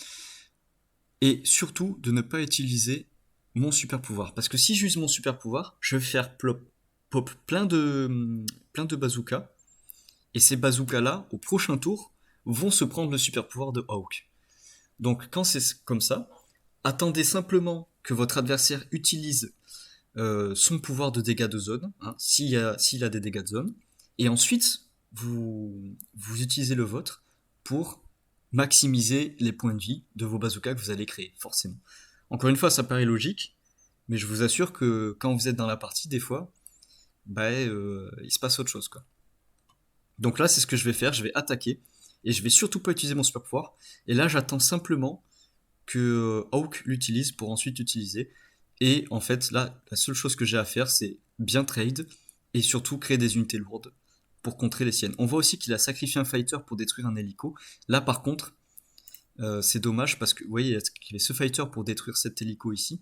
Et surtout, de ne pas utiliser mon super pouvoir. Parce que si j'use mon super pouvoir, je vais faire pop plein de bazookas. Et ces bazookas-là, au prochain tour, vont se prendre le super pouvoir de Hawk. Donc quand c'est comme ça, attendez simplement que votre adversaire utilise son pouvoir de dégâts de zone, hein, s'il a des dégâts de zone, et ensuite vous utilisez le vôtre pour maximiser les points de vie de vos bazookas que vous allez créer, forcément. Encore une fois, ça paraît logique, Mais je vous assure que quand vous êtes dans la partie, des fois, bah, il se passe autre chose, quoi. Donc là, c'est ce que je vais faire, je vais attaquer, et je vais surtout pas utiliser mon super pouvoir. Et là, j'attends simplement que Hawk l'utilise pour ensuite l'utiliser. Et en fait, là, la seule chose que j'ai à faire, c'est bien trade, et surtout créer des unités lourdes pour contrer les siennes. On voit aussi qu'il a sacrifié un fighter pour détruire un hélico. Là, par contre, c'est dommage parce que, vous voyez, il y avait ce fighter pour détruire cet hélico ici.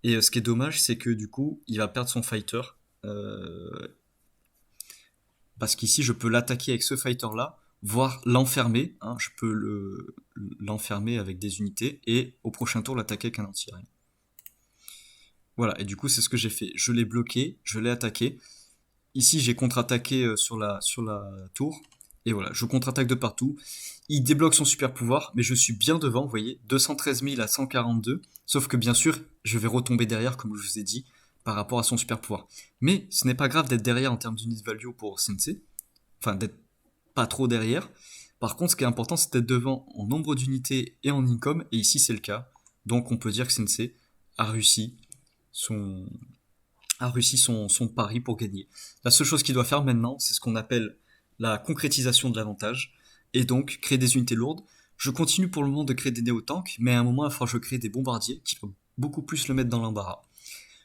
Et ce qui est dommage, c'est que du coup, il va perdre son fighter. euh, Parce qu'ici, je peux l'attaquer avec ce fighter-là, voire l'enfermer. Hein, je peux l'enfermer avec des unités et au prochain tour l'attaquer avec un anti-aérien. Voilà, et du coup, c'est ce que j'ai fait. Je l'ai bloqué, je l'ai attaqué. Ici, j'ai contre-attaqué sur la tour. Et voilà, je contre-attaque de partout. Il débloque son super pouvoir, mais je suis bien devant, vous voyez, 213 000 à 142. Sauf que bien sûr, je vais retomber derrière, comme je vous ai dit, par rapport à son super pouvoir. Mais ce n'est pas grave d'être derrière en termes d'unit value pour Sensei. Enfin, d'être pas trop derrière. Par contre, ce qui est important, c'est d'être devant en nombre d'unités et en income, et ici c'est le cas. Donc on peut dire que Sensei a réussi son, son pari pour gagner. La seule chose qu'il doit faire maintenant, c'est ce qu'on appelle la concrétisation de l'avantage, et donc créer des unités lourdes. Je continue pour le moment de créer des néo-tanks, mais à un moment, il va falloir que je crée des bombardiers, qui vont beaucoup plus le mettre dans l'embarras.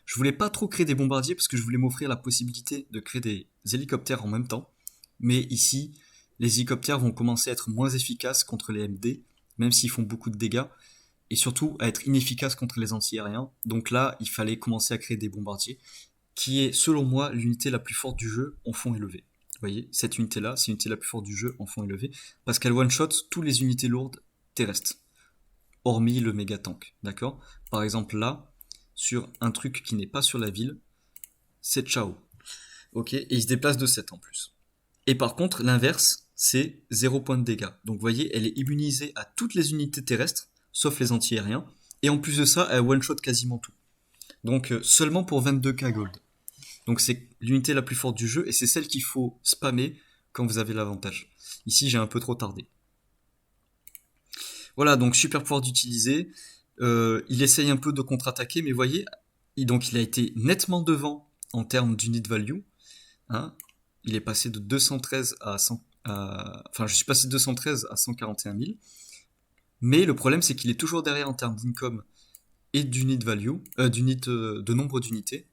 Je voulais pas trop créer des bombardiers parce que je voulais m'offrir la possibilité de créer des hélicoptères en même temps. Mais ici, les hélicoptères vont commencer à être moins efficaces contre les MD, même s'ils font beaucoup de dégâts, et surtout à être inefficaces contre les anti-aériens. Donc là, il fallait commencer à créer des bombardiers, qui est, selon moi, l'unité la plus forte du jeu en fond élevé. Vous voyez, cette unité-là, c'est l'unité la plus forte du jeu en fond élevé, parce qu'elle one-shot toutes les unités lourdes terrestres, hormis le méga tank, d'accord. Par exemple là, sur un truc qui n'est pas sur la ville, c'est ciao. Ok, et il se déplace de 7 en plus. Et par contre, l'inverse, c'est 0 points de dégâts. Donc vous voyez, elle est immunisée à toutes les unités terrestres, sauf les anti-aériens. Et en plus de ça, elle one-shot quasiment tout. Donc seulement pour 22k gold. Donc c'est l'unité la plus forte du jeu, et c'est celle qu'il faut spammer quand vous avez l'avantage. Ici, j'ai un peu trop tardé. Voilà, donc super pouvoir d'utiliser. Il essaye un peu de contre-attaquer, mais vous voyez, donc il a été nettement devant en termes d'unit value. Hein. Il est passé de 213 à 100. Enfin, je suis passé de 213 à 141 000. Mais le problème, c'est qu'il est toujours derrière en termes d'income et d'unit value, de nombre d'unités,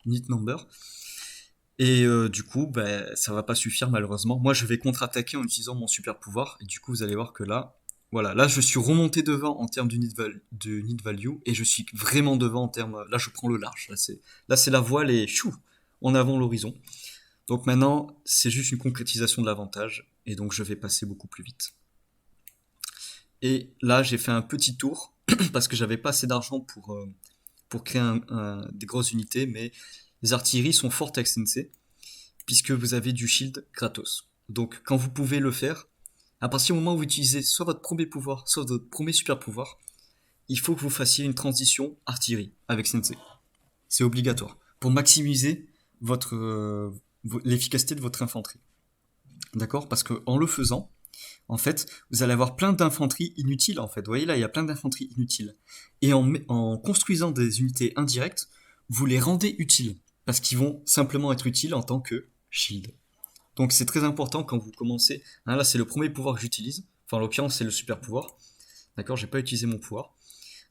unit number. Et du coup, ça va pas suffire malheureusement. Moi, je vais contre-attaquer en utilisant mon super pouvoir. Et du coup, vous allez voir que là, voilà, là, je suis remonté devant en termes d'unit value et je suis vraiment devant en termes. Là, je prends le large. Là, c'est la voile et chou, en avant l'horizon. Donc maintenant, c'est juste une concrétisation de l'avantage, et donc je vais passer beaucoup plus vite. Et là, j'ai fait un petit tour, parce que j'avais pas assez d'argent pour créer des grosses unités, mais les artilleries sont fortes avec Sensei, puisque vous avez du shield gratos. Donc quand vous pouvez le faire, à partir du moment où vous utilisez soit votre premier pouvoir, soit votre premier super pouvoir, il faut que vous fassiez une transition artillerie avec Sensei. C'est obligatoire, pour maximiser l'efficacité de votre infanterie. D'accord. Parce qu'en le faisant, en fait, vous allez avoir plein d'infanterie inutiles, en fait. Vous voyez là, il y a plein d'infanterie inutiles. Et en construisant des unités indirectes, vous les rendez utiles. Parce qu'ils vont simplement être utiles en tant que shield. Donc c'est très important quand vous commencez. Hein, là, c'est le premier pouvoir que j'utilise. Enfin, en l'occurrence, c'est le super pouvoir. D'accord, j'ai pas utilisé mon pouvoir.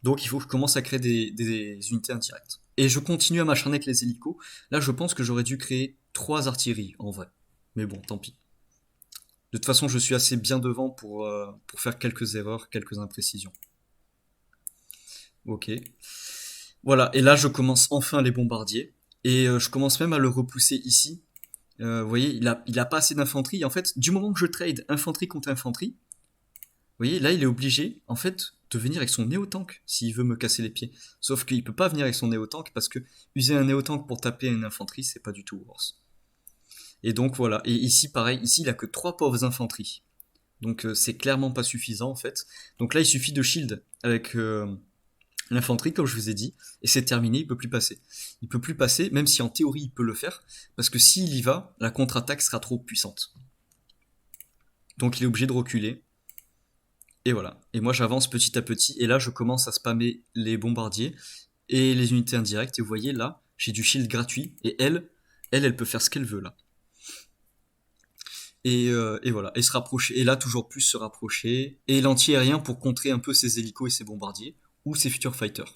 Donc il faut que je commence à créer des unités indirectes. Et je continue à m'acharner avec les hélicos. Là, je pense que j'aurais dû créer 3 artilleries, en vrai. Mais bon, tant pis. De toute façon, je suis assez bien devant pour faire quelques erreurs, quelques imprécisions. Ok. Voilà, et là, je commence enfin les bombardiers. Et je commence même à le repousser ici. Vous voyez, il a pas assez d'infanterie. En fait, du moment que je trade infanterie contre infanterie, vous voyez, là, il est obligé, en fait, de venir avec son néo-tank s'il veut me casser les pieds. Sauf qu'il peut pas venir avec son néo-tank parce que user un néo-tank pour taper une infanterie, c'est pas du tout worse. Et donc voilà. Et ici, pareil, ici, il a que 3 pauvres infanteries. Donc c'est clairement pas suffisant, en fait. Donc là, il suffit de shield avec l'infanterie, comme je vous ai dit, et c'est terminé, il peut plus passer. Il peut plus passer, même si en théorie, il peut le faire, parce que s'il y va, la contre-attaque sera trop puissante. Donc il est obligé de reculer. Et voilà. Et moi j'avance petit à petit. Et là je commence à spammer les bombardiers. et les unités indirectes. Et vous voyez là, j'ai du shield gratuit. Et elle peut faire ce qu'elle veut là. Et voilà, et se rapprocher. Et là, toujours plus se rapprocher. Et l'anti-aérien pour contrer un peu ses hélicos et ses bombardiers. Ou ses future fighters.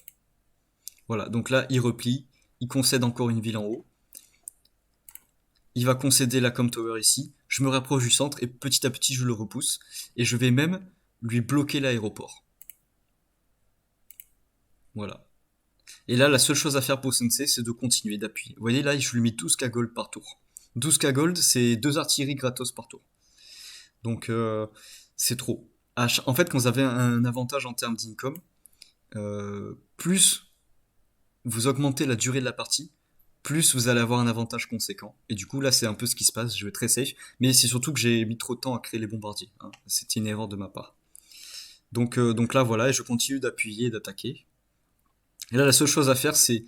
Voilà, donc là, il replie. Il concède encore une ville en haut. Il va concéder la com tower ici. Je me rapproche du centre et petit à petit, je le repousse. Et je vais même lui bloquer l'aéroport. Voilà. Et là, la seule chose à faire pour Sensei, c'est de continuer d'appuyer. Vous voyez là, je lui mets 12k gold par tour. 12k gold, c'est 2 artilleries gratos par tour. Donc, c'est trop. En fait, quand vous avez un avantage en termes d'income, plus vous augmentez la durée de la partie, plus vous allez avoir un avantage conséquent. Et du coup, là, c'est un peu ce qui se passe. Je vais très safe. Mais c'est surtout que j'ai mis trop de temps à créer les bombardiers. Hein. C'était une erreur de ma part. Donc là, voilà, et je continue d'appuyer et d'attaquer. Et là, la seule chose à faire, c'est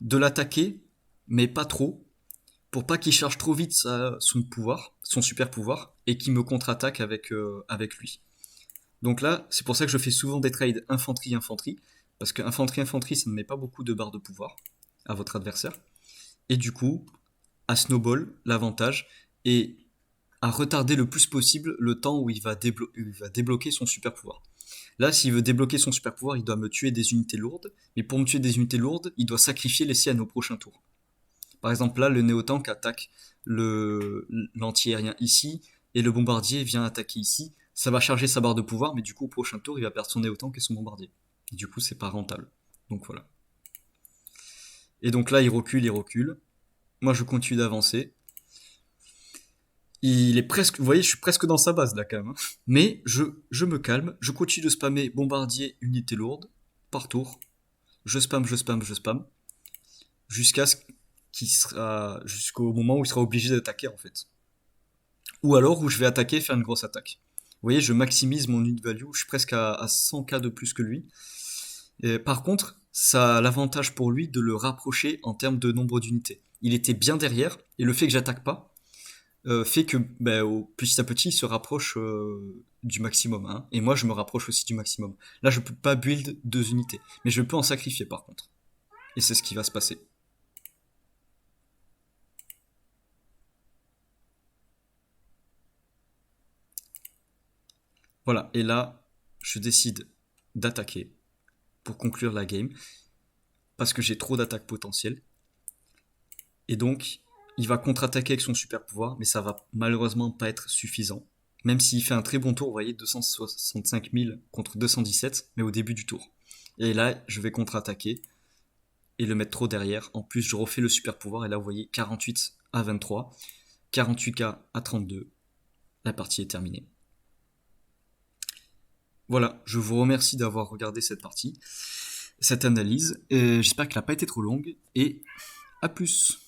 de l'attaquer, mais pas trop, pour pas qu'il charge trop vite son pouvoir, son super pouvoir, et qu'il me contre-attaque avec lui. Donc là, c'est pour ça que je fais souvent des trades infanterie-infanterie, parce que infanterie-infanterie, ça ne met pas beaucoup de barres de pouvoir à votre adversaire. Et du coup, à snowball, l'avantage est à retarder le plus possible le temps où il va débloquer son super pouvoir. Là, s'il veut débloquer son super pouvoir, il doit me tuer des unités lourdes, mais pour me tuer des unités lourdes, il doit sacrifier les siennes au prochain tour. Par exemple, là, le néotank attaque l'anti-aérien ici, et le bombardier vient attaquer ici. Ça va charger sa barre de pouvoir, mais du coup, au prochain tour, il va perdre son néotank et son bombardier. Et du coup, c'est pas rentable. Donc voilà. Et donc là, il recule. Moi, je continue d'avancer. Il est presque, vous voyez, je suis presque dans sa base là quand même. Hein. Mais je me calme, je continue de spammer bombardier, unité lourde, par tour. Je spam, jusqu'à ce jusqu'au moment où il sera obligé d'attaquer en fait. Ou alors où je vais attaquer et faire une grosse attaque. Vous voyez, je maximise mon unit value, je suis presque à 100k de plus que lui. Et par contre, ça a l'avantage pour lui de le rapprocher en termes de nombre d'unités. Il était bien derrière, et le fait que j'attaque pas, fait que petit à petit il se rapproche du maximum. Hein, et moi je me rapproche aussi du maximum. Là je peux pas build 2 unités, mais je peux en sacrifier par contre. Et c'est ce qui va se passer. Voilà, et là je décide d'attaquer pour conclure la game, parce que j'ai trop d'attaques potentielles. Et donc il va contre-attaquer avec son super pouvoir, mais ça va malheureusement pas être suffisant. Même s'il fait un très bon tour, vous voyez, 265 000 contre 217, mais au début du tour. Et là, je vais contre-attaquer et le mettre trop derrière. En plus, je refais le super pouvoir et là, vous voyez, 48 à 23, 48k à 32. La partie est terminée. Voilà, je vous remercie d'avoir regardé cette partie, cette analyse. J'espère qu'elle n'a pas été trop longue et à plus.